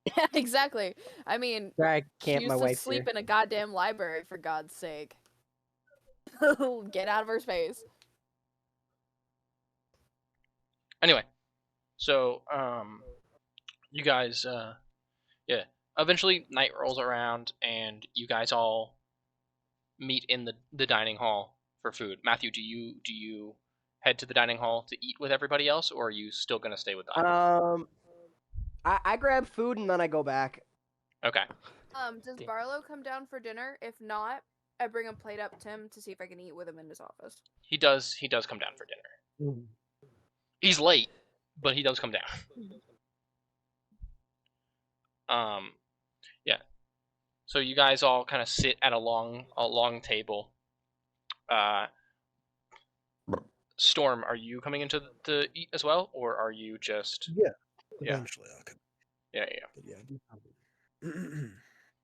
Yeah, exactly. I mean, I she can't. used My to wife sleep here. in a goddamn library, for God's sake. Get out of her space. Anyway, so you guys, yeah. Eventually, night rolls around, and you guys all meet in the dining hall for food. Matthew, do you head to the dining hall to eat with everybody else, or are you still gonna stay with them? I grab food and then I go back. Okay. Does Barlow come down for dinner? If not, I bring a plate up to him to see if I can eat with him in his office. He does come down for dinner. He's late, but he does come down. Yeah. So you guys all kind of sit at a long table. Storm, are you coming into to eat as well, or are you just? Yeah. Eventually, I'll come. Yeah. Yeah.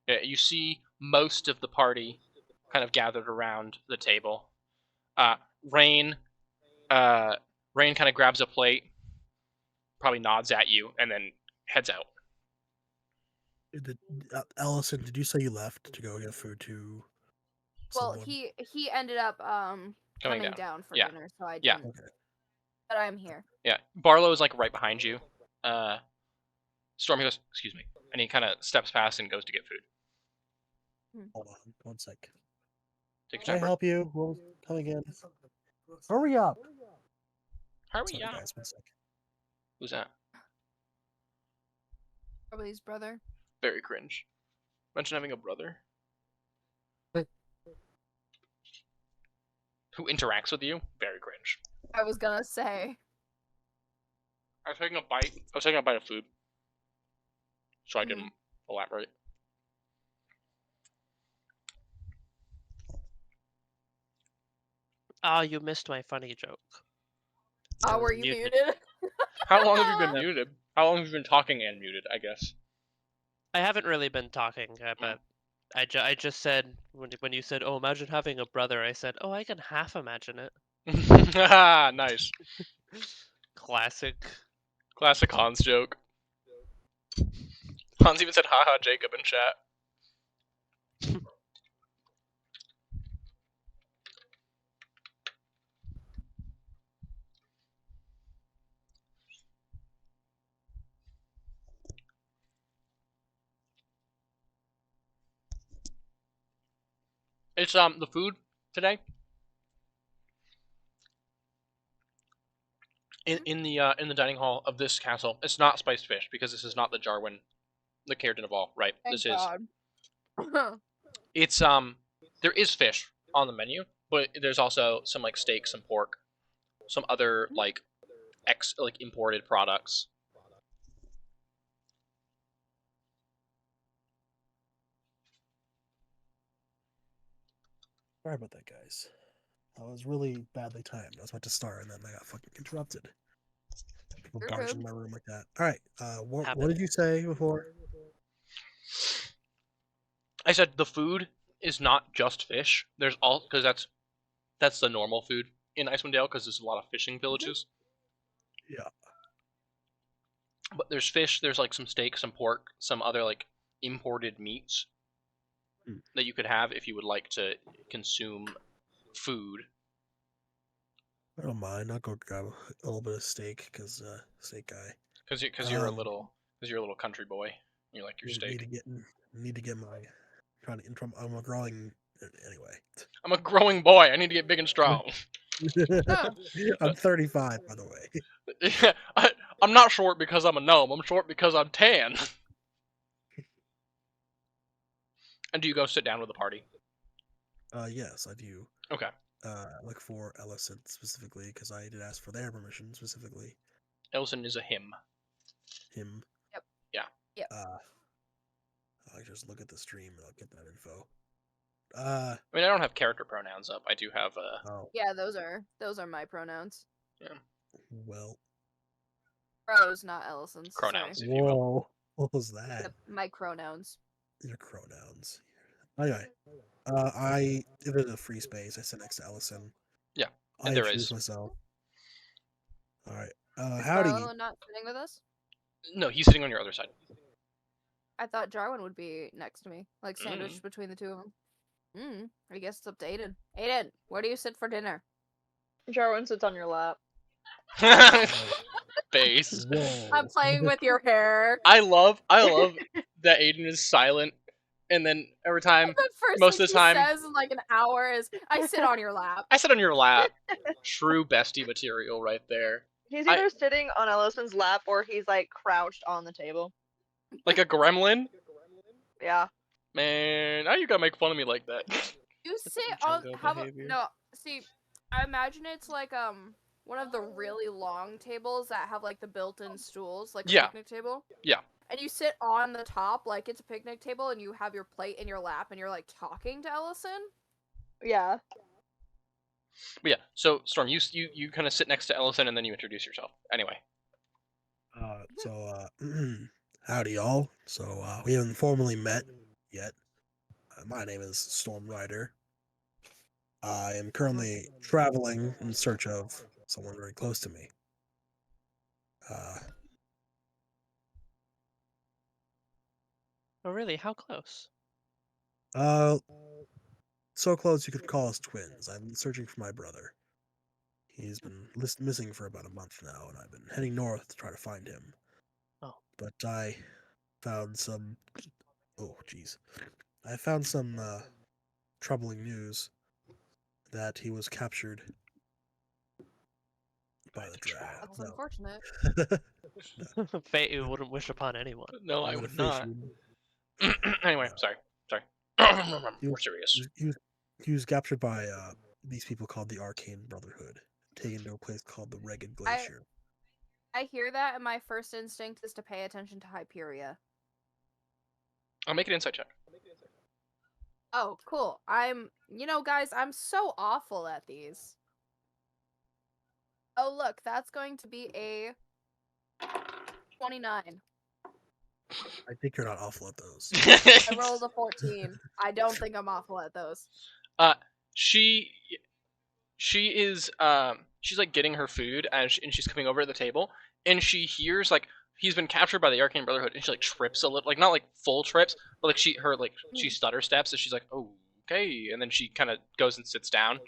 Yeah. You see most of the party kind of gathered around the table. Rain kind of grabs a plate, probably nods at you, and then heads out. Allison, did you say you left to go get food to someone? Well, he ended up coming down for dinner, so I didn't. Okay. But I'm here. Yeah, Barlow is like right behind you. Stormy goes, "Excuse me," and he kind of steps past and goes to get food. Hold on, 1 sec. Take your Can time. I help you? We'll come again. Hurry up! Hurry up! Guys, 1 sec. Who's that? Probably his brother. Very cringe. Imagine having a brother who interacts with you. Very cringe. I was gonna say. I was taking a bite of food, so I didn't elaborate. Oh, you missed my funny joke. Oh, were you muted? How long have you been muted? How long have you been talking and muted, I guess? I haven't really been talking, but I just said, when you said, oh, imagine having a brother, I said, oh, I can half imagine it. Nice. Classic Hans joke. Hans even said, haha, Jacob in chat. It's the food today. In the dining hall of this castle, it's not spiced fish because this is not the Jarwin, the Cairden of all, right? Thank this God. It's there is fish on the menu, but there's also some like steak, some pork, some other like imported products. Sorry about that, guys. I was really badly timed. I was about to start, and then I got fucking interrupted. People barging in my room like that. All right. What did you say before? I said the food is not just fish. There's all because that's the normal food in Icewind Dale because there's a lot of fishing villages. Yeah. But there's fish. There's like some steak, some pork, some other like imported meats. that you could have if you would like to consume food. I don't mind. I'll go grab a little bit of steak because steak guy. Because you're a little country boy. You like your steak. Need to get my I'm a growing anyway. I'm a growing boy. I need to get big and strong. I'm 35, by the way. Yeah, I'm not short because I'm a gnome. I'm short because I'm tan. And do you go sit down with the party? Yes, I do. Okay. Look for Ellison specifically because I did ask for their permission specifically. Ellison is a him. Him. Yep. Yeah. Yep. I'll just look at the stream and I'll get that info. I mean, I don't have character pronouns up. I do have Oh. Yeah, those are my pronouns. Yeah. Well. Pros, not Ellison's. Pronouns, sorry. if you will. Whoa. What was that? Yep, my pronouns. Your pronouns. Anyway, if there's a free space, I sit next to Ellison. Yeah, I there introduce is. myself. All right. Is Howdy. Barlow not sitting with us? No, he's sitting on your other side. I thought Jarwin would be next to me, like sandwiched between the two of them. I guess it's up to Aiden. Aiden, where do you sit for dinner? Jarwin sits on your lap. Face. Whoa. I'm playing with your hair. I love that Aiden is silent, and then every time, The first most thing of the time, he says in like an hour is, "I sit on your lap." I sit on your lap. True bestie material right there. He's either sitting on Ellison's lap or he's like crouched on the table. Like a gremlin? Yeah. Man, now you gotta make fun of me like that. You sit on see, I imagine it's like one of the really long tables that have like the built-in stools, like a picnic table. Yeah. And you sit on the top like it's a picnic table, and you have your plate in your lap, and you're like talking to Ellison. Yeah. But yeah, so Storm, you kind of sit next to Ellison, and then you introduce yourself. Anyway. Howdy, y'all. So, we haven't formally met yet. My name is Storm Rider. I am currently traveling in search of someone very close to me. Oh, really? How close? So close you could call us twins. I'm searching for my brother. He's been missing for about a month now, and I've been heading north to try to find him. Oh. But I found some... Oh, jeez. I found some troubling news that he was captured by the dragon. That's unfortunate. Fate you wouldn't wish upon anyone. No, I would not. Anyway, sorry. We're serious. He was captured by these people called the Arcane Brotherhood, taken to a place called the Ragged Glacier. I hear that, and my first instinct is to pay attention to Hyperia. I'll make an insight check. Oh, cool. Guys, I'm so awful at these. Oh, look, that's going to be a 29. I think you're not awful at those. I rolled a 14. I don't think I'm awful at those. She is she's like getting her food and she's coming over to the table and she hears like he's been captured by the Arcane Brotherhood and she like trips a little, like not like full trips, but like she stutter steps and she's like, oh, okay, and then she kind of goes and sits down.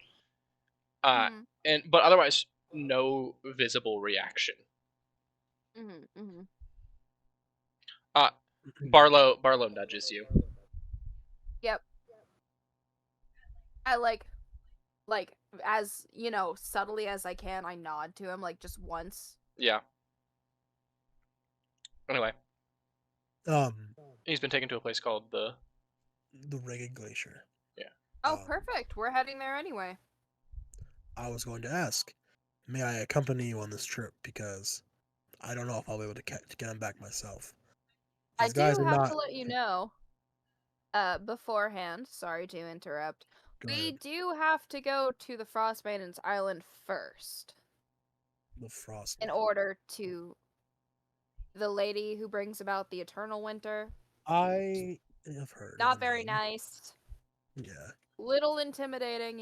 But otherwise no visible reaction. Barlow nudges you. Yep. I like as subtly as I can, I nod to him like just once. Yeah. Anyway. He's been taken to a place called the Ragged Glacier. Yeah. Oh, perfect. We're heading there anyway. I was going to ask, may I accompany you on this trip? Because I don't know if I'll be able to get him back myself. I do have to let you know, beforehand, sorry to interrupt, we do have to go to the Frostmaiden's island first. The Frostmaiden. In order to... The lady who brings about the eternal winter. I have heard. Not very nice. Yeah. Little intimidating,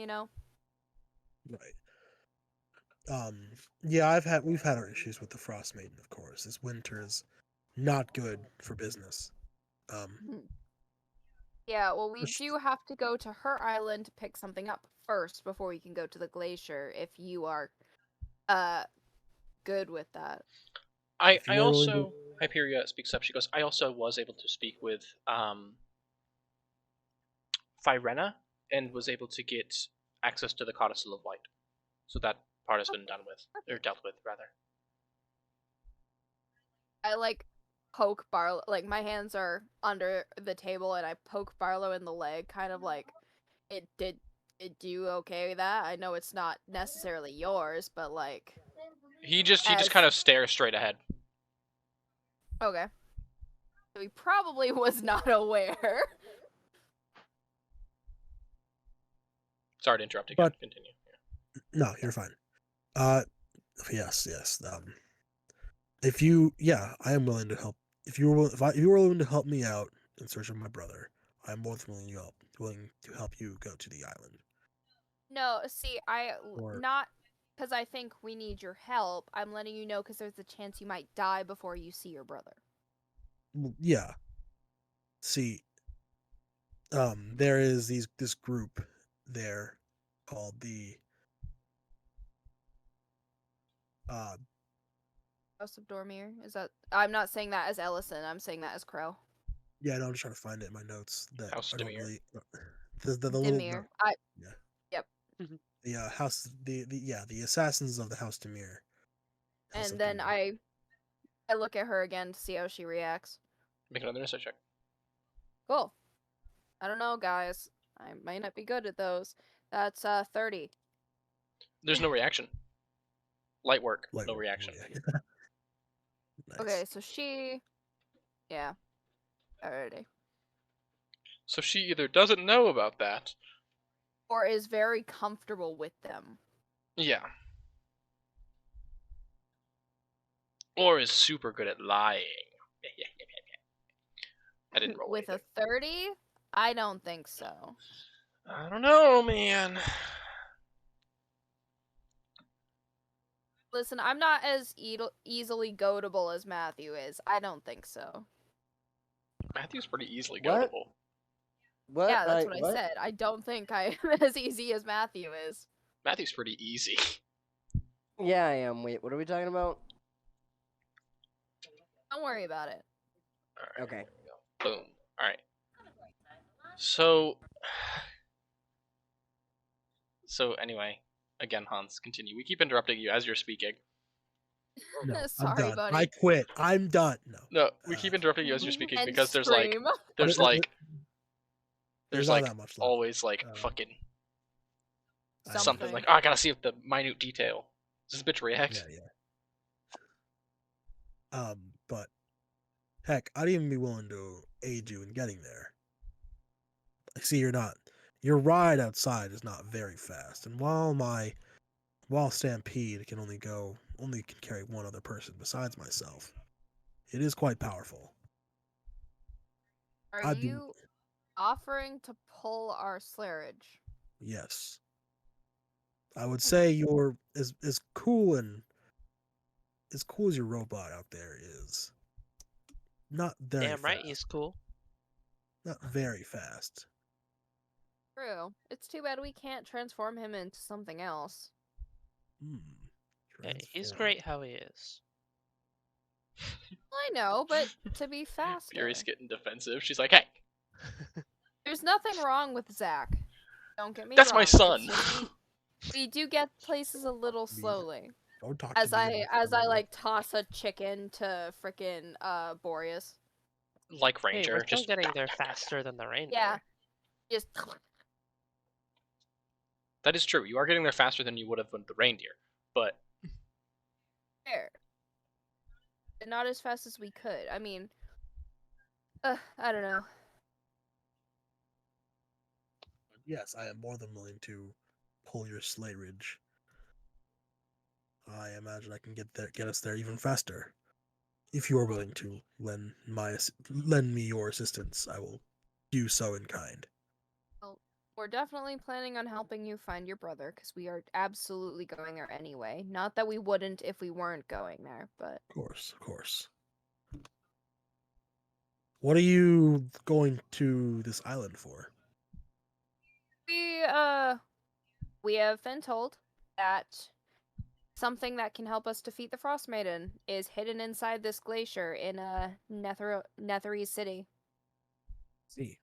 Right. Yeah, we've had our issues with the Frostmaiden, of course. This winter is not good for business. Yeah, well, we do have to go to her island to pick something up first before we can go to the glacier, if you are, good with that. I also... Hyperia speaks up. She goes, I also was able to speak with, Phyrena, and was able to get access to the Codicil of Light. So that part has been done with, or dealt with, rather. I, poke Barlow, my hands are under the table, and I poke Barlow in the leg, kind of like, did you okay with that? I know it's not necessarily yours, but, He just kind of stares straight ahead. Okay. So he probably was not aware. Sorry to interrupt again. Continue. No, you're fine. Yes. I am willing to help. If you were willing to help me out in search of my brother, I'm more than willing to help you go to the island. No, see, not because I think we need your help. I'm letting you know because there's a chance you might die before you see your brother. Yeah. See, there is this group there called the House of Dormir. Is that? I'm not saying that as Ellison. I'm saying that as Crow. Yeah, no, I'm just trying to find it in my notes. That House I don't Demir. really. The little. Demir. Yeah. Yep. The house. The assassins of the House Demir. And then I look at her again to see how she reacts. Make another insight check. Cool. I don't know, guys. I might not be good at those. That's 30. There's no reaction. Light work. No reaction. Yeah. Nice. Okay, so she... Yeah. Alrighty. So she either doesn't know about that, or is very comfortable with them. Yeah. Or is super good at lying. I didn't roll with anything. A 30? I don't think so. I don't know, man. Listen, I'm not as easily goatable as Matthew is. I don't think so. Matthew's pretty easily goatable. What? Yeah, that's what I said. I don't think I'm as easy as Matthew is. Matthew's pretty easy. Yeah, I am. Wait, what are we talking about? Don't worry about it. All right, okay. Boom. Alright. So anyway, again, Hans, continue. We keep interrupting you as you're speaking. No, Sorry, I'm done. buddy. I quit. I'm done. No, we keep interrupting you as you're speaking because there's not that much left. Always fucking something. Something. I gotta see if the minute detail. Does this bitch react? Yeah. But heck, I'd even be willing to aid you in getting there. I see your ride outside is not very fast, and while Stampede can only carry one other person besides myself, it is quite powerful. Are you offering to pull our slayage? Yes. I would say you're as cool as your robot out there is. Not very Damn right, fast. he's cool. Not very fast. True. It's too bad we can't transform him into something else. Hey, he's great how he is. I know, but to be faster. Fury's getting defensive. She's like, hey. There's nothing wrong with Zach. Don't get me That's wrong. my son. We do get places a little slowly. Don't talk as to me I toss a chicken to frickin' Boreas. Like Ranger. Hey, we're still getting there faster than the Ranger. Yeah. Just. That is true. You are getting there faster than you would have with the reindeer, but Fair. Not as fast as we could. I mean, I don't know. Yes, I am more than willing to pull your slayage. I imagine I can get us there even faster. If you are willing to lend me your assistance, I will do so in kind. Well, we're definitely planning on helping you find your brother, because we are absolutely going there anyway. Not that we wouldn't if we weren't going there, but... Of course. What are you going to this island for? We have been told that something that can help us defeat the Frostmaiden is hidden inside this glacier in a Nethery city. See.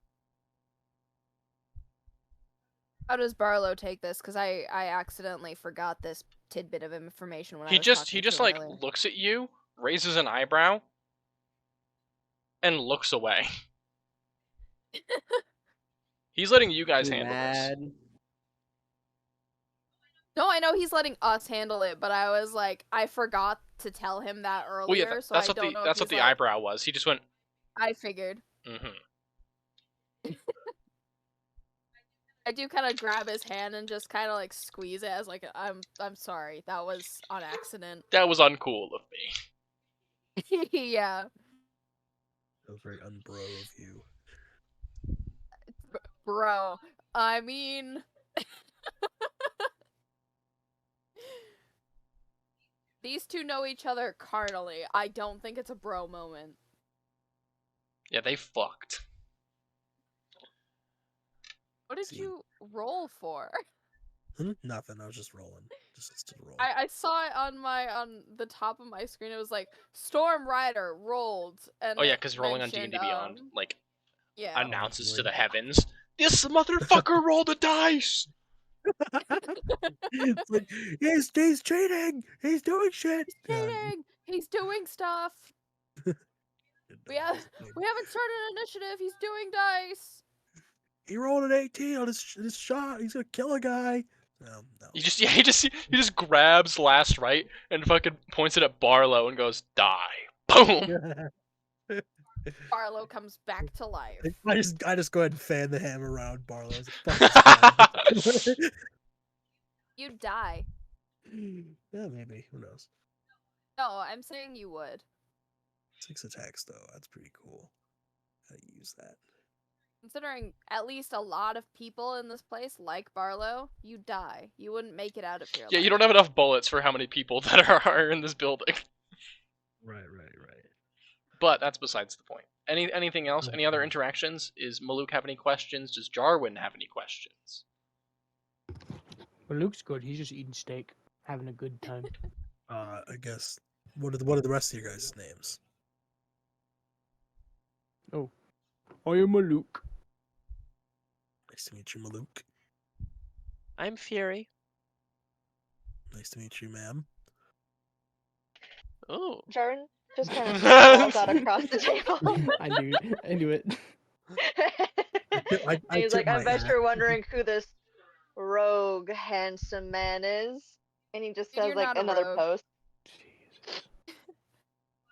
How does Barlow take this? Because I accidentally forgot this tidbit of information when he I was just talking he to just him like earlier. looks at you, raises an eyebrow, and looks away. He's letting you guys handle this. No, I know he's letting us handle it, but I was like, I forgot to tell him that earlier, Well, yeah, so I don't know. That's what the eyebrow was. He just went. I figured. Mm-hmm. I do kind of grab his hand and just kind of like squeeze it as like I'm sorry, that was on accident. That was uncool of me. Yeah. That was very unbro of you. Bro, I mean, these two know each other carnally. I don't think it's a bro moment. Yeah, they fucked. What did you roll for? Nothing. I was just rolling. Just to roll. I saw it on the top of my screen. It was like Storm Rider rolled, and oh yeah, because rolling on D&D Beyond yeah, announces to the heavens, this motherfucker rolled a dice. It's like he's cheating. He's doing shit. He's cheating. He's doing stuff. we haven't started an initiative. He's doing dice. He rolled an 18 on his shot. He's gonna kill a guy. No. He just grabs last right and fucking points it at Barlow and goes, die. Boom. Barlow comes back to life. I just go ahead and fan the hammer around Barlow. You die. Yeah, maybe. Who knows? No, I'm saying you would. 6 attacks though. That's pretty cool. Gotta use that. Considering at least a lot of people in this place like Barlow, you die. You wouldn't make it out of here. Yeah, you don't have enough bullets for how many people that are in this building. Right. But that's besides the point. Anything else? Any other interactions? Is Maluk have any questions? Does Jarwin have any questions? Maluk's good. He's just eating steak, having a good time. I guess. What are the rest of your guys' names? Oh, I am Maluk. Nice to meet you, Maluk. I'm Fury. Nice to meet you, ma'am. Oh. Jordan just kind of falls out across the table. I knew it. And he's like, I bet you're wondering who this rogue handsome man is. And he just says like another post.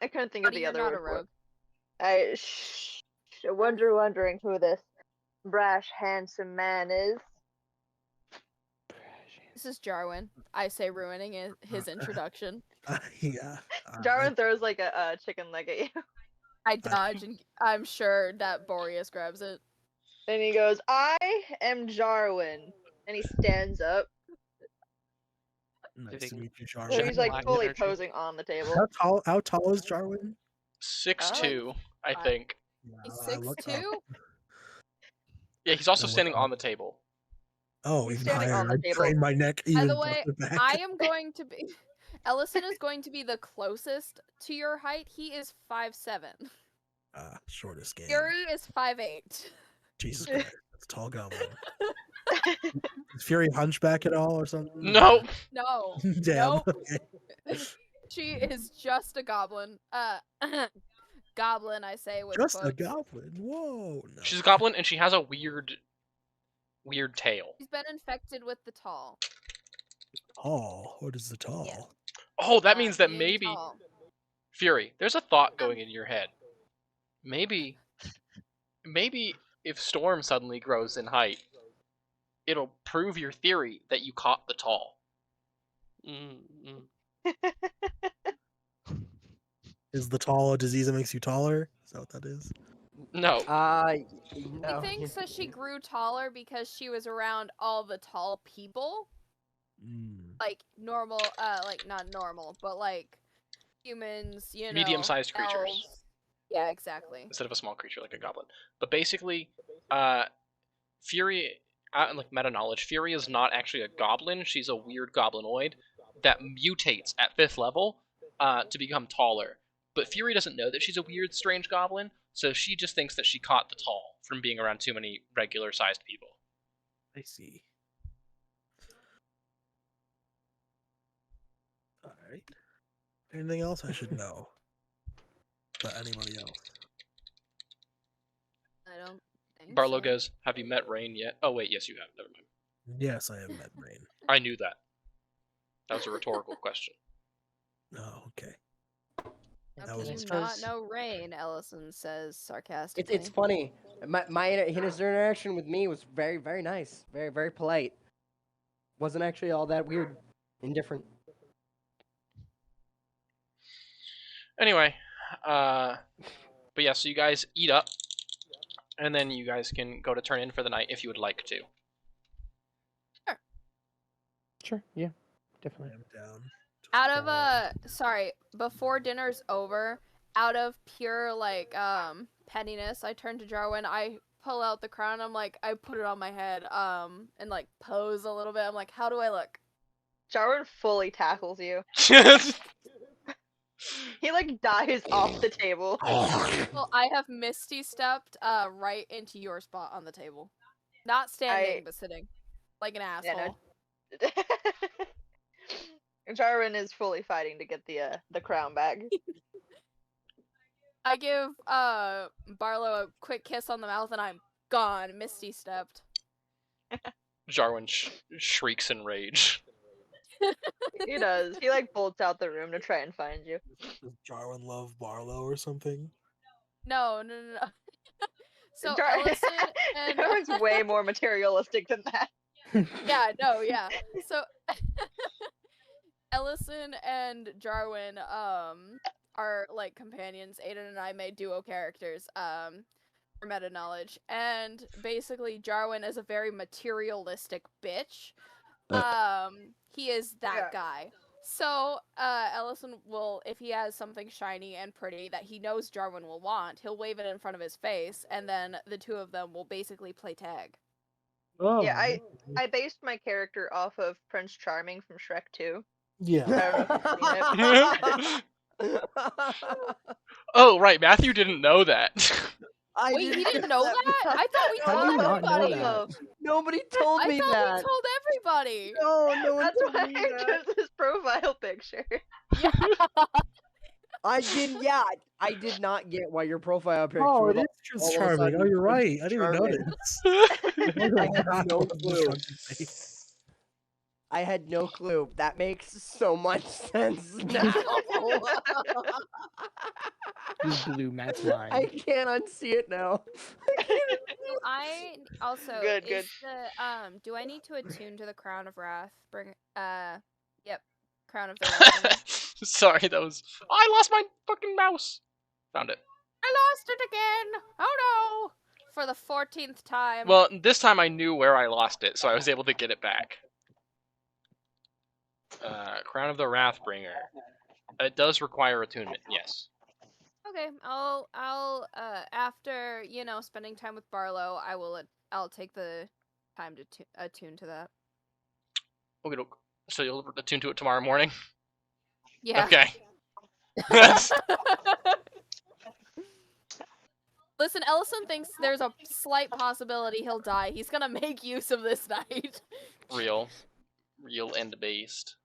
I couldn't think of the other word for it. I wondering who this brash handsome man is. This is Jarwin. I say ruining his introduction. Yeah. Jarwin throws like a chicken leg at you. I dodge, and I'm sure that Boreas grabs it. And he goes, I am Jarwin. And he stands up. Nice to meet you, Jarwin. So he's like fully posing on the table. How tall is Jarwin? 6'2", I think. He's 6'2"? Yeah, he's also standing on the table. Oh, even higher. I train my neck even. By the way, I am going to be. Ellison is going to be the closest to your height. He is 5'7". Shortest game. Fury is 5'8". Jesus Christ, that's a tall goblin. Is Fury hunchback at all or something? No. No. Damn. Nope. Okay. She is just a goblin. Goblin, I say with just quotes. a goblin. Whoa. No. She's a goblin and she has a weird tail. She's been infected with the tall. Tall? What is the tall? Yeah. Oh, that means that being maybe tall. Fury, there's a thought going in your head. Maybe if Storm suddenly grows in height, it'll prove your theory that you caught the tall. Is the tall a disease that makes you taller? Is that what that is? No. No. He thinks that she grew taller because she was around all the tall people. Like normal, like not normal, but like humans, you know. Medium-sized creatures. Yeah, exactly. Instead of a small creature like a goblin. But basically, Fury, like meta knowledge, Fury is not actually a goblin. She's a weird goblinoid that mutates at 5th level to become taller. But Fury doesn't know that she's a weird, strange goblin, so she just thinks that she caught the tall from being around too many regular-sized people. I see. All right. Anything else I should know about anybody else? I don't think Barlow so. goes, have you met Rain yet? Oh, wait, yes, you have. Never mind. Yes, I have met Rain. I knew that. That was a rhetorical question. Oh, okay. How can you not know Rain? Ellison says sarcastically. It's funny. His interaction with me was very, very nice. Very, very polite. Wasn't actually all that weird. Indifferent. Anyway, but yeah, so you guys eat up, and then you guys can go to turn in for the night if you would like to. Sure, yeah, definitely. I'm down. Out of sorry, before dinner's over, out of pure like pettiness, I turn to Jarwin, I pull out the crown, I'm like, I put it on my head, and like pose a little bit. I'm like, how do I look? Jarwin fully tackles you. He like dies off the table. Well, I have Misty stepped right into your spot on the table. Not standing, but sitting. Like an asshole. Yeah, no. Jarwin is fully fighting to get the crown back. I give Barlow a quick kiss on the mouth and I'm gone. Misty stepped. Jarwin shrieks in rage. He does. He like bolts out the room to try and find you. Does Jarwin love Barlow or something? No. So Ellison and Jarwin's way more materialistic than that. Yeah. So Ellison and Jarwin are like companions. Aiden and I made duo characters for meta knowledge, and basically Jarwin is a very materialistic bitch. He is that guy. So Ellison will, if he has something shiny and pretty that he knows Jarwin will want, he'll wave it in front of his face, and then the two of them will basically play tag. Oh. Yeah, I based my character off of Prince Charming from Shrek 2. Yeah. I don't know if you've seen it. Oh, right, Matthew didn't know that. Wait, he didn't know that? I thought we told everybody. Nobody told me that. I thought we told everybody. No one That's told why me I that. chose his profile picture. Yeah. I did not get why your profile picture. Oh, was it is Prince Charming. Oh, you're right. I didn't even notice. I had no clue. I had no clue. That makes so much sense now. This blew Matt's mind. I can't unsee it now. Do I also Good. The do I need to attune to the Crown of Wrath? Yep. Crown of the Wrath. Sorry, that was. I lost my fucking mouse. Found it. I lost it again. Oh no! For the 14th time. Well, this time I knew where I lost it, so I was able to get it back. Crown of the Wrathbringer. It does require attunement, yes. Okay, I'll after spending time with Barlow, I'll take the time to attune to that. Okay, so you'll attune to it tomorrow morning. Yeah. Okay. Listen, Ellison thinks there's a slight possibility he'll die. He's gonna make use of this night. Real and based.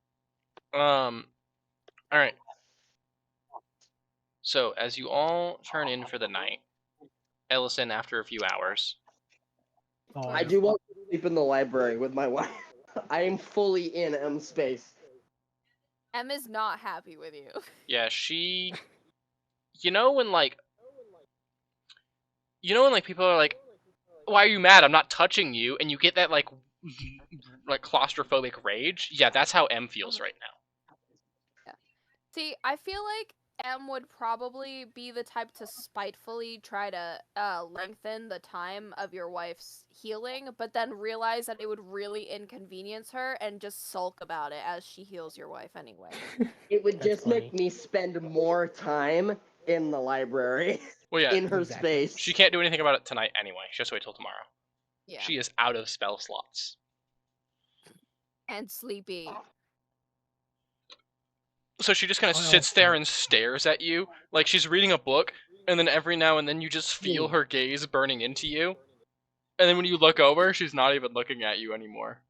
Alright. So, as you all turn in for the night, Ellison, after a few hours... I do want to sleep in the library with my wife. I am fully in M space. M is not happy with you. Yeah, she... You know when people are like, why are you mad? I'm not touching you. And you get that, like claustrophobic rage? Yeah, that's how M feels right now. Yeah. See, I feel like M would probably be the type to spitefully try to lengthen the time of your wife's healing, but then realize that it would really inconvenience her and just sulk about it as she heals your wife anyway. It would just make me spend more time in the library. Well, yeah, in her space. She can't do anything about it tonight anyway. She has to wait till tomorrow. Yeah. She is out of spell slots. And sleepy. So she just kind of sits there and stares at you, like she's reading a book, and then every now and then you just feel her gaze burning into you. And then when you look over, she's not even looking at you anymore.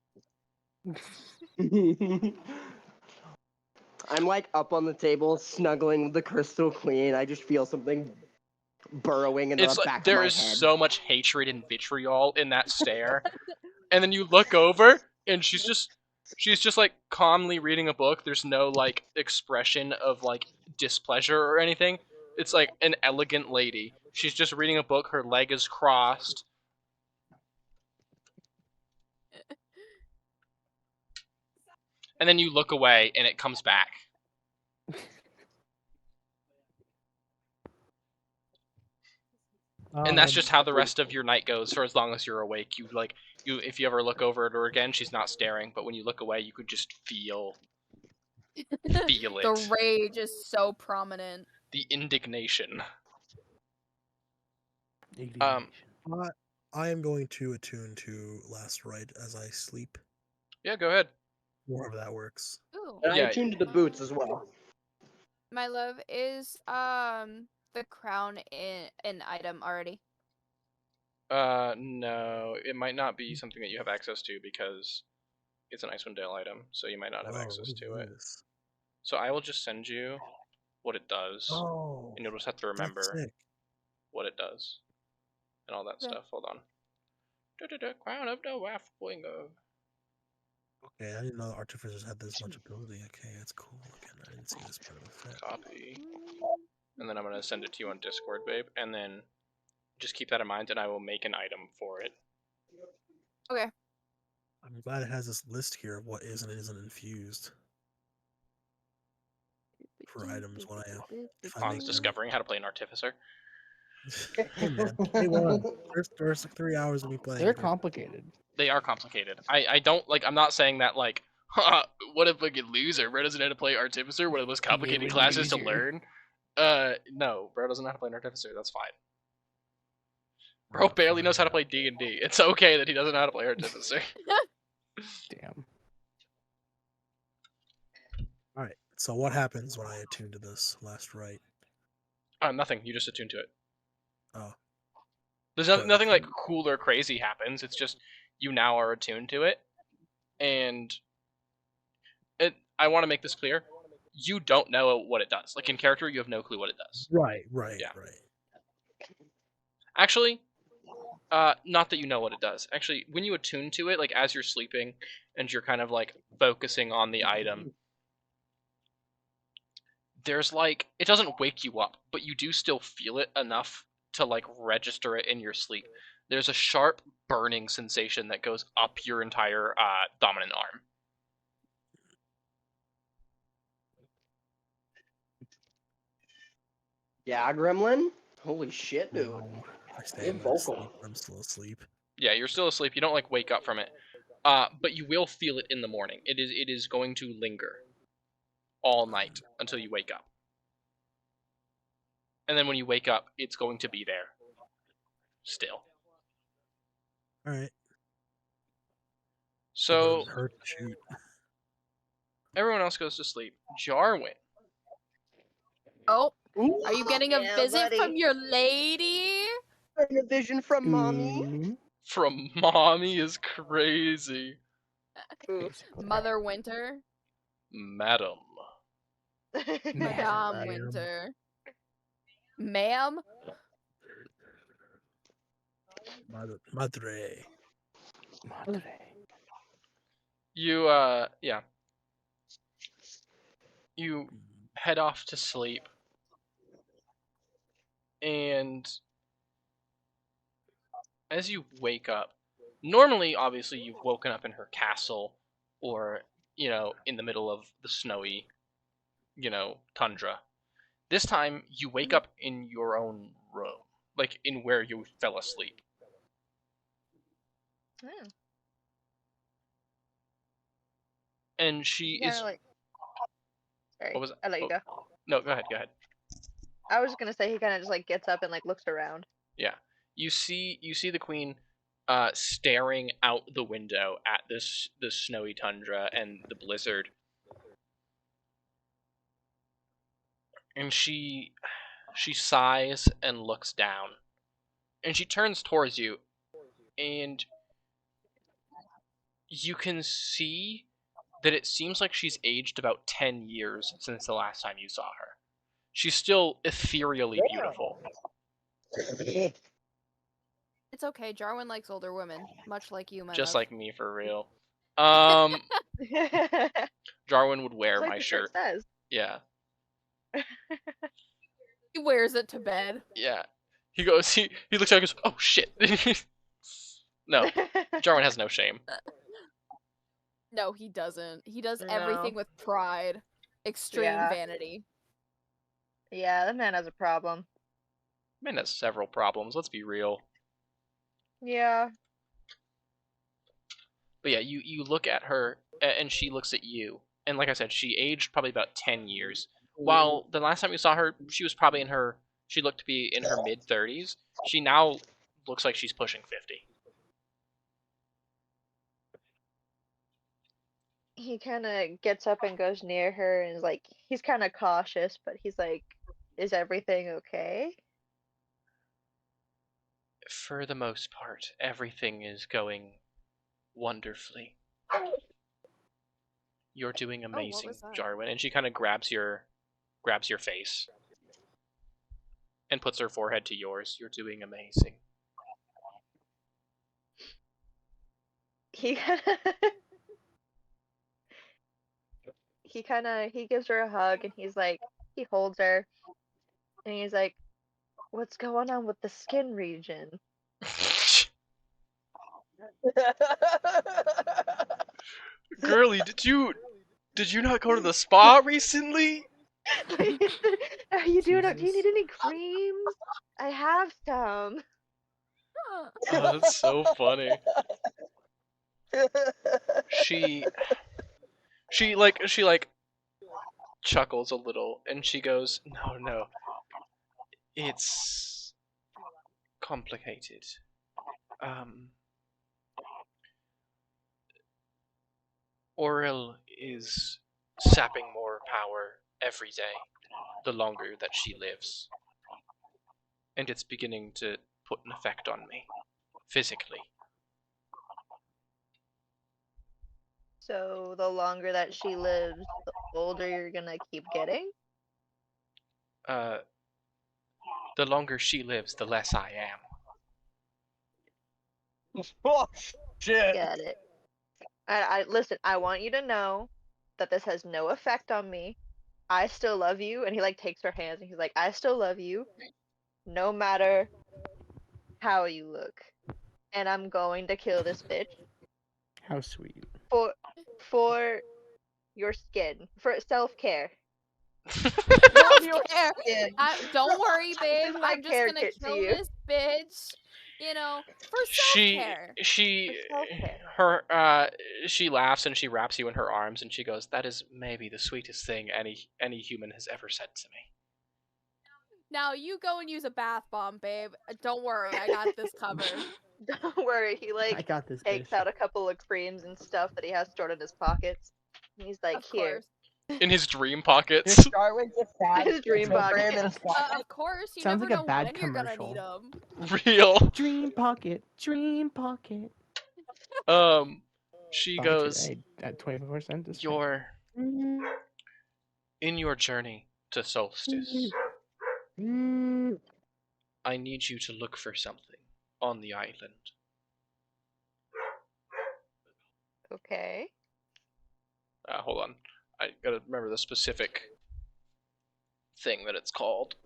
I'm like up on the table, snuggling with the Crystal Queen. I just feel something burrowing in the back of my head. There is so much hatred and vitriol in that stare. And then you look over, and she's just like calmly reading a book. There's no like expression of like displeasure or anything. It's like an elegant lady. She's just reading a book. Her leg is crossed. And then you look away, and it comes back. And that's just how the rest of your night goes for as long as you're awake. If you ever look over at her again, she's not staring, but when you look away, you could just feel it. The rage is so prominent. The indignation. I am going to attune to Last Rite as I sleep. Yeah, go ahead. Wherever that works. Ooh. And I attune to the boots as well. My love, is the crown an item already? No. It might not be something that you have access to because it's an Icewind Dale item, so you might not have access to it. So I will just send you what it does. Oh, and you'll just have to remember what it does. And all that stuff. Hold on. Crown of the Waffwinger. Okay, I didn't know artificers had this much ability. Okay, that's cool. Again, I didn't see this part of the set. Copy. And then I'm going to send it to you on Discord, babe. And then just keep that in mind, and I will make an item for it. Okay. I'm glad it has this list here of what is and isn't infused for items when Fawn's discovering how to play an artificer. Hey man, hey one. There's like 3 hours of me playing. They're complicated. They are complicated. I don't like. I'm not saying that like, what a fucking loser. Bro doesn't know how to play artificer. One of the most complicated classes to learn. No, bro doesn't know how to play an artificer. That's fine. Bro barely knows how to play D&D. It's okay that he doesn't know how to play artificer. Damn. All right. So what happens when I attune to this Last Rite? Nothing. You just attune to it. Oh. There's nothing like cool or crazy happens. It's just you now are attuned to it, and I want to make this clear. You don't know what it does. Like in character, you have no clue what it does. Right. Actually, not that you know what it does. Actually, when you attune to it, like as you're sleeping and you're kind of like focusing on the item, there's like, it doesn't wake you up, but you do still feel it enough to like register it in your sleep. There's a sharp burning sensation that goes up your entire dominant arm. Yeah, Gremlin? Holy shit, dude. I stay in my sleep. I'm still asleep. Yeah, you're still asleep. You don't like wake up from it. But you will feel it in the morning. It is going to linger all night until you wake up. And then when you wake up, it's going to be there. Still. Alright. So shoot. Everyone else goes to sleep. Jarwin. Oh, are you getting a visit from your lady? A vision from mommy? From mommy is crazy. Mother Winter. Madam. Madame Winter. Ma'am? Madre. You, yeah. You head off to sleep. And as you wake up, normally, obviously, you've woken up in her castle or, in the middle of the snowy, tundra. This time, you wake up in your own room, like in where you fell asleep. And she is... Sorry. What was it? I'll let you go. No, go ahead. I was gonna say he kind of just like gets up and like looks around. Yeah, you see the queen, staring out the window at this snowy tundra and the blizzard, and she sighs and looks down, and she turns towards you, and you can see that it seems like she's aged about 10 years since the last time you saw her. She's still ethereally beautiful. It's okay. Jarwin likes older women, much like you, my Just love. like me, for real. Jarwin would wear like my the shirt. Says. Yeah. He wears it to bed. Yeah. He goes. He looks at it and goes, "Oh shit." No, Jarwin has no shame. No, he doesn't. He does everything with pride, extreme vanity. Yeah, that man has a problem. Man has several problems. Let's be real. Yeah. But yeah, you look at her, and she looks at you. And like I said, she aged probably about 10 years. While the last time you saw her, she was probably she looked to be in her mid-30s. She now looks like she's pushing 50. He kind of gets up and goes near her and is like, he's kind of cautious, but he's like, is everything okay? For the most part, everything is going wonderfully. You're doing amazing, Jarwin. And she kind of grabs your face and puts her forehead to yours. You're doing amazing. He gives her a hug and he holds her and he's like, what's going on with the skin region? Girlie, did you not go to the spa recently? Are you doing? Do you need any creams? I have some. Oh, that's so funny. She chuckles a little and she goes, "No. It's complicated. Auril is sapping more power every day, the longer that she lives. And it's beginning to put an effect on me, physically." So the longer that she lives, the older you're gonna keep getting? The longer she lives, the less I am. Oh, shit. Get it. I listen, I want you to know that this has no effect on me. I still love you. And he like takes her hands and he's like, I still love you, no matter how you look. And I'm going to kill this bitch. How sweet. For your skin. For self-care. Self-care. Don't worry, babe. I'm just gonna kill this bitch. You know, for self-care. She laughs and she wraps you in her arms and she goes, "That is maybe the sweetest thing any human has ever said to me." Now you go and use a bath bomb, babe. Don't worry, I got this covered. Don't worry, he takes out a couple of creams and stuff that he has stored in his pockets. And he's like, here. In his dream pockets. His dream pockets. Of course, you Sounds never like a know bad when commercial. you're gonna need them. Real. Dream pocket. She goes, at 24%. "You're in your journey to Solstice. I need you to look for something on the island." Okay. Hold on. I gotta remember the specific thing that it's called.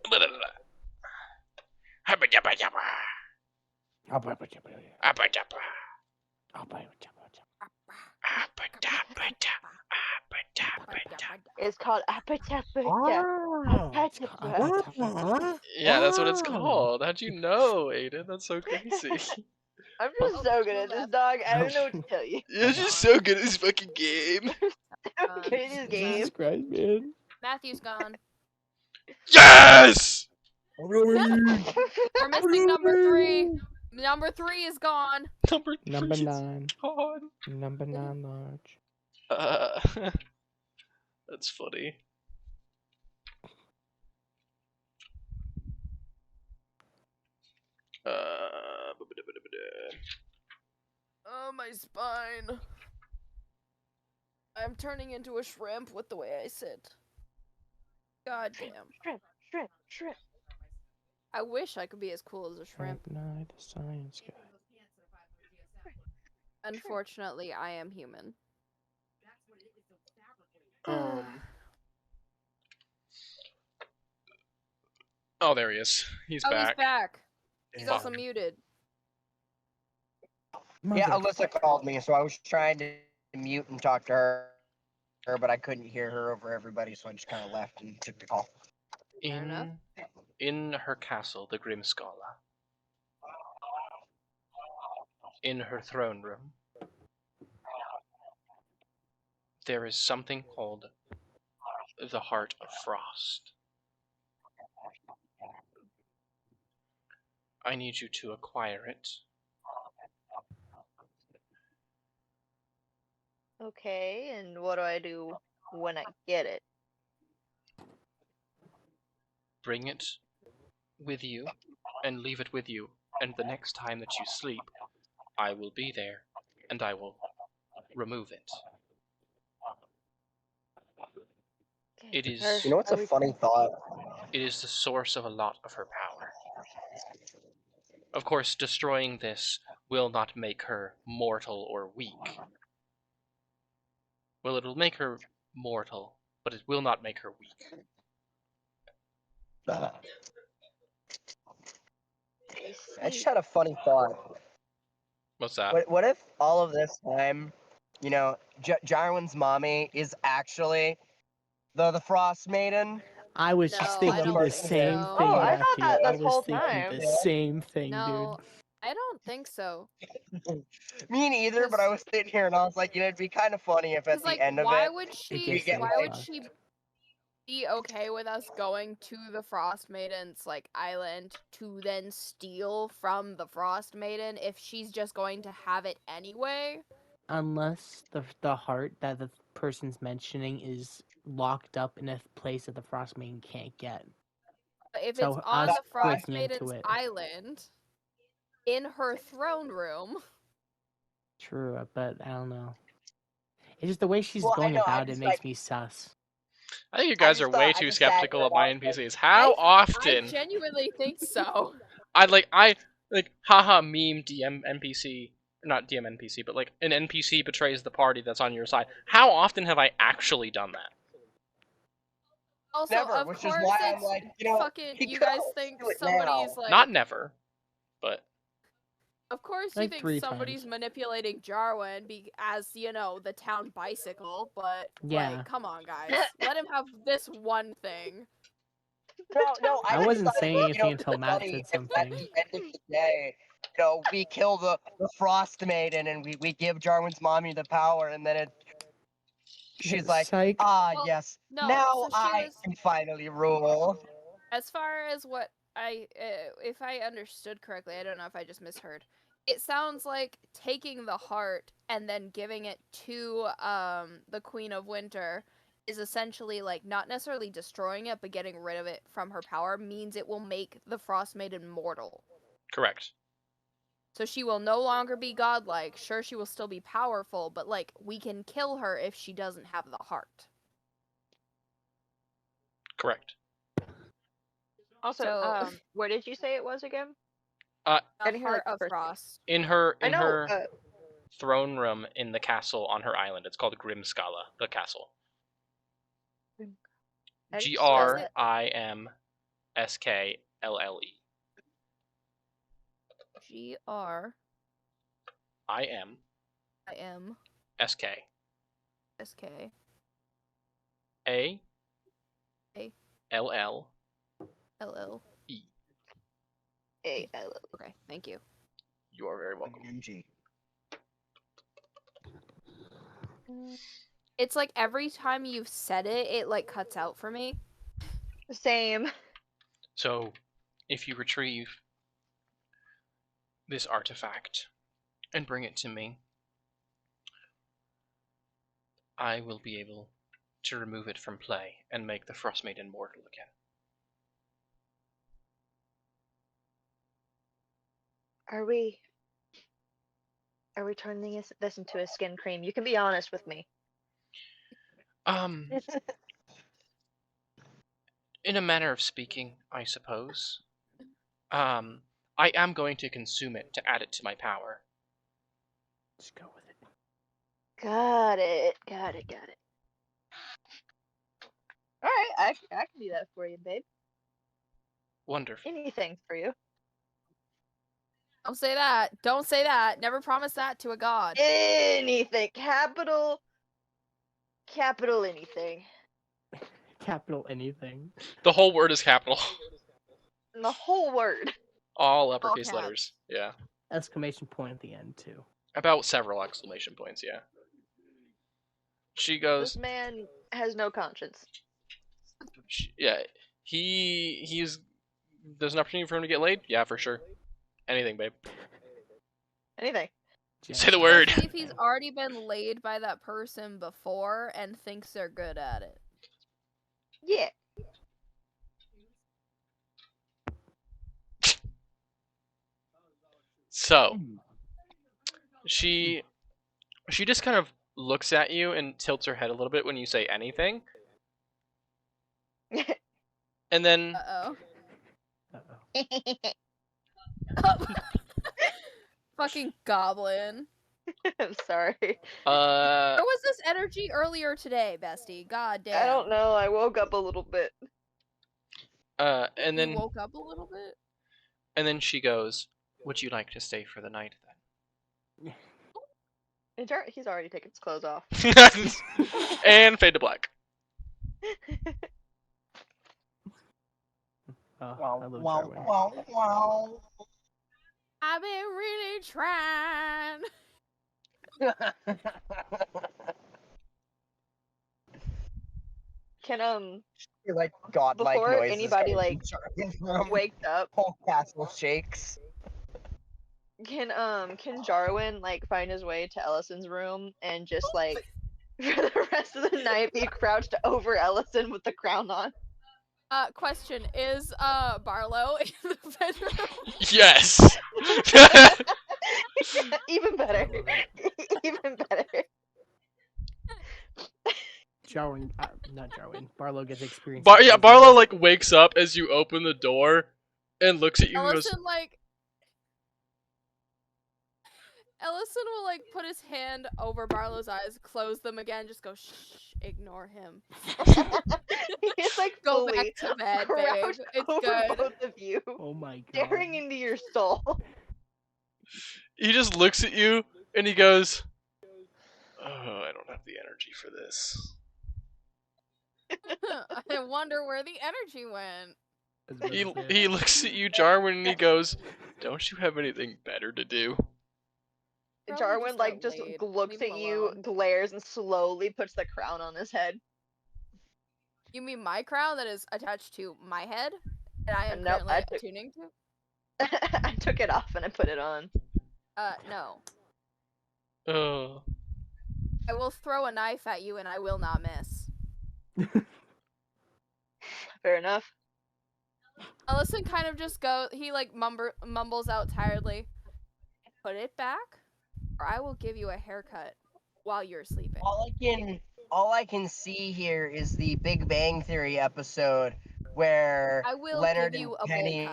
It's called appetapita. Yeah, that's what it's called. How'd you know, Aiden? That's so crazy. I'm just so good at this, dog. I don't know what to tell you. You're just so good at this fucking game. So good at this game. Jesus Christ, man. Matthew's gone. Yes! We're missing number 3. Number 3 is gone. Number 9. gone. Number 9 large. That's funny. Oh, my spine. I'm turning into a shrimp with the way I sit. God damn. Shrimp. I wish I could be as cool as a shrimp. The science guy. Unfortunately, I am human. Oh, there he is. He's back. He's back. He's also muted. Yeah, Alyssa called me, so I was trying to mute and talk to her, but I couldn't hear her over everybody, so I just kind of left and took the call. In her castle, the Grimskala. In her throne room. There is something called the Heart of Frost. I need you to acquire it. Okay, and what do I do when I get it? Bring it with you and leave it with you, and the next time that you sleep, I will be there and I will remove it. It is. You know what's a funny thought? It is the source of a lot of her power. Of course, destroying this will not make her mortal or weak. Well, it'll make her mortal, but it will not make her weak. I just had a funny thought. What's that? What if all of this time, you know, Jarwin's mommy is actually the Frostmaiden? I was just thinking the same thing. Oh, I thought that I this was whole thinking time. the same thing, No, dude. I don't think so. Me neither, but I was sitting here and I was like, you know, it'd be kind of funny if at the end of it, why would she be okay with us going to the Frostmaiden's island to then steal from the Frostmaiden if she's just going to have it anyway? Unless the heart that the person's mentioning is locked up in a place that the Frostmaiden can't get. If it's on the Frostmaiden's island, in her throne room. True, but I don't know. It's just the way she's going about it makes me sus. I think you guys are way too skeptical of my NPCs. How often? I genuinely think so. Haha, meme DM NPC. Not DM NPC, but an NPC betrays the party that's on your side. How often have I actually done that? Also, never, of which course, is why I'm like, you know, you guys think somebody's Not never, but. Of course, you think somebody's manipulating Jarwin as, you know, the town bicycle, but come on, guys, let him have this one thing. No, I wasn't saying anything until Matt said something. At the end of the day, you know, we kill the Frostmaiden and we give Jarwin's mommy the power, and then she's like, yes, now I can finally rule. As far as what if I understood correctly, I don't know if I just misheard. It sounds like taking the heart and then giving it to the Queen of Winter is essentially not necessarily destroying it, but getting rid of it from her power means it will make the Frostmaiden mortal. Correct. So she will no longer be godlike. Sure, she will still be powerful, but we can kill her if she doesn't have the heart. Correct. Also, where did you say it was again? The Heart of Frost. In her throne room in the castle on her island. It's called Grimskala, the castle. Grimsklle. GRIMSK. Okay, thank you. You are very welcome. It's like every time you've said it, it cuts out for me. Same. So, if you retrieve this artifact and bring it to me, I will be able to remove it from play and make the Frostmaiden mortal again. Are we turning this into a skin cream? You can be honest with me. In a manner of speaking, I suppose. I am going to consume it to add it to my power. Just go with it. Got it. All right, I can do that for you, babe. Wonderful. Anything for you. Don't say that. Don't say that. Never promise that to a god. Anything. Capital anything. Capital anything. The whole word is capital. And the whole word. All uppercase letters. Yeah. Exclamation point at the end too. About several exclamation points, yeah. She goes. This man has no conscience. He's. There's an opportunity for him to get laid? Yeah, for sure. Anything, babe. Anything. Say the word. See if he's already been laid by that person before and thinks they're good at it. Yeah. So, she just kind of looks at you and tilts her head a little bit when you say anything. And then... Fucking goblin. I'm sorry. Where was this energy earlier today, bestie? God damn. I don't know. I woke up a little bit. And then... You woke up a little bit? And then she goes, would you like to stay for the night, then? He's already taken his clothes off. And fade to black. Wow. I've been really trying. Can You're like godlike before noises anybody like from wakes up, whole castle shakes. Can Jarwin like find his way to Ellison's room and just like for the rest of the night be crouched over Ellison with the crown on? Question, is Barlow in the bedroom? Yes. Even better. Even better. Jarwin, not Jarwin. Barlow gets experience. Barlow like wakes up as you open the door and looks at you and goes, Ellison will like put his hand over Barlow's eyes, close them again, just go shh, ignore him. He's like go back to bed, babe. It's over good. Both of you. Oh my god. Staring into your soul. He just looks at you and he goes, oh, I don't have the energy for this. I wonder where the energy went. He looks at you, Jarwin, and he goes, don't you have anything better to do? Jarwin like just looks at you, glares, and slowly puts the crown on his head. You mean my crown that is attached to my head? And I am currently attuning to? I took it off and I put it on. No. Oh. I will throw a knife at you and I will not miss. Fair enough. Ellison kind of just he like mumbles out tiredly. Put it back, or I will give you a haircut while you're sleeping. All I can see here is the Big Bang Theory episode where Leonard and Penny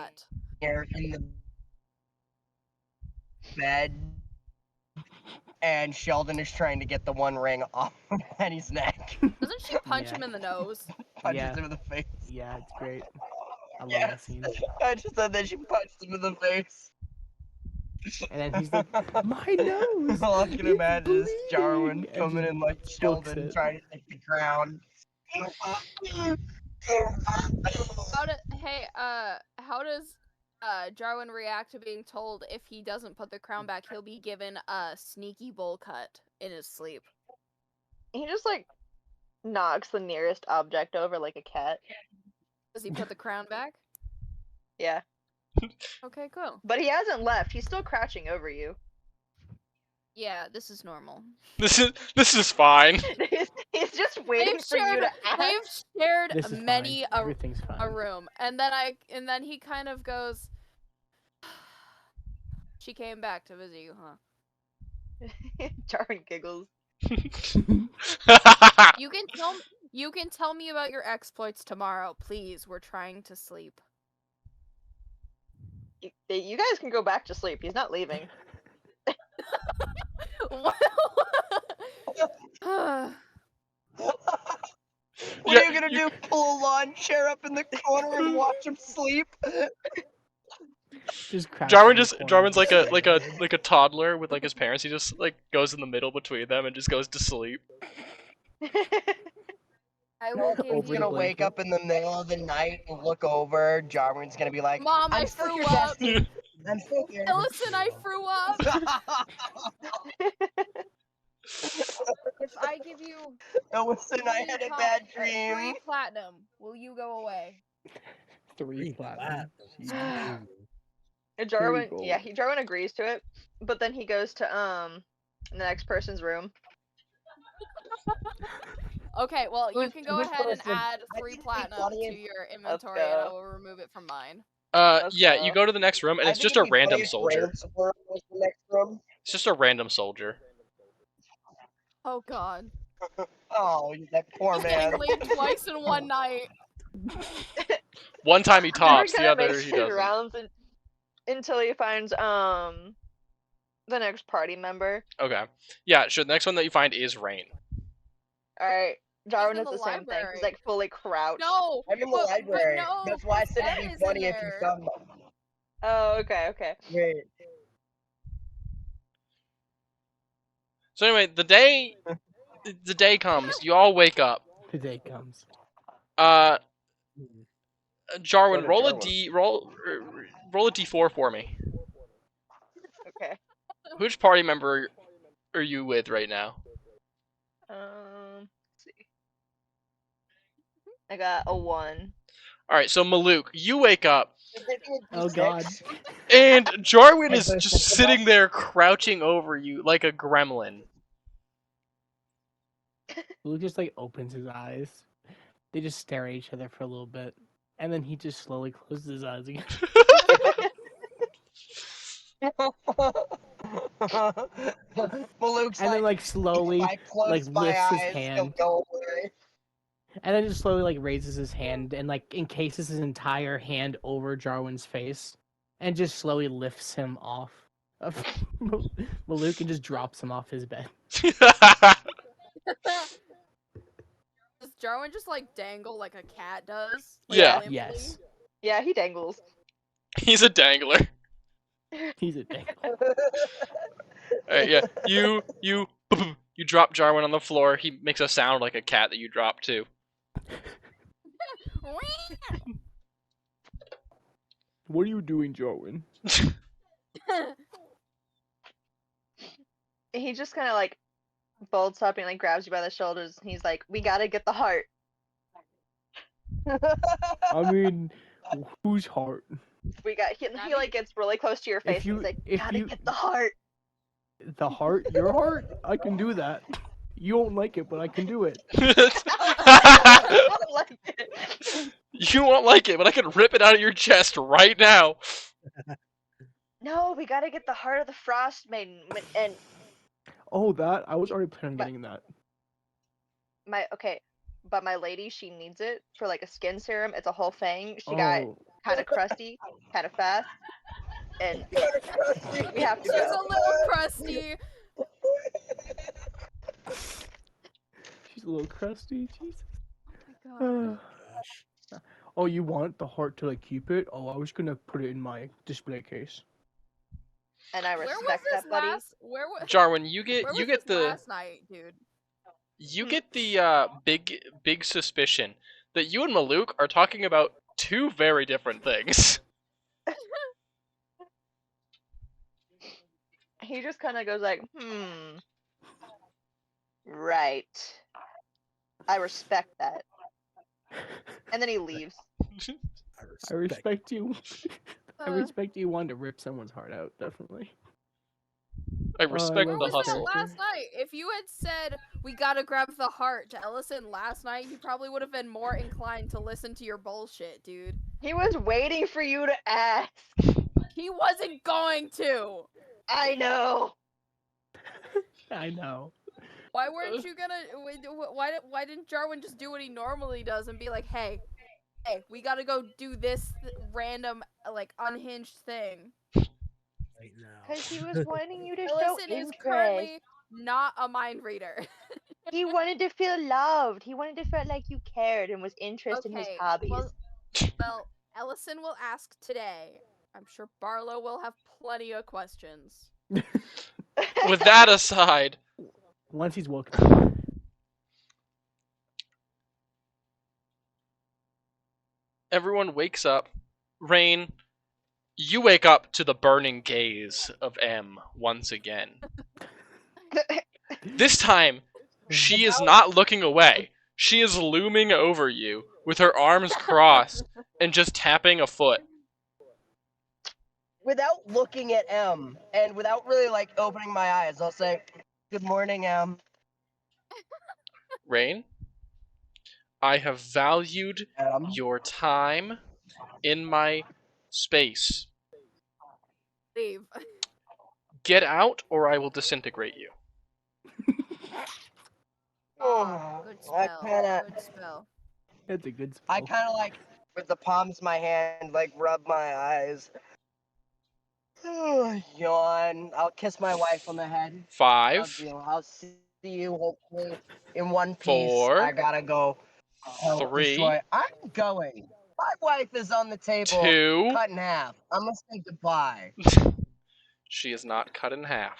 are in the bed, and Sheldon is trying to get the One Ring off of Penny's neck. Doesn't she punch him in the nose? Punches him in the face. Yeah, it's great. I love that scene. I just said that she punched him in the face. And then he's like, my nose! All I can imagine is Jarwin coming in like Sheldon trying to take the crown. How does Jarwin react to being told if he doesn't put the crown back, he'll be given a sneaky bowl cut in his sleep? He just like knocks the nearest object over like a cat. Does he put the crown back? Yeah. Okay, cool. But he hasn't left. He's still crouching over you. Yeah, this is normal. This is fine. He's just waiting for you to ask. They've shared This is many fine. Everything's fine. a room, and then he kind of goes. She came back to visit you, huh? Jarwin giggles. You can tell me about your exploits tomorrow, please. We're trying to sleep. You guys can go back to sleep. He's not leaving. What are you gonna do? Pull a lawn chair up in the corner and watch him sleep? Jarwin's like a toddler with like his parents. He just like goes in the middle between them and just goes to sleep. I will give He's gonna wake up in the middle of the night and look over. Jarwin's gonna be like, Mom, I still threw here, up. Dusty. I'm still here. Listen, I threw up. If I give you... No, listen, I had a bad dream. 3 platinum. Will you go away? 3 platinum. Jarwin, Jarwin agrees to it, but then he goes to the next person's room. Okay, well, you can go ahead and add 3 platinum to your inventory, and I will remove it from mine. Yeah, you go to the next room, and it's just a random soldier. It's just a random soldier. Oh God. Oh, that poor He's man. getting laid twice in one night. One time he talks, the other makes he his doesn't. rounds until he finds the next party member. Okay. Yeah, sure. The next one that you find is Rain. Alright. Jarwin He's does in the the same thing. He's library. like fully crouched. No! I'm in the library. no, That's why I said it'd Ben be is in funny if you there. found them. Oh, okay. Wait. So anyway, the day comes. You all wake up. The day comes. Jarwin, roll a d4 for me. Okay. Which party member are you with right now? Let's see. I got a 1. Alright, so Maluk, you wake up. Oh God. And Jarwin is just sitting there crouching over you like a gremlin. Luke just like opens his eyes. They just stare at each other for a little bit, and then he just slowly closes his eyes again. Maluk's and then like slowly like lifts his hand. And then just slowly like raises his hand and like encases his entire hand over Jarwin's face, and just slowly lifts him off of Maluk and just drops him off his bed. Does Jarwin just like dangle like a cat does? Like, yeah. Limply? Yes. Yeah, he dangles. He's a dangler. He's a dangler. Alright, yeah. You drop Jarwin on the floor. He makes a sound like a cat that you drop too. What are you doing, Jarwin? He just kind of like bolts up and like grabs you by the shoulders, and he's like, "We gotta get the heart." I mean, whose heart? He like gets really close to your face, and he's like, "Gotta get the heart." The heart? Your heart? I can do that. You won't like it, but I can do it. I don't like it. You won't like it, but I can rip it out of your chest right now. No, we gotta get the heart of the Frostmaiden, and oh, that I was already planning on getting that. But my lady, she needs it for like a skin serum. It's a whole thing. She got kind of crusty, kind of fast, and we have to go. She's a little crusty. She's a little crusty. Jesus. Oh, oh, you want the heart to like keep it? Oh, I was gonna put it in my display case. And I respect that, buddy. Jarwin, you get the last night, dude. You get the big suspicion that you and Maluk are talking about two very different things. He just kind of goes like, right. I respect that. And then he leaves. I respect you. I respect you wanting to rip someone's heart out, definitely. I respect Where the was hustle. that last night? If you had said we gotta grab the heart to Ellison last night, he probably would have been more inclined to listen to your bullshit, dude. He was waiting for you to ask. He wasn't going to. I know. I know. Why weren't you gonna? Why didn't Jarwin just do what he normally does and be like, hey, we gotta go do this random, like, unhinged thing? Right now. Because he was wanting you to show Ellison interest. is currently not a mind reader. He wanted to feel loved. He wanted to feel like you cared and was interested in his hobbies. Well, Ellison will ask today. I'm sure Barlow will have plenty of questions. With that aside, once he's woken up. Everyone wakes up. Rain, you wake up to the burning gaze of M once again. This time, she is not looking away. She is looming over you with her arms crossed and just tapping a foot. Without looking at M and without really like opening my eyes, I'll say, "Good morning, M." Rain, I have valued your time in my space. Leave. Get out or I will disintegrate you. Good spell. Good spell. That's a good spell. I kind of like, with the palms of my hand, like rub my eyes. Yawn. I'll kiss my wife on the head. 5. I'll see you hopefully in one piece. 4. I gotta go. 3. Destroy. I'm going. My wife is on the table. 2. Cut in half. I'm gonna say goodbye. She is not cut in half.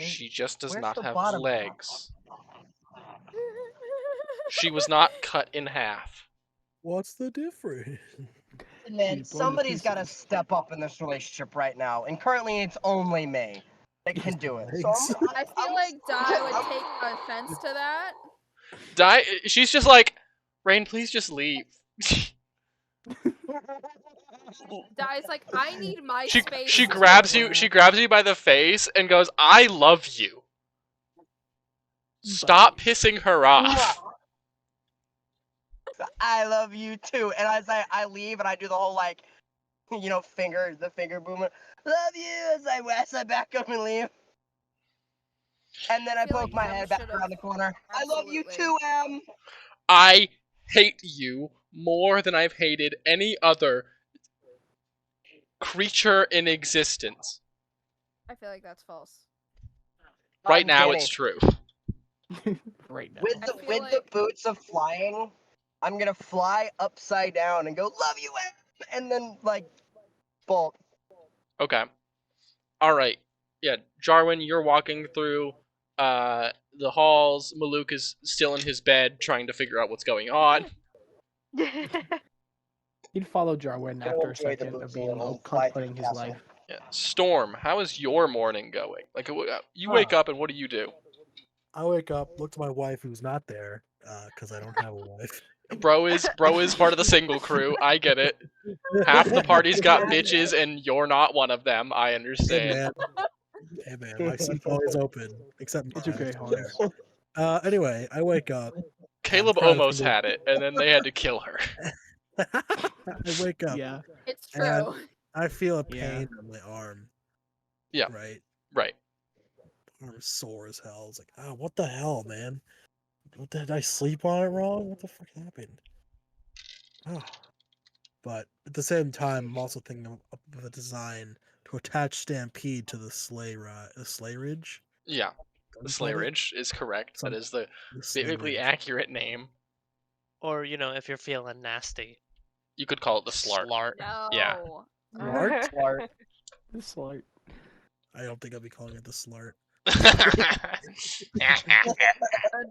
She just does not have legs. She was not cut in half. What's the difference? Man, somebody's got to step up in this relationship right now, and currently it's only me that can do it. So I feel like Di would take offense to that. Di, she's just like, Rain, please just leave. Di's like, I need my space. She grabs you. She grabs you by the face and goes, "I love you. Stop pissing her off." I love you too. And as I leave and I do the whole like, the finger movement. Love you as I back up and leave. And then I poke my head back around the corner. Absolutely. I love you too, Em. I hate you more than I've hated any other creature in existence. I feel like that's false. Right now, it's true. Right now. With the boots of flying, I'm gonna fly upside down and go, love you, Em! And then, like, bolt. Okay. Alright. Yeah, Jarwin, you're walking through the halls. Maluk is still in his bed trying to figure out what's going on. He'd follow Jarwin after a second of being contemplating his life. Yeah. Storm, how is your morning going? Like, you wake up and what do you do? I wake up, look to my wife who's not there, because I don't have a wife. Bro is part of the single crew. I get it. Half the party's got bitches and you're not one of them. I understand. Hey man, my seat's always open, except it's okay, Hans. Anyway, I wake up. Caleb almost had it, and then they had to kill her. I wake up. Yeah, it's true. I feel a pain on my arm. Yeah. Right. Arm's sore as hell. It's like, oh, what the hell, man? Did I sleep on it wrong? What the fuck happened? Oh. But at the same time, I'm also thinking of the design to attach Stampede to the sleigh ridge. Yeah, the sleigh ridge is correct. That is the biblically accurate name. Or, if you're feeling nasty, you could call it the slart. No. Yeah. Slart. The slart. I don't think I'll be calling it the slart. Good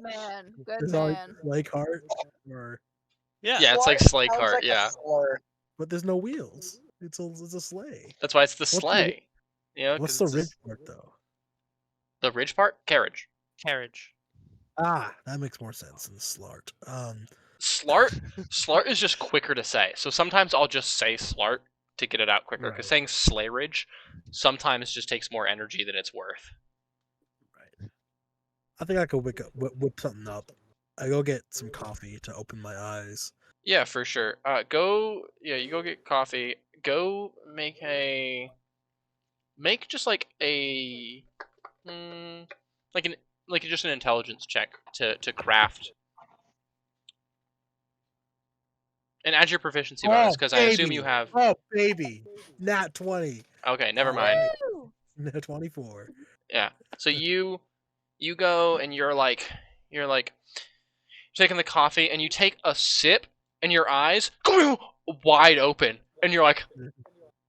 man. Good Is man. Sleigh cart? Or... Yeah, it's like sleigh cart, like yeah. But there's no wheels. It's a sleigh. That's why it's the sleigh. What's the ridge part, though? The ridge part? Carriage. Carriage. Ah, that makes more sense than slart. Slart is just quicker to say. So sometimes I'll just say slart to get it out quicker. Because saying slayridge sometimes just takes more energy than it's worth. Right. I think I could whip something up. I go get some coffee to open my eyes. Yeah, for sure. You go get coffee. Go make just like a just an intelligence check to craft. And add your proficiency bonus, because I assume you have... Oh, baby. Nat 20. Okay, never mind. Nat 24. Yeah. So you go and you're taking the coffee, and you take a sip, and your eyes go wide open. And you're like...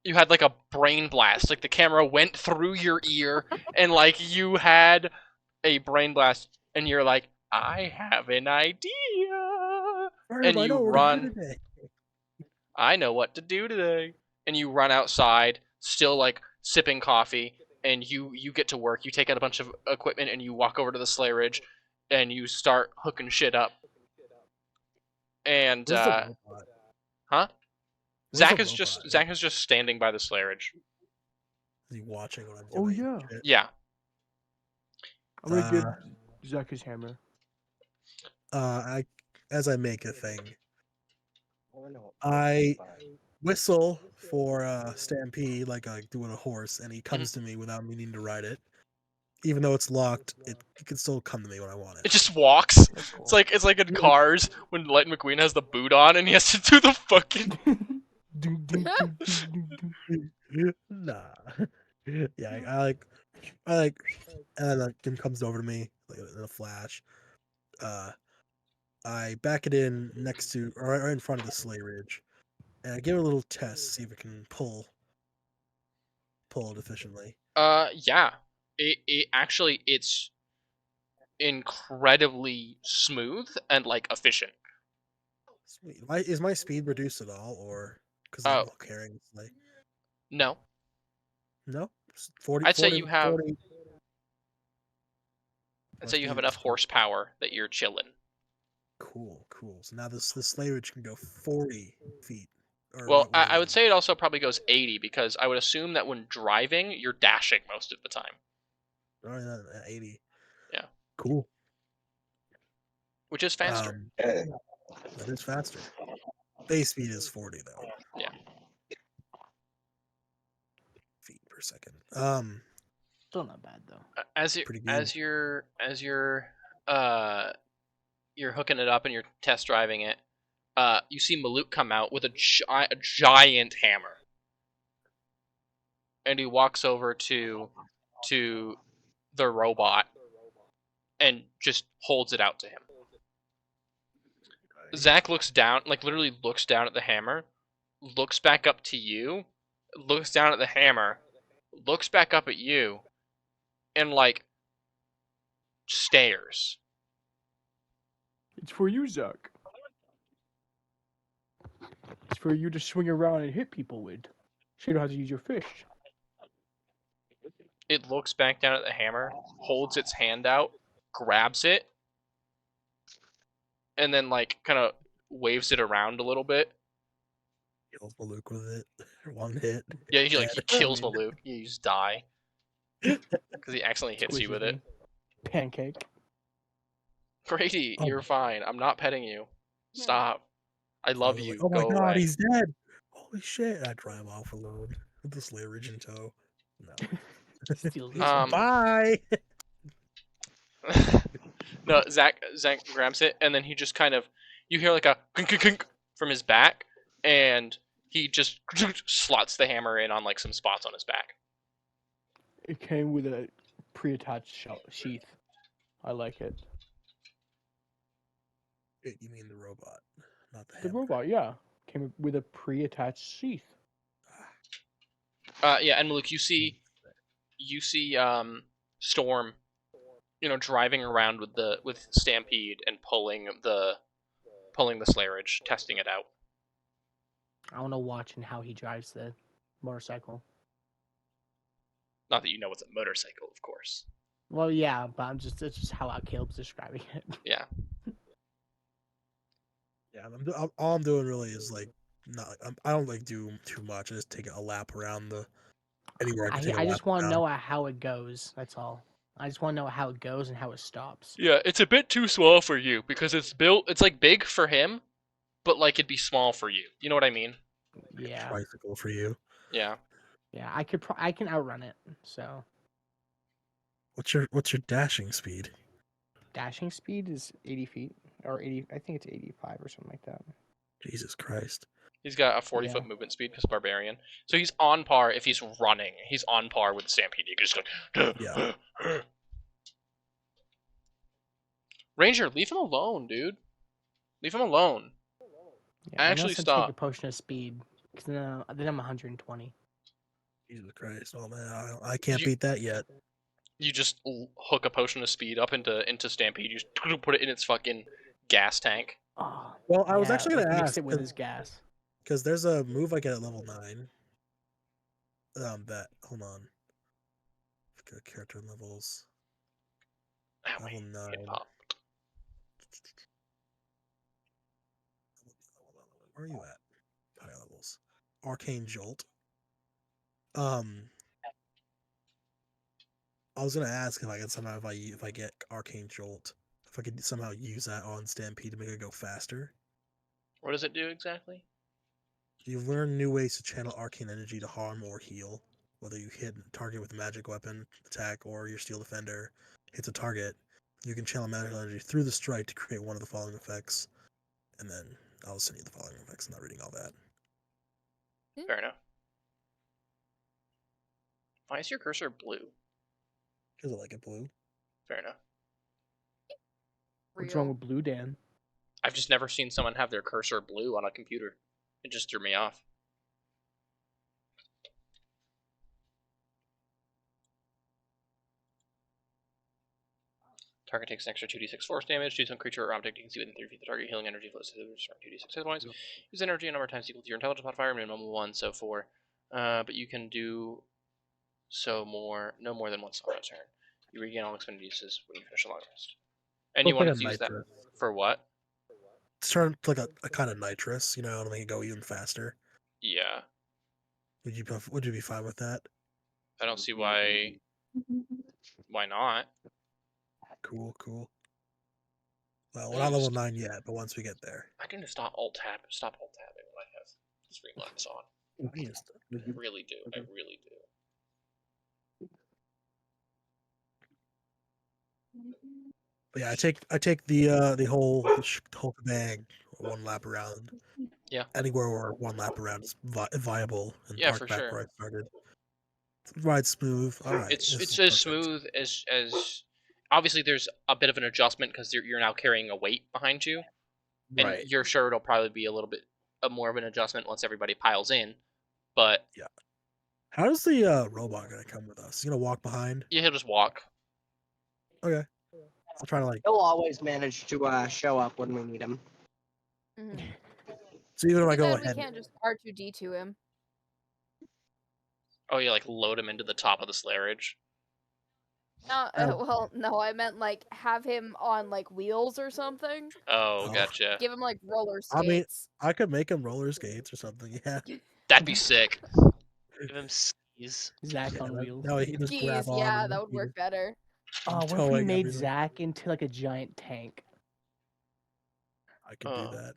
You had like a brain blast. Like the camera went through your ear, and like you had a brain blast, and you're like, I have an idea. And you run. I know what to do today. And you run outside, still like sipping coffee, and you get to work. You take out a bunch of equipment, and you walk over to the sleigh ridge, and you start hooking shit up. And huh? Zach is just standing by the sleigh ridge. Is he watching what I'm doing? Oh yeah. Yeah. I'm gonna give Zach his hammer. As I make a thing, I whistle for Stampede like I do with a horse, and he comes to me without meaning to ride it. Even though it's locked, it can still come to me when I want it. It just walks. Cool. It's like in Cars when Lightning McQueen has the boot on and he has to do the fucking. Nah. Yeah, I like, and then it comes over to me like in a flash. I back it in next to or right in front of the sleigh ridge, and I give it a little test, see if it can pull it efficiently. Yeah. It actually it's incredibly smooth and like efficient. Sweet. Is my speed reduced at all, or because I'm carrying the sleigh? No. No. 40. I'd say you have. 40. I'd say you have enough horsepower that you're chilling. Cool. So now this sleigh ridge can go 40 feet. Well, I would say it also probably goes 80 because I would assume that when driving, you're dashing most of the time. Oh, 80. Yeah. Cool. Which is faster. That is faster. Base speed is 40 though. Yeah. Feet per second. Still not bad though. As you're hooking it up and you're test driving it, you see Maluk come out with a giant hammer, and he walks over to the robot and just holds it out to him. Zach looks down, like literally looks down at the hammer, looks back up to you, looks down at the hammer, looks back up at you, and like stares. It's for you, Zach. It's for you to swing around and hit people with. So you know how to use your fish. It looks back down at the hammer, holds its hand out, grabs it, and then like kind of waves it around a little bit. Kills Maluk with it. One hit. Yeah, he kills Maluk. You just die because he accidentally hits you with it. Pancake. Grady, you're fine. I'm not petting you. Stop. I love you. Oh my Go god, away. he's dead. Holy shit! I drive off alone with the sleigh ridge in tow. No. Bye. No, Zach grabs it, and then he just kind of, you hear like a kink from his back, and he just slots the hammer in on like some spots on his back. It came with a pre-attached sheath. I like it. You mean the robot, not the hammer. The robot, yeah. Came with a pre-attached sheath. Yeah, and Maluk, you see Storm, driving around with Stampede and pulling the sleigh ridge, testing it out. I want to watch how he drives the motorcycle. Not that you know it's a motorcycle, of course. Well, yeah, but it's just how Caleb's describing it. Yeah. Yeah, all I'm doing really is like not. I don't like do too much. I just take a lap around the anywhere I can take a I lap just want to around. know how it goes. That's all. I just want to know how it goes and how it stops. Yeah, it's a bit too small for you because it's built. It's like big for him, but like it'd be small for you. You know what I mean? Yeah. Tricycle for you. Yeah. Yeah, I can outrun it. So. What's your dashing speed? Dashing speed is 80 feet or 80. I think it's 85 or something like that. Jesus Christ. He's got a 40-foot movement speed because barbarian. So he's on par if he's running. He's on par with the Stampede. You can just go. Yeah. Ranger, leave him alone, dude. Leave him alone. Yeah, Actually, stop. Take a potion of speed. Cause then I'm 120. Jesus Christ! Oh man, I can't beat that yet. You just hook a potion of speed up into Stampede. You just put it in its fucking gas tank. Oh, well, I was actually gonna mix ask it with his gas. Because there's a move I get at level 9. That hold on. Character levels. Level 9. Where are you at? High levels. Arcane Jolt. I was gonna ask if I could somehow if I get Arcane Jolt, if I could somehow use that on Stampede to make it go faster. What does it do exactly? You learn new ways to channel arcane energy to harm or heal. Whether you hit a target with a magic weapon attack or your steel defender hits a target, you can channel magical energy through the strike to create one of the following effects. And then I'll send you the following effects. I'm not reading all that. Fair enough. Why is your cursor blue? Because I like it blue. Fair enough. What's wrong with blue, Dan? I've just never seen someone have their cursor blue on a computer. It just threw me off. Target takes an extra 2d6 force damage. Choose some creature or object you can see within 3 feet of the target. Healing energy flows to the 2d6 hit points. Use energy a number of times equal to your intelligence modifier, minimum 1, so 4. But you can do so no more than once on a turn. You regain all expended uses when you finish a long rest. And you want to use that for what? It's turned like a kind of nitrous, to make it go even faster. Yeah. Would you be fine with that? I don't see why. Why not? Cool. Well, we're not level 9 yet, but once we get there. I can just stop alt tabbing when I have the Streamlabs on. I really do. But yeah, I take the whole bag one lap around. Yeah. Anywhere where one lap around is viable and yeah, park for back sure. where I started. Ride smooth. All right. It's as smooth as obviously there's a bit of an adjustment because you're now carrying a weight behind you, and right. You're sure it'll probably be a little bit more of an adjustment once everybody piles in, but yeah. How's the robot gonna come with us? He's gonna walk behind? Yeah, he'll just walk. Okay. I'll try to He'll always manage to show up when we need him. Mm-hmm. So even if I go ahead, we can't just R2D2 him. Oh, yeah, like load him into the top of the slayerage. No, well, no, I meant like have him on like wheels or something. Oh, gotcha. Give him like roller skates. I mean, I could make him roller skates or something. Yeah. That'd be sick. Give him skis. Zach on wheels. No, he just grab on. Yeah, that would work better. Oh, what if we made Zach into like a giant tank? I could do that.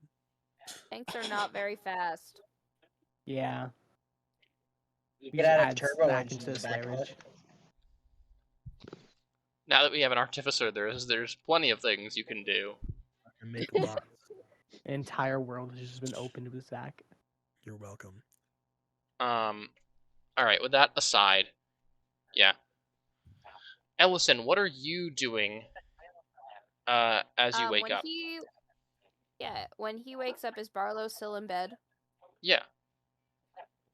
Tanks are not very fast. Yeah. You get out of turbo into the back. Now that we have an artificer, there's plenty of things you can do. I can make a lot. The entire world has just been opened with Zach. You're welcome. All right. With that aside, yeah. Ellison, what are you doing? As you wake up. When he wakes up, is Barlow still in bed? Yeah.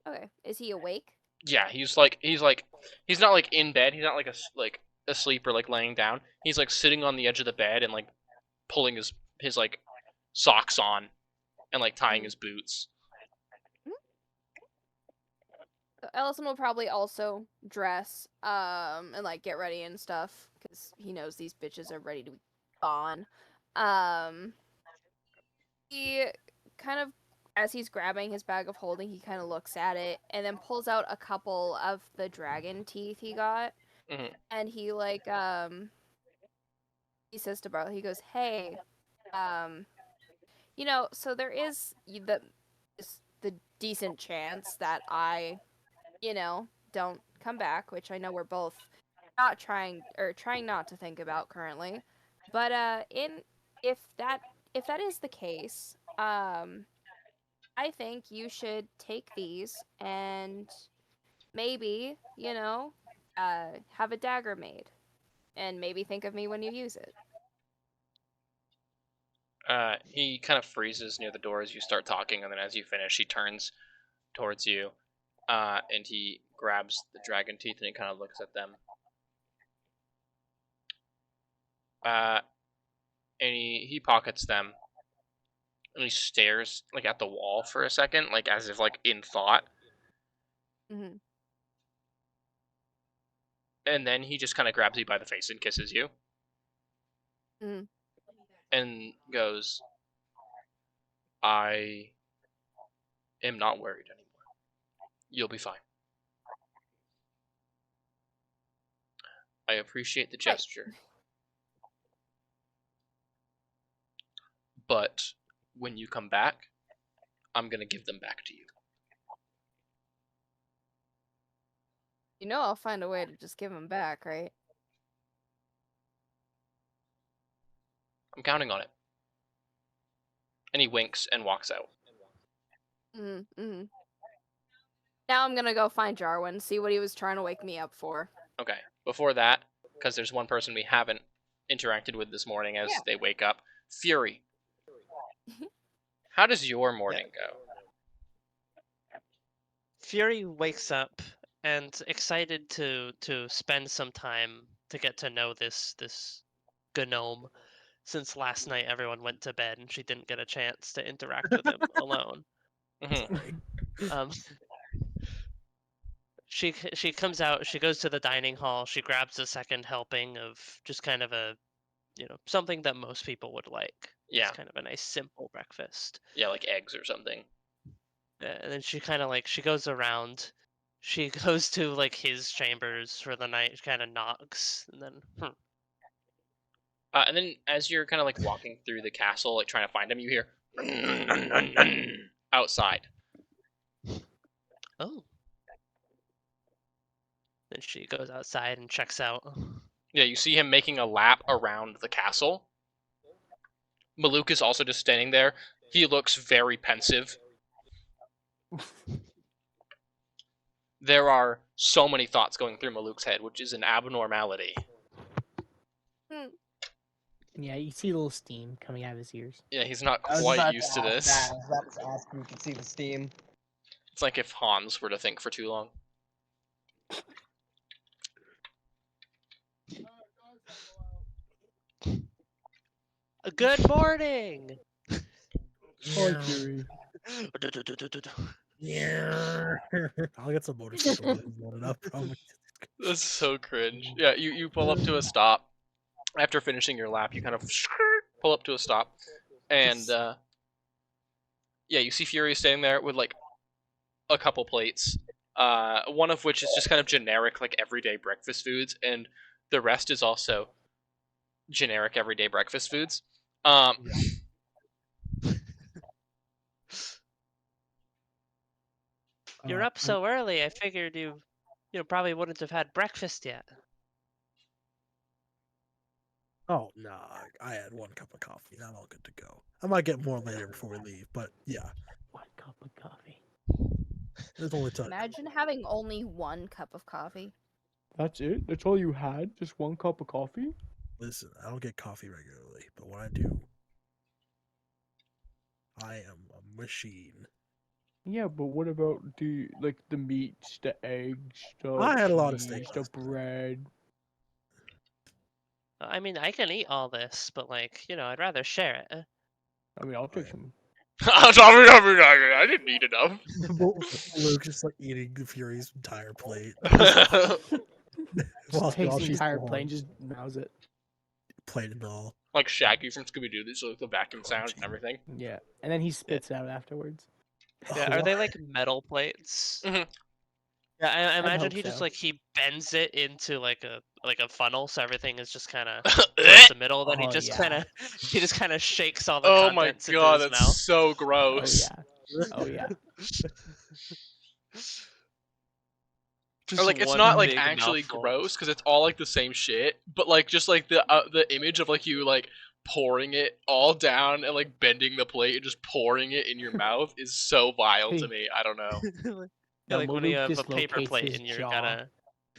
Okay. Is he awake? Yeah, he's not like in bed. He's not like asleep or like laying down. He's like sitting on the edge of the bed and like pulling his like socks on and like tying his boots. Ellison will probably also dress and like get ready and stuff because he knows these bitches are ready to be gone. He kind of, as he's grabbing his bag of holding, he kind of looks at it and then pulls out a couple of the dragon teeth he got, and he like he says to Barlow, he goes, "Hey, you know, so there is the decent chance that I, you know, don't come back, which I know we're both not trying not to think about currently. But if that is the case, I think you should take these and maybe, you know, have a dagger made and maybe think of me when you use it." He kind of freezes near the door as you start talking, and then as you finish, he turns towards you, and he grabs the dragon teeth and he kind of looks at them. And he pockets them, and he stares like at the wall for a second, like as if like in thought. Mm-hmm. And then he just kind of grabs you by the face and kisses you. Mm-hmm. And goes, "I am not worried anymore. You'll be fine. I appreciate the gesture. But when you come back, I'm going to give them back to you." You know I'll find a way to just give them back, right? I'm counting on it. And he winks and walks out. Mm-hmm. Now I'm gonna go find Jarwin, see what he was trying to wake me up for. Okay. Before that, because there's one person we haven't interacted with this morning as they wake up. Fury. How does your morning go? Fury wakes up and excited to spend some time to get to know this gnome, since last night everyone went to bed and she didn't get a chance to interact with him alone. She comes out, she goes to the dining hall, she grabs a second helping of just kind of a, you know, something that most people would like. Yeah. It's kind of a nice simple breakfast. Yeah, like eggs or something. And then she kind of like, she goes around, she goes to like his chambers for the night, kind of knocks, and then and then as you're kind of like walking through the castle, like trying to find him, you hear outside. Oh. Then she goes outside and checks out. Yeah, you see him making a lap around the castle. Maluk is also just standing there. He looks very pensive. There are so many thoughts going through Maluk's head, which is an abnormality. Yeah, you see a little steam coming out of his ears. Yeah, he's not quite used to this. I was about to ask if you could see the steam. It's like if Hans were to think for too long. Good morning! Hi, Fury. Yeah. I'll get some motorcycle enough, probably. That's so cringe. Yeah, you pull up to a stop. After finishing your lap, you kind of pull up to a stop. And, yeah, you see Fury standing there with, like, a couple plates. One of which is just kind of generic, like, everyday breakfast foods. And the rest is also generic everyday breakfast foods. You're up so early, I figured you probably wouldn't have had breakfast yet. Oh, no, I had 1 cup of coffee. I'm all good to go. I might get more later before we leave, but yeah. 1 cup of coffee. There's only time. Imagine having only 1 cup of coffee. That's it? That's all you had? Just 1 cup of coffee? Listen, I don't get coffee regularly, but when I do, I am a machine. Yeah, but what about the meats, the eggs, the I had a lot of steak, the bread? I mean, I can eat all this, but like, I'd rather share it. I mean, I'll take some. I didn't eat enough. Luke just like eating Fury's entire plate. Just takes the entire plate and just mouths it. plate and all. Like Shaggy from Scooby-Doo, there's like the vacuum sound and everything. Yeah, and then he spits out afterwards. Yeah, are they like metal plates? Mm-hmm. Yeah, I imagine he so. just like he bends it into like a funnel, so everything is just kind of towards the middle. Then he just kind of shakes all the contents into his that's mouth. so gross. Oh yeah. Or like it's not like actually gross because it's all like the same shit, but like just like the image of like you like pouring it all down and like bending the plate and just pouring it in your mouth is so vile to me. I don't know. Yeah, like when you have a paper plate and you're gonna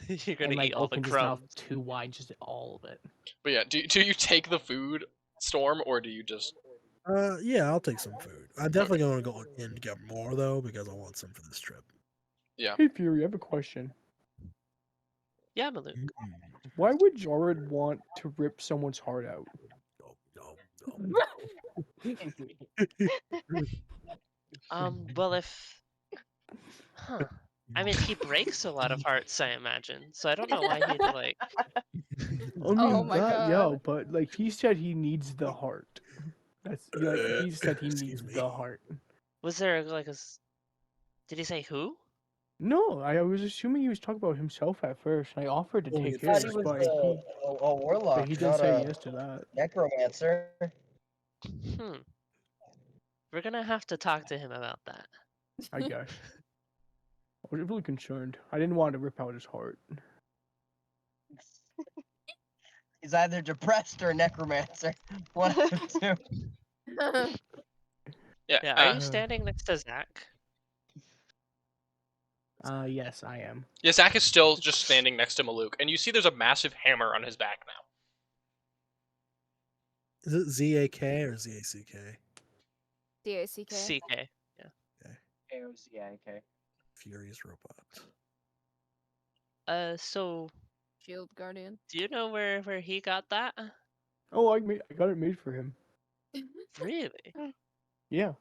like, eat all the opens his mouth crumbs too wide, just all of it. But yeah, do you take the food, Storm, or do you just? Yeah, I'll take some food. I'm definitely going to go in to get more though because I want some for this trip. Yeah. Hey Fury, I have a question. Yeah, Maluk. Why would Jared want to rip someone's heart out? Well, I mean, he breaks a lot of hearts, I imagine. So I don't know why he'd like. I mean, but like he said, he needs the heart. That's he said he needs the heart. Was there like a? Did he say who? No, I was assuming he was talking about himself at first. I offered to take his, but warlock. He didn't say yes to that. Necromancer. We're gonna have to talk to him about that. I guess. I was really concerned. I didn't want to rip out his heart. He's either depressed or a necromancer. One of the two. Yeah. Are you standing next to Zach? Yes, I am. Yeah, Zach is still just standing next to Maluk, and you see there's a massive hammer on his back now. Is it Z-A-K or Z-A-C-K? D-A-C-K. C-K, yeah. Okay. A-O-Z-I-K. Furious robot. So... Shield Guardian. Do you know where he got that? Oh, I got it made for him. Really? Yeah.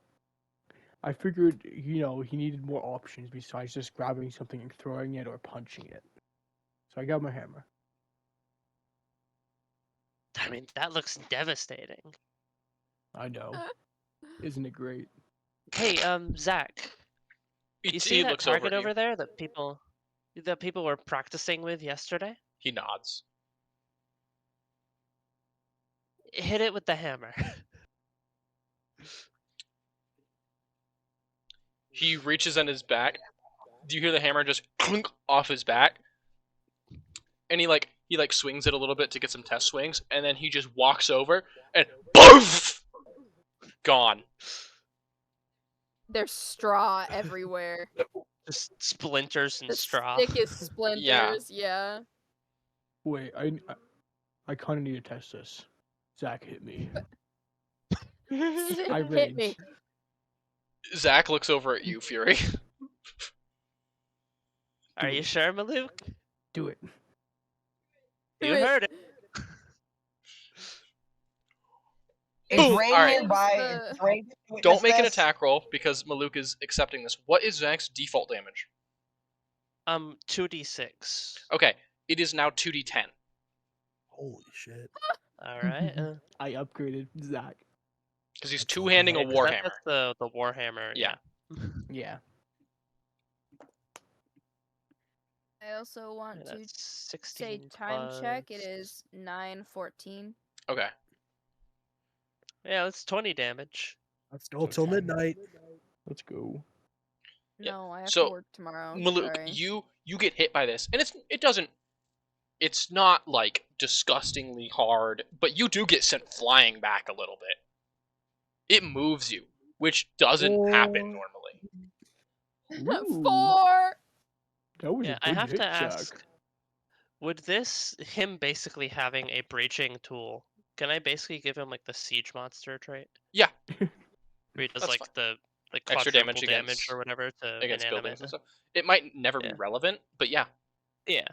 I figured, he needed more options besides just grabbing something and throwing it or punching it. So I got my hammer. I mean, that looks devastating. I know. Isn't it great? Hey, Zach. You see that target over there that people were practicing with yesterday? He nods. Hit it with the hammer. He reaches on his back. Do you hear the hammer just clunk off his back? And he swings it a little bit to get some test swings, and then he just walks over and poof! Gone. There's straw everywhere. Just splinters and straw. Thickest splinters, yeah. Wait, I kind of need to test this. Zach hit me. I hit me. Zach looks over at you, Fury. Are you sure, Maluk? Do it. You heard it. Boom! Alright. Don't make an attack roll because Maluk is accepting this. What is Zach's default damage? 2d6. Okay, it is now 2d10. Holy shit. Alright. I upgraded Zach. Because he's two-handing a warhammer. That's the warhammer. Yeah. Yeah. I also want to say 16 time plus... check. It is 9:14. Okay. Yeah, that's 20 damage. Let's go till midnight. Let's go. No, I have to work tomorrow. Maluk, you get hit by this, and it's not like disgustingly hard, but you do get sent flying back a little bit. It moves you, which doesn't happen normally. 4. That was a good I have hit, to ask. Zach. Would him basically having a breaching tool, can I basically give him like the siege monster trait? Yeah. Where he does like the extra damage or whatever to against buildings and stuff. It might never be relevant, but yeah. Yeah.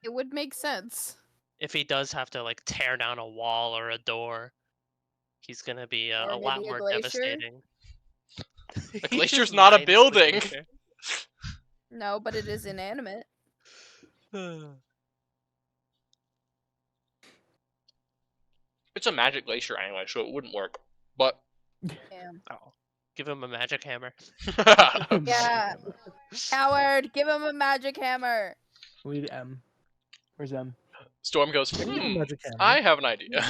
It would make sense. If he does have to like tear down a wall or a door, he's gonna be a lot more devastating. A glacier's not a building. No, but it is inanimate. It's a magic glacier anyway, so it wouldn't work. But Damn. Oh, give him a magic hammer. Yeah. Howard, give him a magic hammer. We need M. Where's M? Storm goes, magic hammer. I have an idea.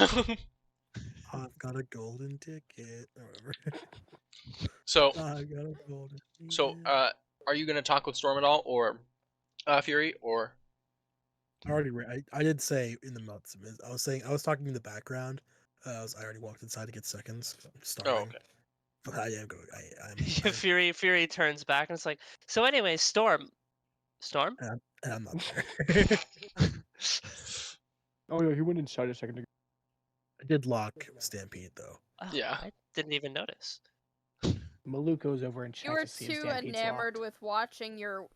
I've got a golden ticket. Or whatever. So, I got a golden ticket. so, are you gonna talk with Storm at all, or Fury, or? I did say in the months. I was talking in the background. I already walked inside to get seconds. I'm starving. Oh, okay. But I am going. Fury turns back and it's like, so anyway, Storm. And I'm not there. Oh yeah, he went inside a second ago. I did lock Stampede though. Oh, Yeah. I didn't even notice. Maluk goes over and checks You were to see if too Stampede's enamored locked. with watching your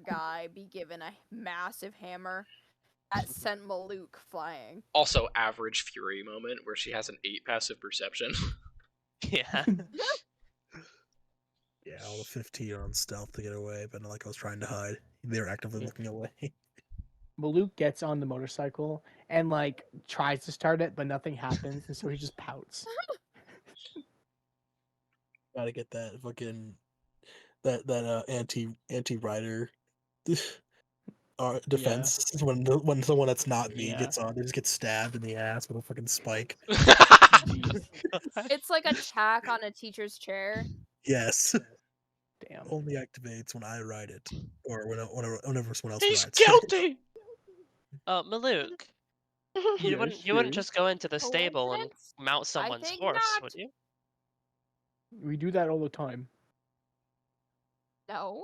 guy be given a massive hammer that sent Maluk flying. Also, average Fury moment where she has an 8 passive perception. Yeah. Yeah, all the 15 on stealth to get away, but not like I was trying to hide. They were actively looking away. Maluk gets on the motorcycle and like tries to start it, but nothing happens, and so he just pouts. Gotta get that fucking that anti rider defense when someone that's not me gets on, they just get stabbed in the ass with a fucking spike. It's like a tack on a teacher's chair. Yes. Damn. Only activates when I ride it, or whenever someone else He's rides. guilty. Maluk, you Yes, wouldn't just go into the stable and Coincidence? mount someone's think horse, not. would you? We do that all the time, No,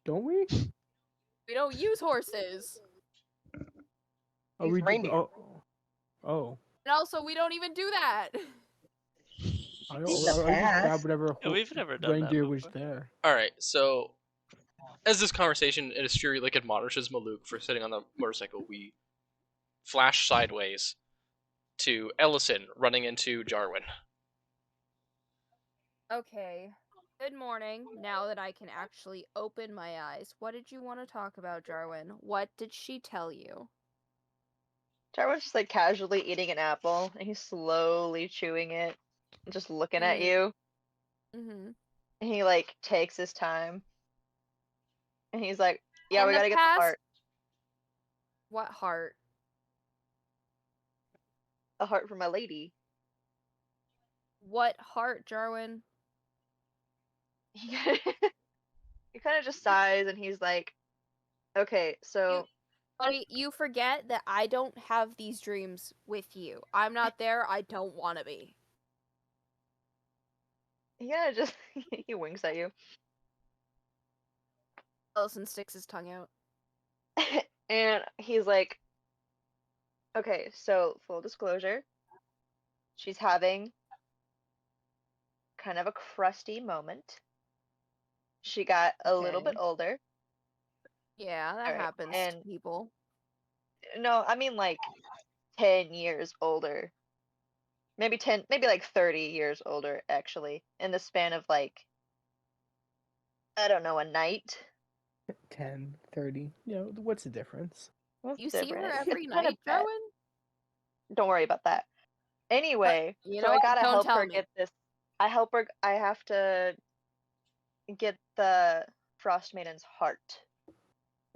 don't we? we don't use horses. Oh, He's we do. reindeer. Oh. And also, we don't even do that. I He's just a pass. grabbed whatever Yeah, we've never done that reindeer was before. there. All right, so as this conversation, as Fury like admonishes Maluk for sitting on the motorcycle, we flash sideways to Ellison running into Jarwin. Okay. Good morning. Now that I can actually open my eyes, what did you want to talk about, Jarwin? What did she tell you? Jarwin's just like casually eating an apple, and he's slowly chewing it, and just looking at you. Mm-hmm. And he like takes his time, and he's like, "Yeah, In we the gotta get the past- heart. What heart? A heart for my lady." What heart, Jarwin? He kind of just sighs, and he's like, "Okay, so." Buddy, you forget that I don't have these dreams with you. I'm not there. I don't want to be. Yeah, just he winks at you. Ellison sticks his tongue out. And he's like, "Okay, so full disclosure, she's having kind of a crusty moment. She got a little bit older." Yeah, that Alright, happens and- to people. No, I mean like 10 years older. Maybe like 30 years older, actually, in the span of like, I don't know, a night. 10, 30. You know, what's the difference? What's You see her different? every It's kinda night, bad. Jarwin? Don't worry about that. Anyway, you so know I what? gotta Don't help tell her me. get this. I have to get the Frostmaiden's heart.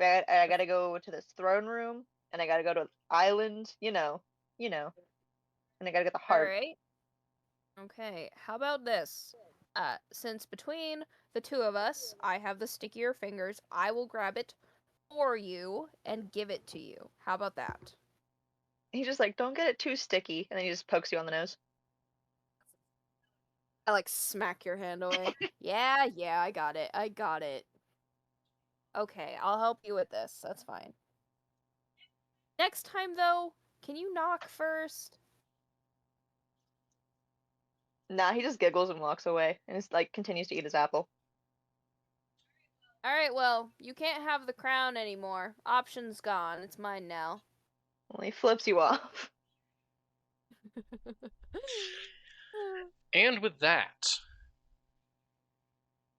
I gotta go to this throne room, and I gotta go to island, you know, and I gotta get the heart. Alright. Okay, how about this? Since between the two of us, I have the stickier fingers, I will grab it for you and give it to you. How about that? He's just like, "Don't get it too sticky," and then he just pokes you on the nose. I like smack your hand away. Yeah, I got it. Okay, I'll help you with this. That's fine. Next time, though, can you knock first? Nah, he just giggles and walks away, and just like continues to eat his apple. Alright, well, you can't have the crown anymore. Option's gone. It's mine now. Well, he flips you off. And with that,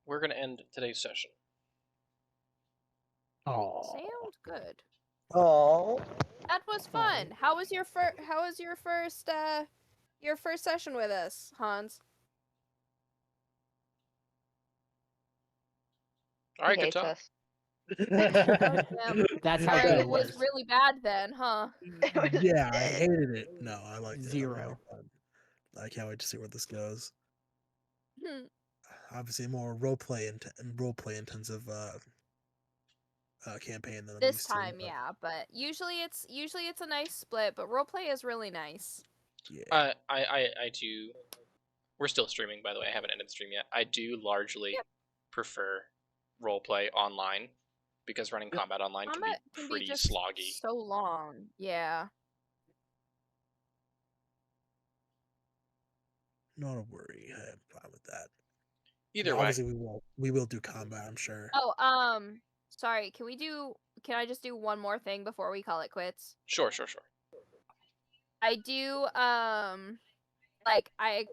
we're going to end today's session. Oh, Sounds good. Oh. That was fun. How was your first session with us, Hans? All right, good talk. Us. That's how it good was really bad then, huh? Yeah, I hated it. No, I liked it. Zero. I can't wait to see where this goes. Obviously, more roleplay intensive campaign than I'm this used time, to, yeah. But usually it's a nice split. But roleplay is really nice. Yeah. I do. We're still streaming, by the way. I haven't ended the stream yet. I do largely prefer roleplay online because running combat online can be pretty sloggy. So long, yeah. Not a worry. I'm fine with that. Either way, obviously we will do combat, I'm sure. Oh, sorry. Can I just do one more thing before we call it quits? Sure. I do like I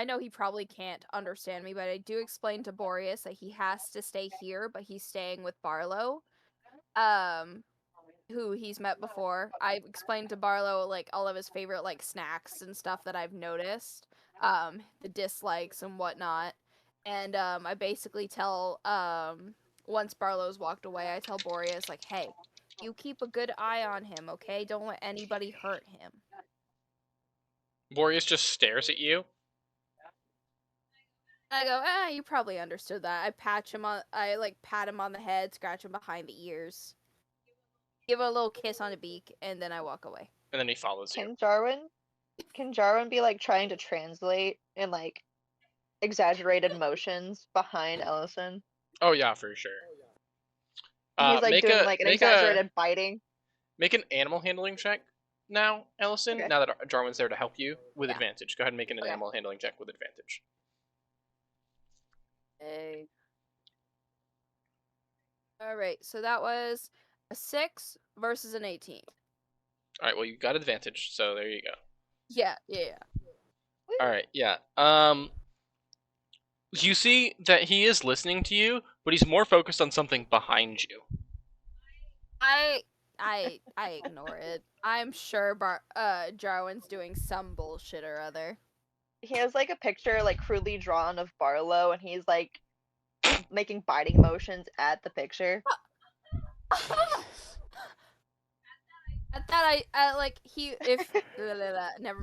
know he probably can't understand me, but I do explain to Boreas that he has to stay here, but he's staying with Barlow. Who he's met before. I explained to Barlow like all of his favorite like snacks and stuff that I've noticed, the dislikes and whatnot, and I basically tell once Barlow's walked away, I tell Boreas like, hey, you keep a good eye on him, okay? Don't let anybody hurt him. Boreas just stares at you. I go, you probably understood that. I pat him on the head, scratch him behind the ears, give him a little kiss on the beak, and then I walk away. And then he follows you. Can Jarwin be like trying to translate in like exaggerated motions behind Ellison? Oh yeah, for sure. He's like doing like an exaggerated biting. Make an animal handling check now, Ellison. Okay. Now that Jarwin's there to help you with advantage. Go ahead and make an animal handling check with advantage. Hey. Alright, so that was a 6 versus an 18. Alright, well you got advantage, so there you go. Yeah. Alright, yeah. You see that he is listening to you, but he's more focused on something behind you. I ignore it. I'm sure Jarwin's doing some bullshit or other. He has like a picture like crudely drawn of Barlow, and he's like making biting motions at the picture. At that, never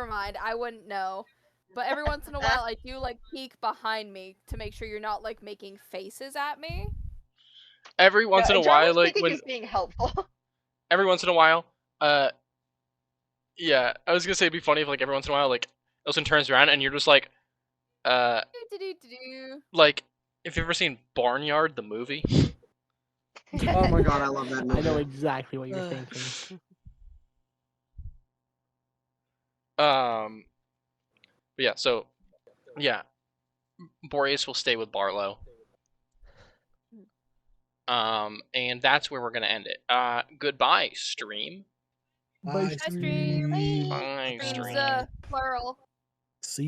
mind. I wouldn't know. But every once in a while, I do like peek behind me to make sure you're not like making faces at me. Every once in a while, like when he's being helpful. Every once in a while, yeah, I was gonna say it'd be funny if like every once in a while, like Ellison turns around and you're just like, like if you've ever seen Barnyard the movie. Oh my god, I love that movie. I know exactly what you're thinking. But yeah, so yeah, Boreas will stay with Barlow. And that's where we're gonna end it. Goodbye, stream. Bye, stream. Bye, stream. Plural. See